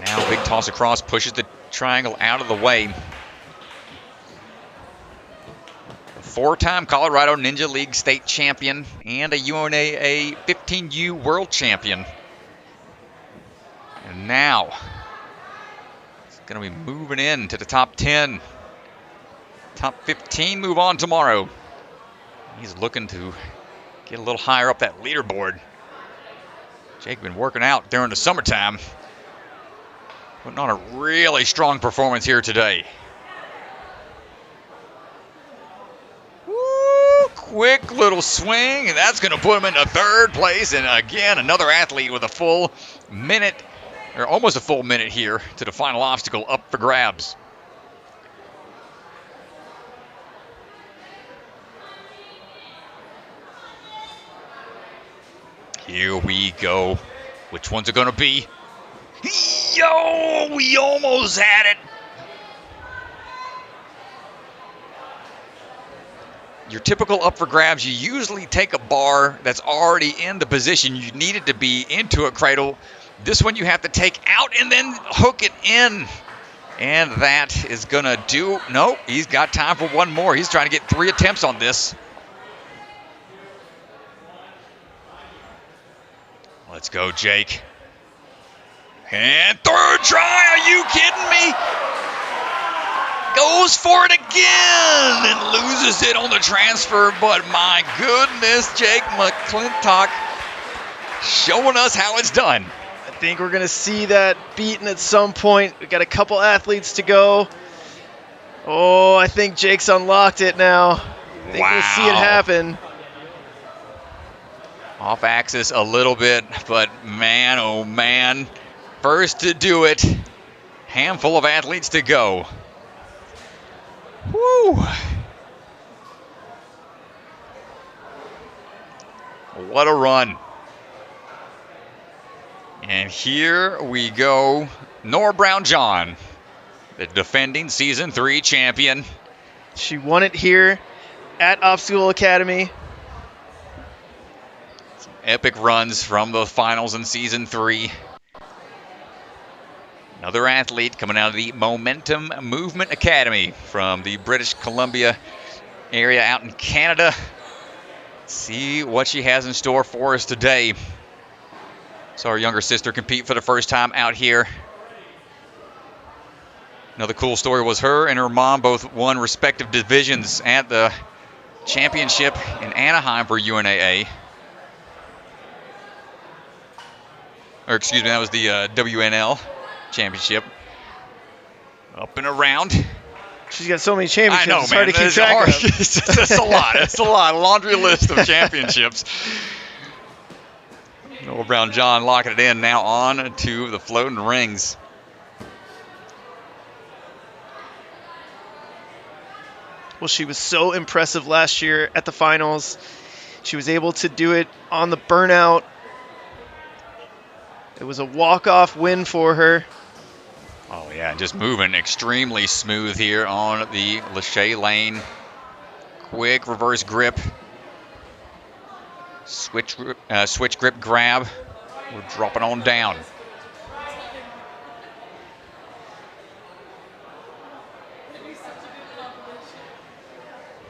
Now big toss across, pushes the triangle out of the way. A 4-time Colorado Ninja League state champion and a UNAA 15U world champion. And now it's going to be moving in to the top 10. Top 15 move on tomorrow. He's looking to get a little higher up that leaderboard. Jake been working out during the summertime. Putting on a really strong performance here today. Woo, quick little swing, and that's going to put him into third place. And again, another athlete with a full minute, or almost a full minute here to the final obstacle up for grabs. Here we go. Which one's it going to be? Yo, we almost had it. Your typical up for grabs, you usually take a bar that's already in the position you need it to be into a cradle. This one you have to take out and then hook it in. And that is going to do... No, he's got time for one more. He's trying to get 3 attempts on this. Let's go, Jake. And third try, are you kidding me? Goes for it again and loses it on the transfer, but my goodness, Jake McClintock showing us how it's done. I think we're going to see that beaten at some point. We've got a couple athletes to go. Oh, I think Jake's unlocked it now. I think we'll see it happen. Off axis a little bit, but man, oh man. First to do it. Handful of athletes to go. Woo! What a run. And here we go. Nora Brown-John, the defending Season 3 champion. She won it here at Obstacle Academy. Some epic runs from the finals in Season 3. Another athlete coming out of the Momentum Movement Academy from the British Columbia area out in Canada. Let's see what she has in store for us today. Saw her younger sister compete for the first time out here. Another cool story was her and her mom both won respective divisions at the championship in Anaheim for UNAA. Or excuse me, that was the WNL championship. Up and around. She's got so many championships. I know, it's man. hard to keep track of. It's a lot. It's a lot. A laundry list of championships. Nora Brown-John locking it in now on to the floating rings. Well, she was so impressive last year at the finals. She was able to do it on the burnout. It was a walk-off win for her. Oh, yeah, just moving extremely smooth here on the Lachey lane. Quick reverse grip. Switch grip grab. We're dropping on down.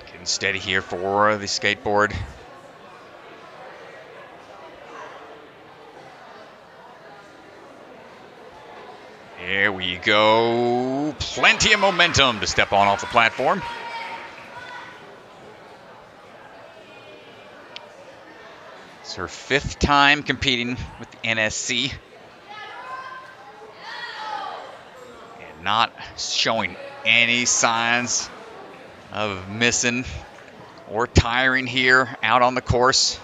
Getting steady here for the skateboard. There we go. Plenty of momentum to step on off the platform. It's her 5th time competing with the NSC. And not showing any signs of missing or tiring here out on the course.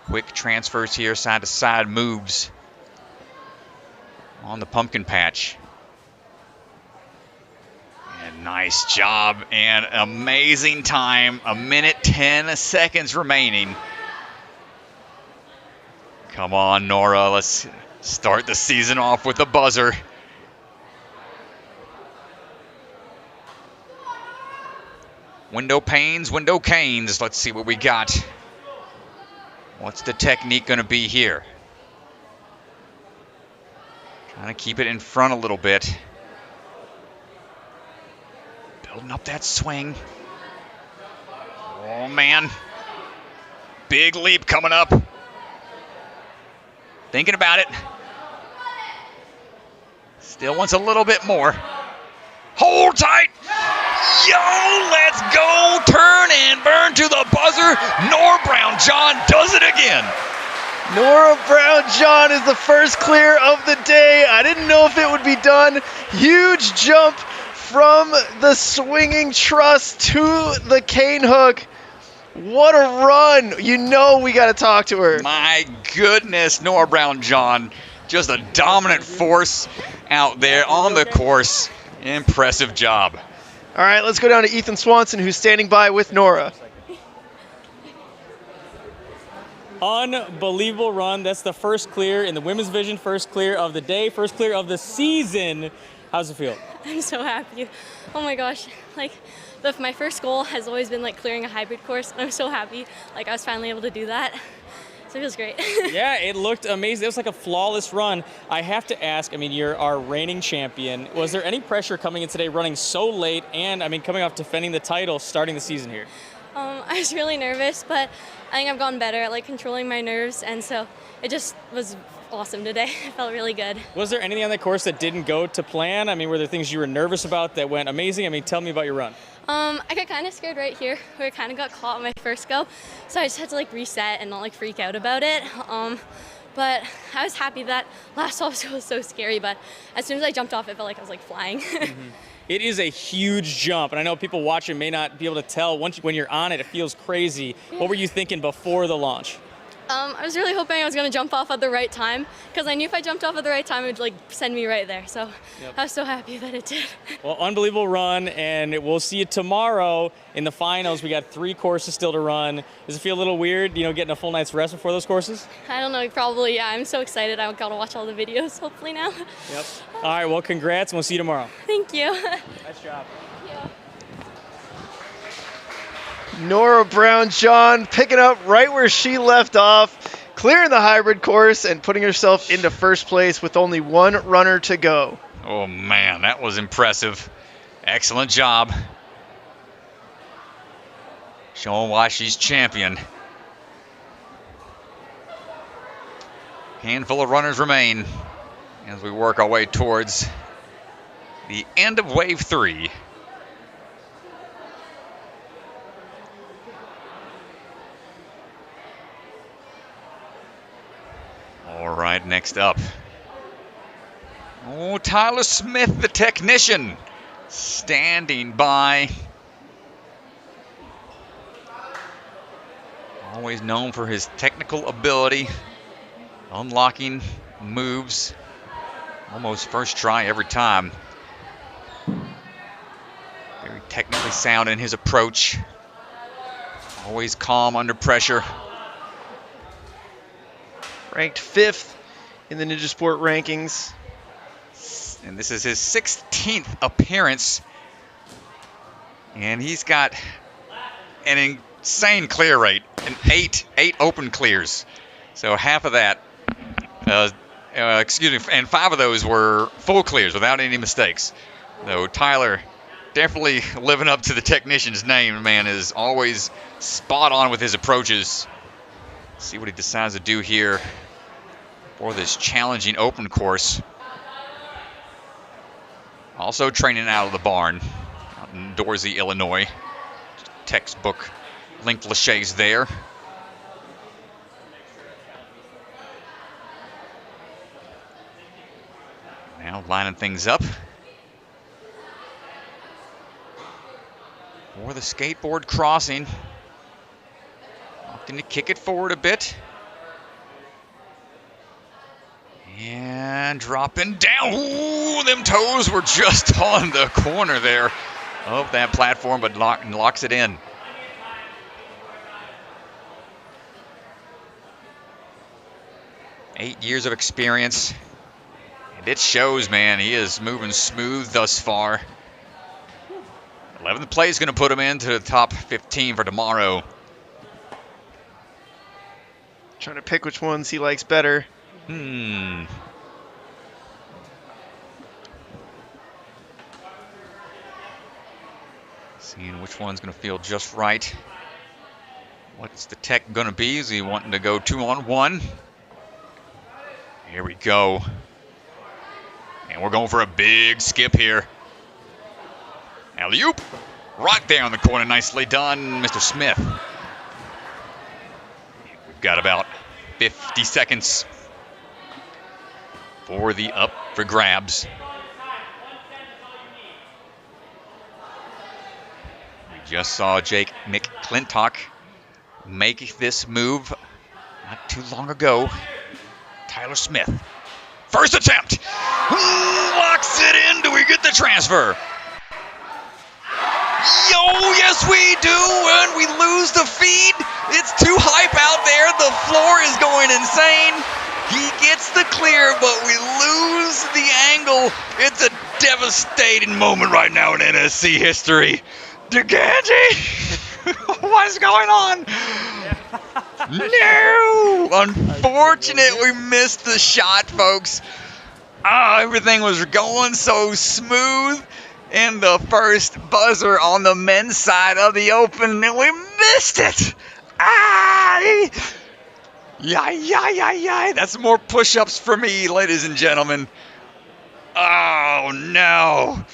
Quick transfers here, side to side moves on the pumpkin patch. And nice job and amazing time. 1:10 seconds remaining. Come on, Nora. Let's start the season off with a buzzer. Window panes, window canes. Let's see what we got. What's the technique going to be here? Trying to keep it in front a little bit. Building up that swing. Oh, man. Big leap coming up. Thinking about it. Still wants a little bit more. Hold tight. Yo, let's go. Turn and burn to the buzzer. Nora Brown-John does it again. Nora Brown-John is the first clear of the day. I didn't know if it would be done. Huge jump from the swinging truss to the cane hook. What a run. You know we got to talk to her. My goodness, Nora Brown-John, just a dominant force out there on the course. Impressive job. All right, let's go down to Ethan Swanson, who's standing by with Nora. Unbelievable run. That's the first clear in the women's division, first clear of the day, first clear of the season. How's it feel? I'm so happy. Oh my gosh. Like, my first goal has always been like clearing a hybrid course. I'm so happy. Like, I was finally able to do that. So it feels great. Yeah, it looked amazing. It was like a flawless run. I have to ask, I mean, you're our reigning champion. Was there any pressure coming in today running so late and, I mean, coming off defending the title, starting the season here? I was really nervous, but I think I've gotten better at like controlling my nerves, and so it just was awesome today. It felt really good. Was there anything on the course that didn't go to plan? I mean, were there things you were nervous about that went amazing? I mean, tell me about your run. I got kind of scared right here, where I kind of got caught on my first go, so I just had to like reset and not like freak out about it. But I was happy. That last obstacle was so scary, but as soon as I jumped off, it felt like I was like flying. Mm-hmm. It is a huge jump, and I know people watching may not be able to tell. When you're on it, it feels crazy. Yeah. What were you thinking before the launch? I was really hoping I was going to jump off at the right time, because I knew if I jumped off at the right time, it would like send me right there. So yep. I was so happy that it did. Well, unbelievable run, and we'll see you tomorrow in the finals. We got 3 courses still to run. Does it feel a little weird, you know, getting a full night's rest before those courses? I don't know, probably, yeah. I'm so excited. I got to watch all the videos, hopefully now. Yep. All right, well, congrats, and we'll see you tomorrow. Thank you. Nice job. Yeah. Nora Brown-John picking up right where she left off, clearing the hybrid course and putting herself into first place with only 1 runner to go. Oh, man, that was impressive. Excellent job. Showing why she's champion. Handful of runners remain as we work our way towards the end of Wave 3. All right, next up. Oh, Tyler Smith, the technician, standing by. Always known for his technical ability, unlocking moves, almost first try every time. Very technically sound in his approach. Always calm under pressure. Ranked 5th in the Ninja Sport rankings. And this is his 16th appearance. And he's got an insane clear rate, an 8 open clears. So half of that, and 5 of those were full clears without any mistakes. So Tyler definitely living up to the technician's name. Man is always spot on with his approaches. See what he decides to do here for this challenging open course. Also training out of the barn out in Dorsey, Illinois. Textbook linked Lachey's there. Now lining things up for the skateboard crossing. Opting to kick it forward a bit. And dropping down. Ooh, them toes were just on the corner there of that platform, but locks it in. Eight years of experience. And it shows, man. He is moving smooth thus far. 11th place is going to put him into the top 15 for tomorrow. Trying to pick which ones he likes better. Seeing which one's going to feel just right. What's the tech going to be? Is he wanting to go 2-on-1? Here we go. And we're going for a big skip here. Alley-oop. Right there on the corner. Nicely done, Mr. Smith. We've got about 50 seconds for the up for grabs. We just saw Jake McClintock make this move not too long ago. Tyler Smith, first attempt, locks it in. Do we get the transfer? Yes we do, and we lose the feed. It's too hype out there. The floor is going insane. He gets the clear, but we lose the angle. It's a devastating moment right now in NSC history. DeGanji, what's going on? No! Unfortunate we missed the shot, folks. Everything was going so smooth. In the first buzzer on the men's side of the open, and we missed it. That's more push-ups for me, ladies and gentlemen. Oh, no.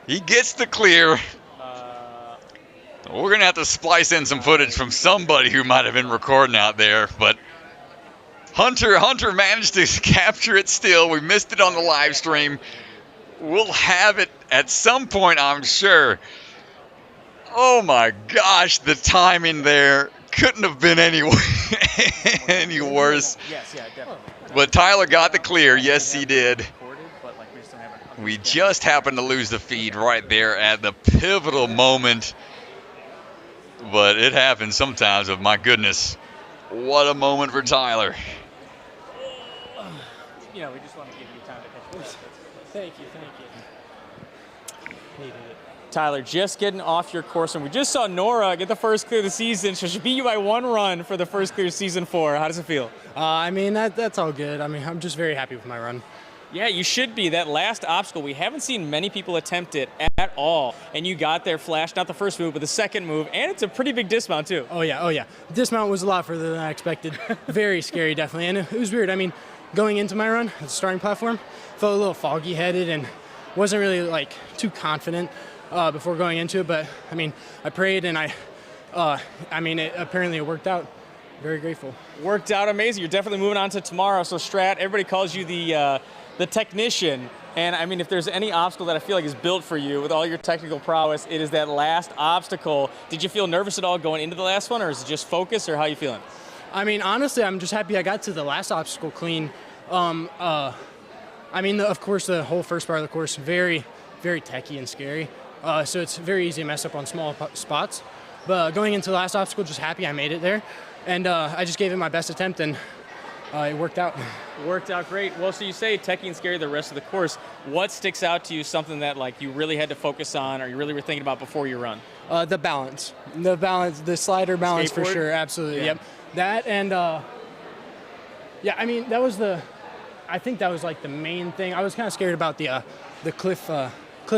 He gets the clear. We're going to have to splice in some footage from somebody who might have been recording out there, but Hunter managed to capture it still. We missed it on the live stream. We'll have it at some point, I'm sure. Oh my gosh, the timing there couldn't have been any worse. Yes, yeah, definitely. But Tyler got the clear. Yes, he did. We just happened to lose the feed right there at the pivotal moment. But it happens sometimes, but my goodness, what a moment for Tyler. We just want to give you time to catch. Thank you. Tyler, just getting off your course, and we just saw Nora get the first clear of the season, so she beat you by 1 run for the first clear of season 4. How does it feel? That's all good. I'm just very happy with my run. Yeah, you should be. That last obstacle, we haven't seen many people attempt it at all, and you got there flash, not the first move, but the second move, and it's a pretty big dismount, too. Oh, yeah. Dismount was a lot further than I expected. Very scary, definitely, and it was weird. Going into my run, the starting platform, felt a little foggy-headed and wasn't really, too confident before going into it, but I prayed and apparently it worked out. Very grateful. Worked out amazing. You're definitely moving on to tomorrow. So Strat, everybody calls you the technician, and if there's any obstacle that I feel like is built for you with all your technical prowess, it is that last obstacle. Did you feel nervous at all going into the last one, or is it just focus, or how are you feeling? Honestly, I'm just happy I got to the last obstacle clean. Of course, the whole first part of the course, very, very techy and scary. So it's very easy to mess up on small spots. But going into the last obstacle, just happy I made it there. And I just gave it my best attempt, and it worked out. Worked out great. Well, so you say techy and scary the rest of the course. What sticks out to you, something that you really had to focus on, or you really were thinking about before your run? The balance. The slider balance. Skateboard? For sure, absolutely. Yeah. Yep. That and, I think that was the main thing. I was kind of scared about the cliff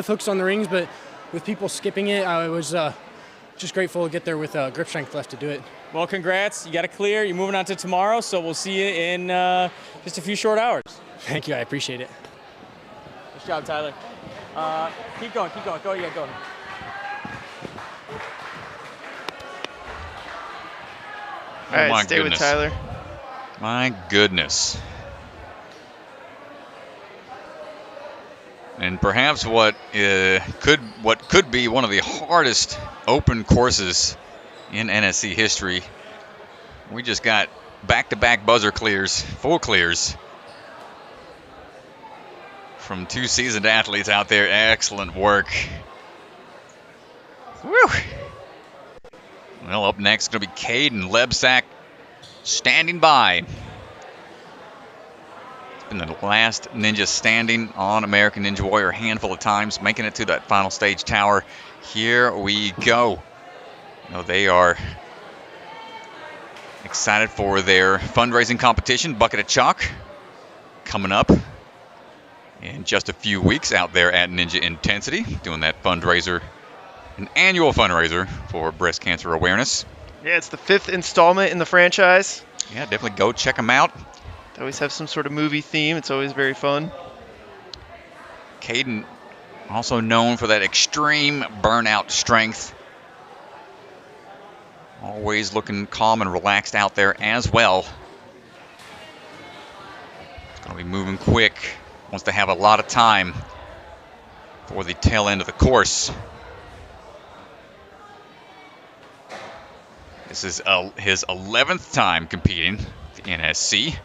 hooks on the rings, but with people skipping it, I was just grateful to get there with grip strength left to do it. Well, congrats. You got it clear. You're moving on to tomorrow, so we'll see you in just a few short hours. Thank you. I appreciate it. Nice job, Tyler. Keep going. Go. Yeah, go. All right, stay with Tyler. My goodness. And perhaps what could be one of the hardest open courses in NSC history. We just got back-to-back buzzer clears, full clears from 2 seasoned athletes out there. Excellent work. Woo! Well, up next is going to be Kaden Lebsack standing by. Been the last ninja standing on American Ninja Warrior a handful of times, making it to that final stage tower. Here we go. They are excited for their fundraising competition, Bucket of Chalk, coming up in just a few weeks out there at Ninja Intensity, doing that fundraiser, an annual fundraiser for breast cancer awareness. Yeah, it's the 5th installment in the franchise. Yeah, definitely go check them out. They always have some sort of movie theme. It's always very fun. Kaden, also known for that extreme burnout strength. Always looking calm and relaxed out there as well. Gonna be moving quick. Wants to have a lot of time for the tail end of the course. This is his 11th time competing at the NSC.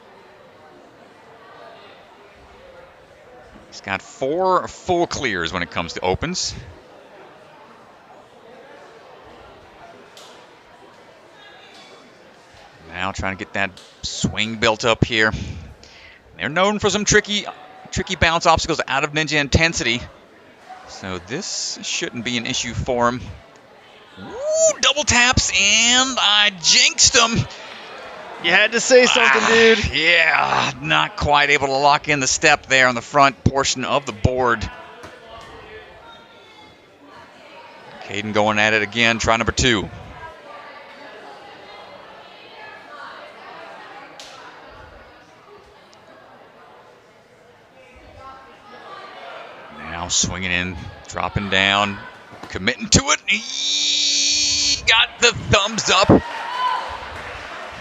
He's got 4 full clears when it comes to opens. Now trying to get that swing built up here. They're known for some tricky bounce obstacles out of Ninja Intensity. So this shouldn't be an issue for him. Ooh, double taps, and I jinxed him. You had to say something, dude. Yeah, not quite able to lock in the step there on the front portion of the board. Kaden going at it again, try number 2. Now swinging in, dropping down, committing to it. He got the thumbs up.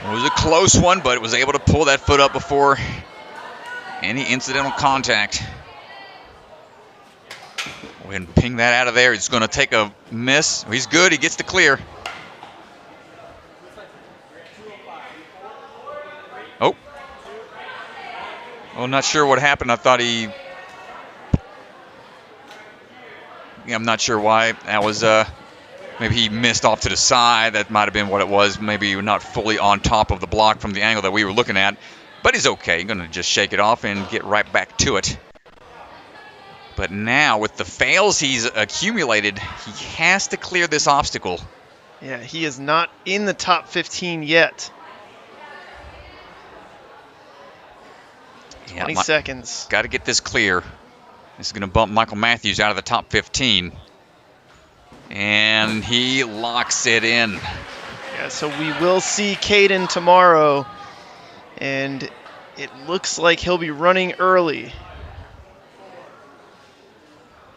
It was a close one, but it was able to pull that foot up before any incidental contact. Go ahead and ping that out of there. He's going to take a miss. He's good. He gets the clear. Oh. I'm not sure what happened. I thought he... I'm not sure why. That was... Maybe he missed off to the side. That might have been what it was. Maybe not fully on top of the block from the angle that we were looking at. But he's okay. He's going to just shake it off and get right back to it. But now, with the fails he's accumulated, he has to clear this obstacle. Yeah, he is not in the top 15 yet. 20 seconds. Got to get this clear. This is going to bump Michael Matthews out of the top 15. And he locks it in. Yeah, so we will see Kaden tomorrow. And it looks like he'll be running early.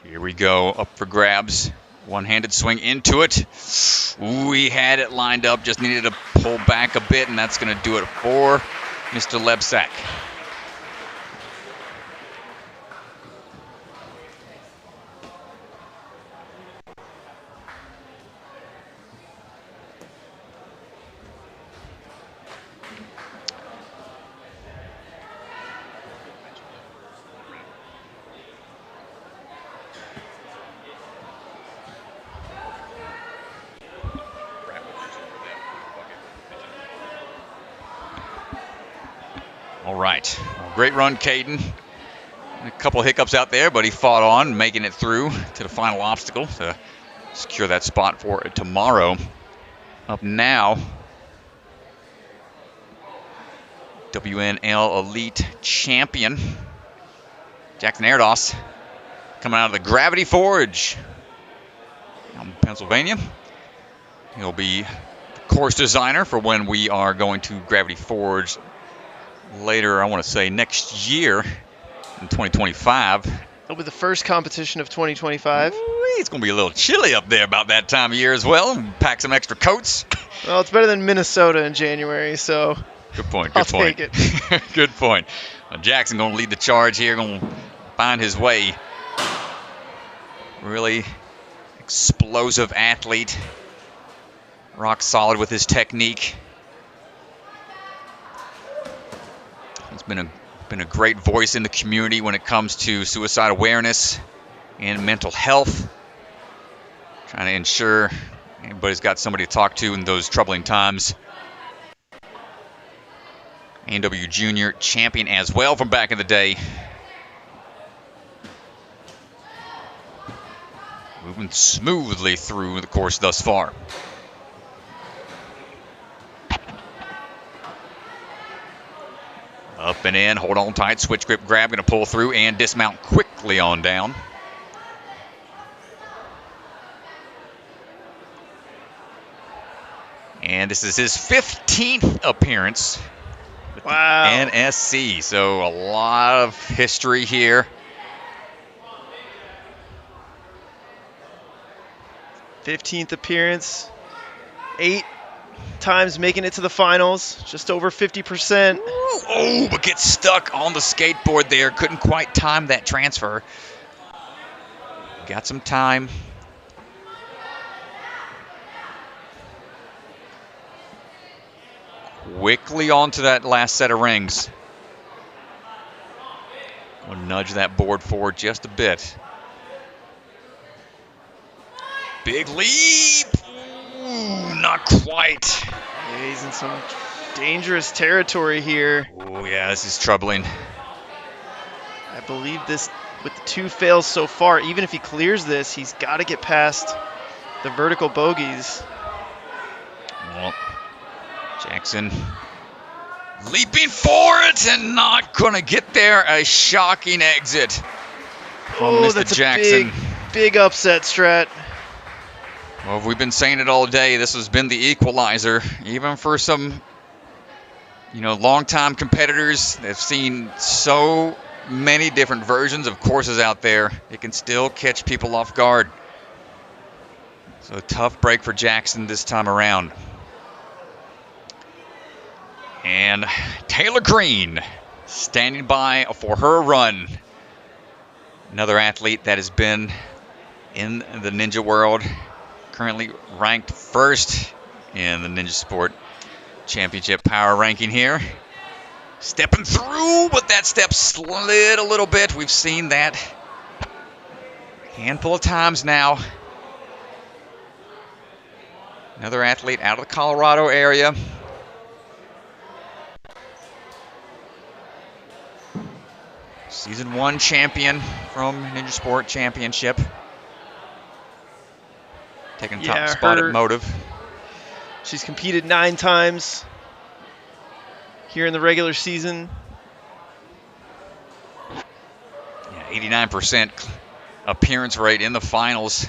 Here we go, up for grabs. One-handed swing into it. Ooh, he had it lined up, just needed to pull back a bit, and that's going to do it for Mr. Lebsack. All right, great run, Kaden. A couple hiccups out there, but he fought on, making it through to the final obstacle to secure that spot for tomorrow. Up now, WNL Elite Champion, Jackson Erdos, coming out of the Gravity Forge in Pennsylvania. He'll be the course designer for when we are going to Gravity Forge later, I want to say next year in 2025. It'll be the first competition of 2025. It's going to be a little chilly up there about that time of year as well. Pack some extra coats. Well, it's better than Minnesota in January, so good point. I'll take it. Good point. Jackson going to lead the charge here, going to find his way. Really explosive athlete. Rock solid with his technique. He's been a great voice in the community when it comes to suicide awareness and mental health. Trying to ensure everybody's got somebody to talk to in those troubling times. A&W Junior champion as well from back in the day. Moving smoothly through the course thus far. Up and in, hold on tight, switch grip grab, going to pull through and dismount quickly on down. And this is his 15th appearance with the NSC, so a lot of history here. 15th appearance, 8 times making it to the finals, just over 50%. Oh, but gets stuck on the skateboard there. Couldn't quite time that transfer. Got some time. Quickly onto that last set of rings. We'll nudge that board forward just a bit. Big leap. Ooh, not quite. Yeah, he's in some dangerous territory here. Oh, yeah, this is troubling. I believe this, with the 2 fails so far, even if he clears this, he's got to get past the vertical bogeys. Well, Jackson leaping for it and not going to get there. A shocking exit from Mr. That's Jackson. A big upset, Strat. Well, we've been saying it all day. This has been the equalizer, even for some, longtime competitors. They've seen so many different versions of courses out there. It can still catch people off guard. So a tough break for Jackson this time around. And Taylor Green standing by for her run. Another athlete that has been in the ninja world. Currently ranked first in the Ninja Sport Championship power ranking here. Stepping through, but that step slid a little bit. We've seen that a handful of times now. Another athlete out of the Colorado area. Season 1 champion from Ninja Sport Championship. Taking top spot at Motive. She's competed 9 times here in the regular season. Yeah, 89% appearance rate in the finals.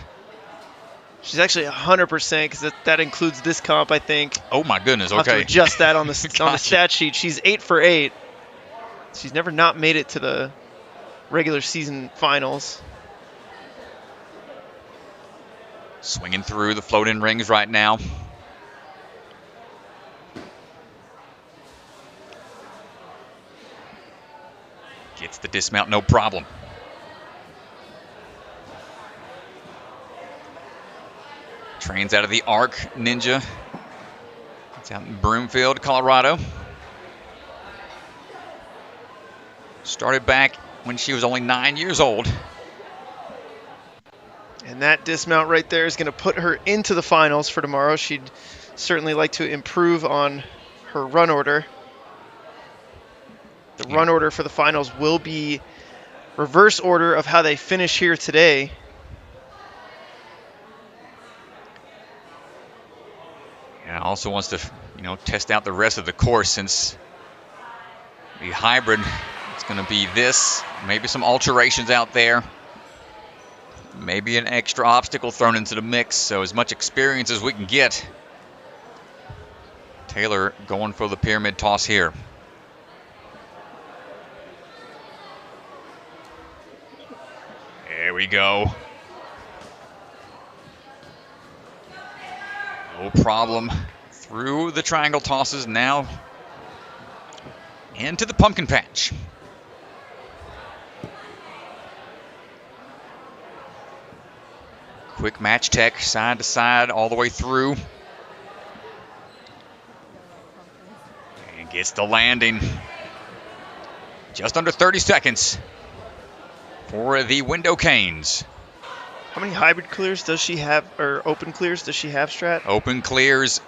She's actually 100% because that includes this comp, I think. Oh my goodness! Okay. I'll have to adjust that on the Gotcha. on the stat sheet. She's 8 for 8. She's never not made it to the regular season finals. Swinging through the float-in rings right now. Gets the dismount, no problem. Trains out of the Arc Ninja. It's out in Broomfield, Colorado. Started back when she was only 9 years old. And that dismount right there is going to put her into the finals for tomorrow. She'd certainly like to improve on her run order. The run order for the finals will be reverse order of how they finish here today. Yeah, also wants to, test out the rest of the course since the hybrid, it's going to be this, maybe some alterations out there. Maybe an extra obstacle thrown into the mix, so as much experience as we can get. Taylor going for the pyramid toss here. There we go. No problem. Through the triangle tosses now into the pumpkin patch. Quick match tech, side to side, all the way through. And gets the landing. Just under 30 seconds for the Window Canes. How many hybrid clears does she have, or open clears does she have, Strat? Open clears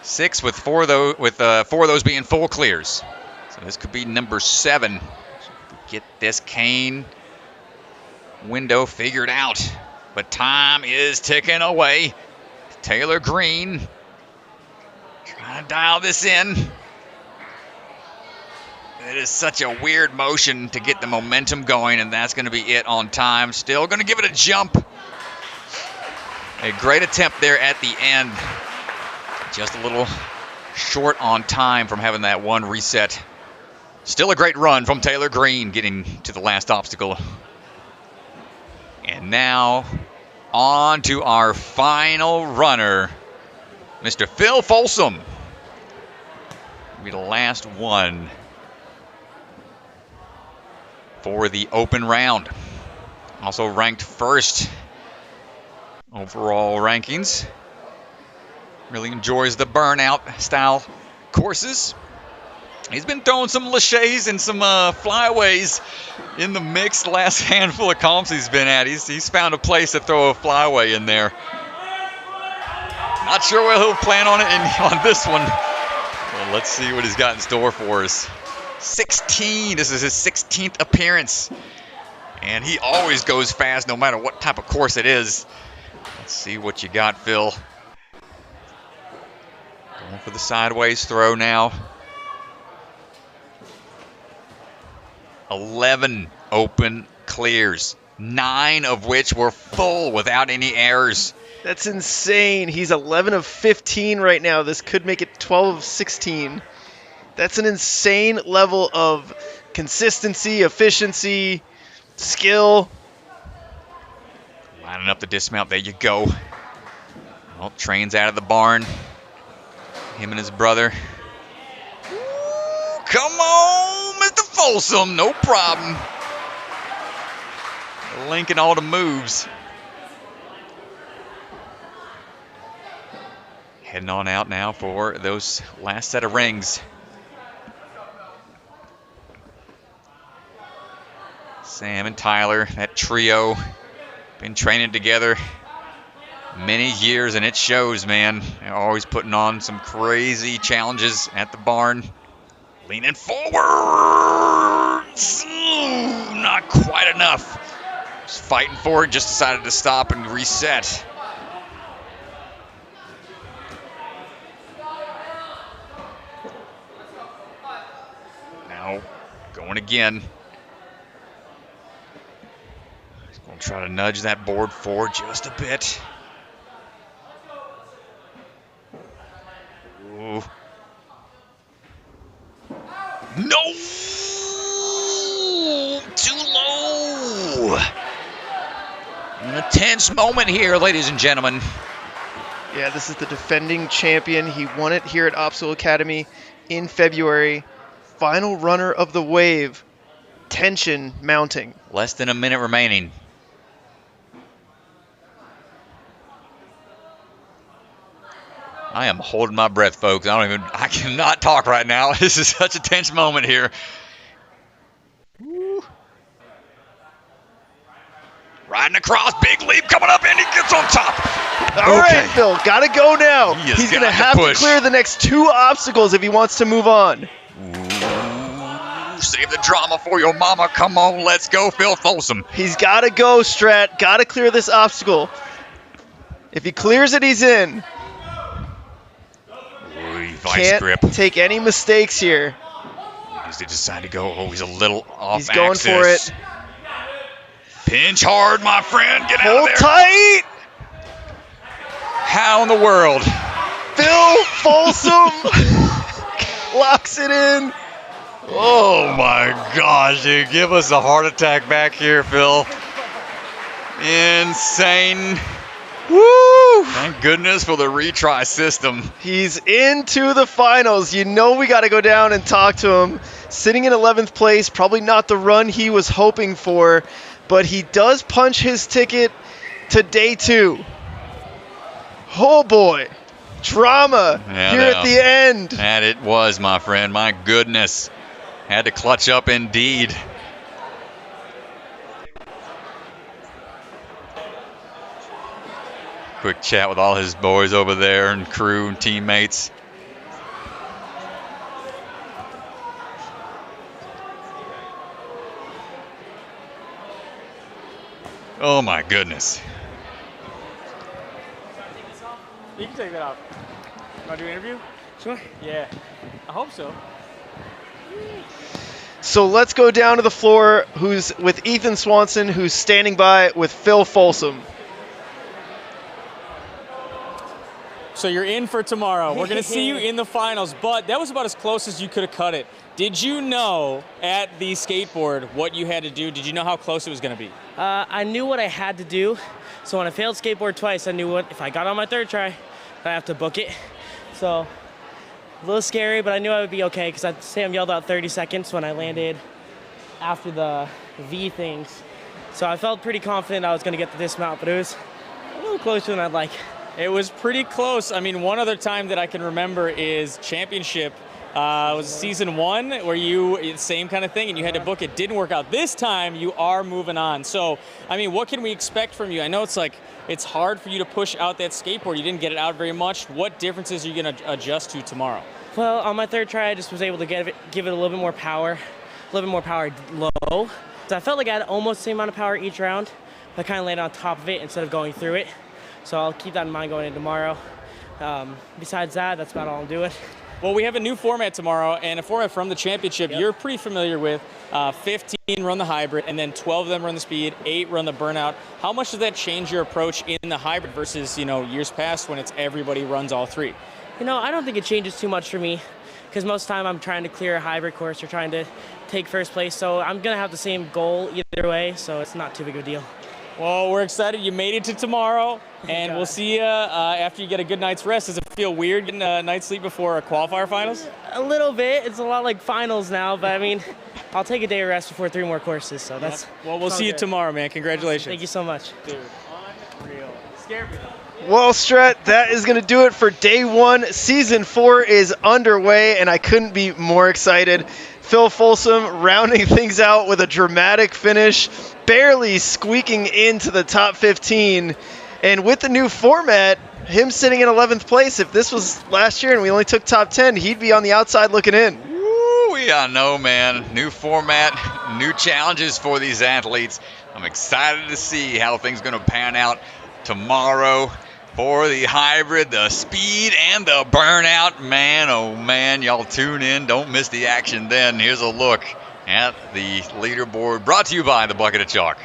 6 with 4 of those being full clears. So this could be number 7. Get this cane window figured out. But time is ticking away. Taylor Green trying to dial this in. It is such a weird motion to get the momentum going, and that's going to be it on time. Still going to give it a jump. A great attempt there at the end. Just a little short on time from having that one reset. Still a great run from Taylor Green getting to the last obstacle. And now on to our final runner. Mr. Phil Folsom will be the last one for the open round. Also ranked first overall rankings. Really enjoys the burnout style courses. He's been throwing some laches and some flyaways in the mix the last handful of comps he's been at. He's found a place to throw a flyaway in there. Not sure where he'll plan on it on this one. Well, let's see what he's got in store for us. 16. This is his 16th appearance. And he always goes fast no matter what type of course it is. Let's see what you got, Phil. Going for the sideways throw now. 11 open clears, 9 of which were full without any errors. That's insane. He's 11 of 15 right now. This could make it 12 of 16. That's an insane level of consistency, efficiency, skill. Lining up the dismount. There you go. Well, train's out of the barn. Him and his brother. Ooh, come on, Mr. Folsom. No problem. Linking all the moves. Heading on out now for those last set of rings. Sam and Tyler, that trio, been training together many years, and it shows, man. They're always putting on some crazy challenges at the barn. Leaning forward. Ooh, not quite enough. Just fighting for it, just decided to stop and reset. Now, going again. He's going to try to nudge that board forward just a bit. Ooh. No! Too low! A tense moment here, ladies and gentlemen. Yeah, this is the defending champion. He won it here at Opsahl Academy in February. Final runner of the wave. Tension mounting. Less than a minute remaining. I am holding my breath, folks. I cannot talk right now. This is such a tense moment here. Woo. Riding across, big leap coming up, and he gets on top. All right, Phil, gotta go now. He's gonna have to push. clear the next 2 obstacles if he wants to move on. Ooh, save the drama for your mama. Come on, let's go, Phil Folsom. He's gotta go, Strat. Gotta clear this obstacle. If he clears it, he's in. Vice grip. Can't take any mistakes here. Does he decide to go? Oh, he's a little off He's going axis. for it. Pinch hard, my friend. Get out Hold of there. tight. How in the world? Phil Folsom locks it in. Oh my gosh, dude. Give us a heart attack back here, Phil. Insane. Woo! Thank goodness for the retry system. He's into the finals. You know we got to go down and talk to him. Sitting in 11th place, probably not the run he was hoping for, but he does punch his ticket to day 2. Oh boy, drama here at the end. And it was, my friend. My goodness. Had to clutch up indeed. Quick chat with all his boys over there and crew and teammates. Oh my goodness. You can take that out. You want to do an interview? Sure. Yeah. I hope so. So let's go down to the floor, who's with Ethan Swanson, who's standing by with Phil Folsom. So you're in for tomorrow. We're going to see you in the finals, but that was about as close as you could have cut it. Did you know at the skateboard what you had to do? Did you know how close it was going to be? I knew what I had to do. So when I failed skateboard twice, I knew what if I got on my 3rd try, I have to book it. So a little scary, but I knew I would be okay because Sam yelled out 30 seconds when I landed after the V things. So I felt pretty confident I was going to get the dismount, but it was a little closer than I'd like. It was pretty close. I mean, one other time that I can remember is championship. Was season 1 where same kind of thing, and you had to book it. Didn't work out. This time you are moving on. So, I mean, what can we expect from you? I know it's hard for you to push out that skateboard. You didn't get it out very much. What differences are you going to adjust to tomorrow? Well, on my third try, I just was able to give it a little bit more power low. So I felt like I had almost the same amount of power each round, but I kind of landed on top of it instead of going through it. So I'll keep that in mind going into tomorrow. Besides that, that's about all I'm doing. Well, we have a new format tomorrow, and a format from the championship you're pretty familiar with. 15 run the hybrid, and then 12 of them run the speed, 8 run the burnout. How much does that change your approach in the hybrid versus, years past when it's everybody runs all 3? I don't think it changes too much for me because most of the time I'm trying to clear a hybrid course or trying to take first place. So I'm going to have the same goal either way, so it's not too big of a deal. Well, we're excited. You made it to tomorrow, and we'll see you after you get a good night's rest. Does it feel weird getting a night's sleep before a qualifier finals? A little bit. It's a lot like finals now, but I mean, I'll take a day of rest before 3 more courses, so that's... Well, we'll see you tomorrow, man. Congratulations. Thank you so much. Dude, unreal. Scared me. Well, Stret, that is going to do it for day 1. Season 4 is underway, and I couldn't be more excited. Phil Folsom rounding things out with a dramatic finish, barely squeaking into the top 15. And with the new format, him sitting in 11th place, if this was last year and we only took top 10, he'd be on the outside looking in. Woo, yeah, no, man. New format, new challenges for these athletes. I'm excited to see how things are going to pan out tomorrow. For the hybrid, the speed, and the burnout. Man, oh man, y'all tune in. Don't miss the action then. Here's a look at the leaderboard brought to you by the Bucket of Chalk.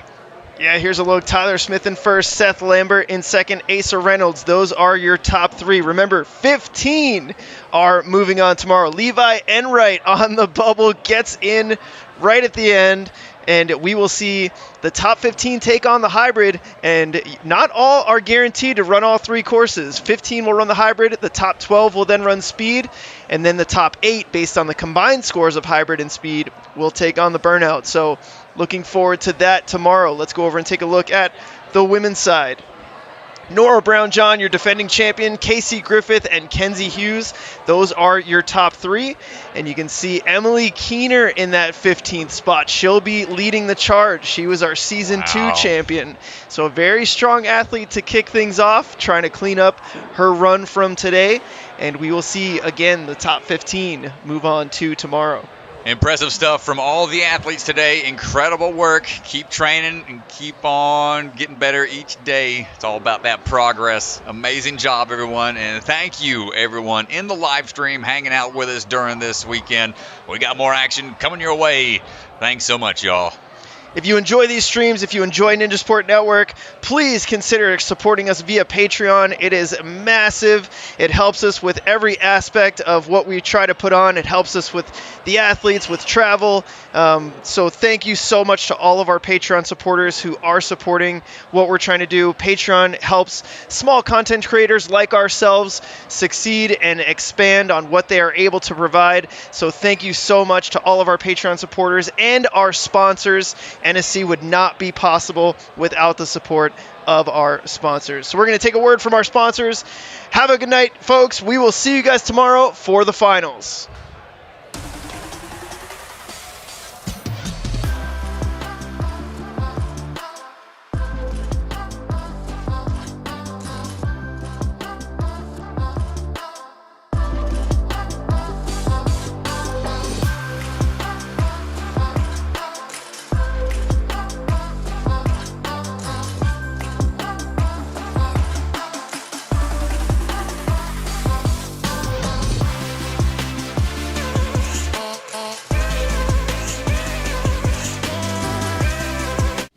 Yeah, here's a look. Tyler Smith in first, Seth Lambert in second, Asa Reynolds. Those are your top 3. Remember, 15 are moving on tomorrow. Levi Enright on the bubble gets in right at the end. And we will see the top 15 take on the hybrid, and not all are guaranteed to run all 3 courses. 15 will run the hybrid, the top 12 will then run speed, and then the top 8, based on the combined scores of hybrid and speed, will take on the burnout. So looking forward to that tomorrow. Let's go over and take a look at the women's side. Nora Brown-John, your defending champion, Casey Griffith, and Kenzie Hughes. Those are your top 3. And you can see Emily Keener in that 15th spot. She'll be leading the charge. She was our Season 2 champion. So a very strong athlete to kick things off, trying to clean up her run from today. And we will see, again, the top 15 move on to tomorrow. Impressive stuff from all the athletes today. Incredible work. Keep training and keep on getting better each day. It's all about that progress. Amazing job, everyone. And thank you, everyone, in the live stream hanging out with us during this weekend. We got more action coming your way. Thanks so much, y'all. If you enjoy these streams, if you enjoy Ninja Sport Network, please consider supporting us via Patreon. It is massive. It helps us with every aspect of what we try to put on. It helps us with the athletes, with travel. So thank you so much to all of our Patreon supporters who are supporting what we're trying to do. Patreon helps small content creators like ourselves succeed and expand on what they are able to provide. So thank you so much to all of our Patreon supporters and our sponsors. NSC would not be possible without the support of our sponsors. So we're going to take a word from our sponsors. Have a good night, folks. We will see you guys tomorrow for the finals.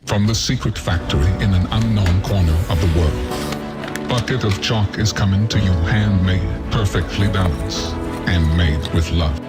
From the secret factory in an unknown corner of the world, Bucket of Chalk is coming to you handmade, perfectly balanced, and made with love.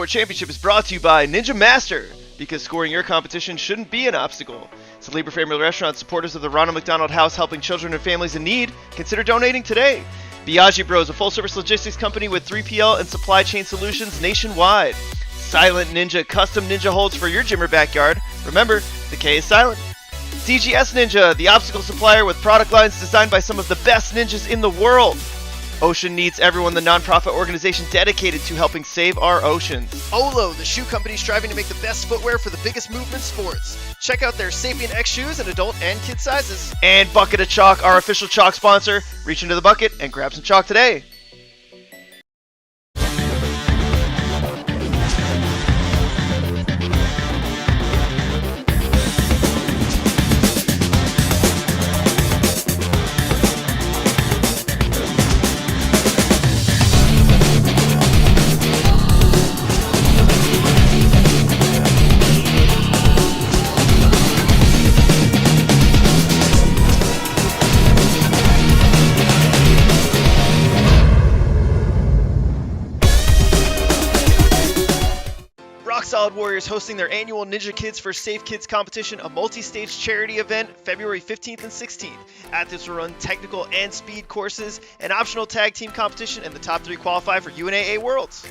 Sport Championship is brought to you by Ninja Master, because scoring your competition shouldn't be an obstacle. It's a Libre Family Restaurant, supporters of the Ronald McDonald House, helping children and families in need. Consider donating today. Biaggi Bros, a full-service logistics company with 3PL and supply chain solutions nationwide. Silent Ninja, custom ninja holds for your gym or backyard. Remember, the K is silent. DGS Ninja, the obstacle supplier with product lines designed by some of the best ninjas in the world. Ocean Needs Everyone, the nonprofit organization dedicated to helping save our oceans. Olo, the shoe company striving to make the best footwear for the biggest movement sports. Check out their Sapien X shoes in adult and kid sizes. And Bucket of Chalk, our official chalk sponsor. Reach into the bucket and grab some chalk today. Solid Warriors hosting their annual Ninja Kids for Safe Kids competition, a multi-stage charity event February 15th and 16th. Athletes will run technical and speed courses, an optional tag team competition, and the top 3 qualify for UNAA Worlds.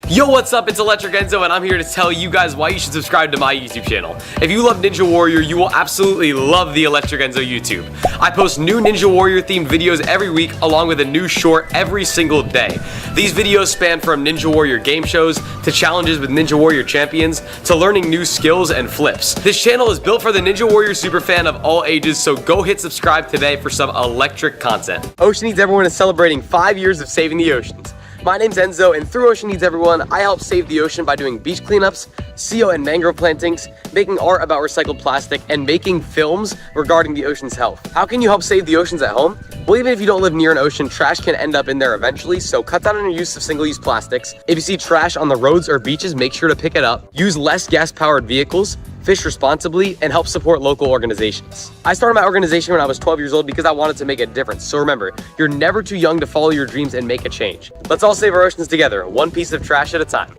Yo, what's up? It's Electric Enzo, and I'm here to tell you guys why you should subscribe to my YouTube channel. If you love Ninja Warrior, you will absolutely love the Electric Enzo YouTube. I post new Ninja Warrior themed videos every week, along with a new short every single day. These videos span from Ninja Warrior game shows, to challenges with Ninja Warrior champions, to learning new skills and flips. This channel is built for the Ninja Warrior superfan of all ages, so go hit subscribe today for some electric content. Ocean Needs Everyone is celebrating 5 years of saving the oceans. My name's Enzo, and through Ocean Needs Everyone, I help save the ocean by doing beach cleanups, CO and mangrove plantings, making art about recycled plastic, and making films regarding the ocean's health. How can you help save the oceans at home? Well, even if you don't live near an ocean, trash can end up in there eventually, so cut down on your use of single-use plastics. If you see trash on the roads or beaches, make sure to pick it up. Use less gas-powered vehicles, fish responsibly, and help support local organizations. I started my organization when I was 12 years old because I wanted to make a difference. So remember, you're never too young to follow your dreams and make a change. Let's all save our oceans together, one piece of trash at a time.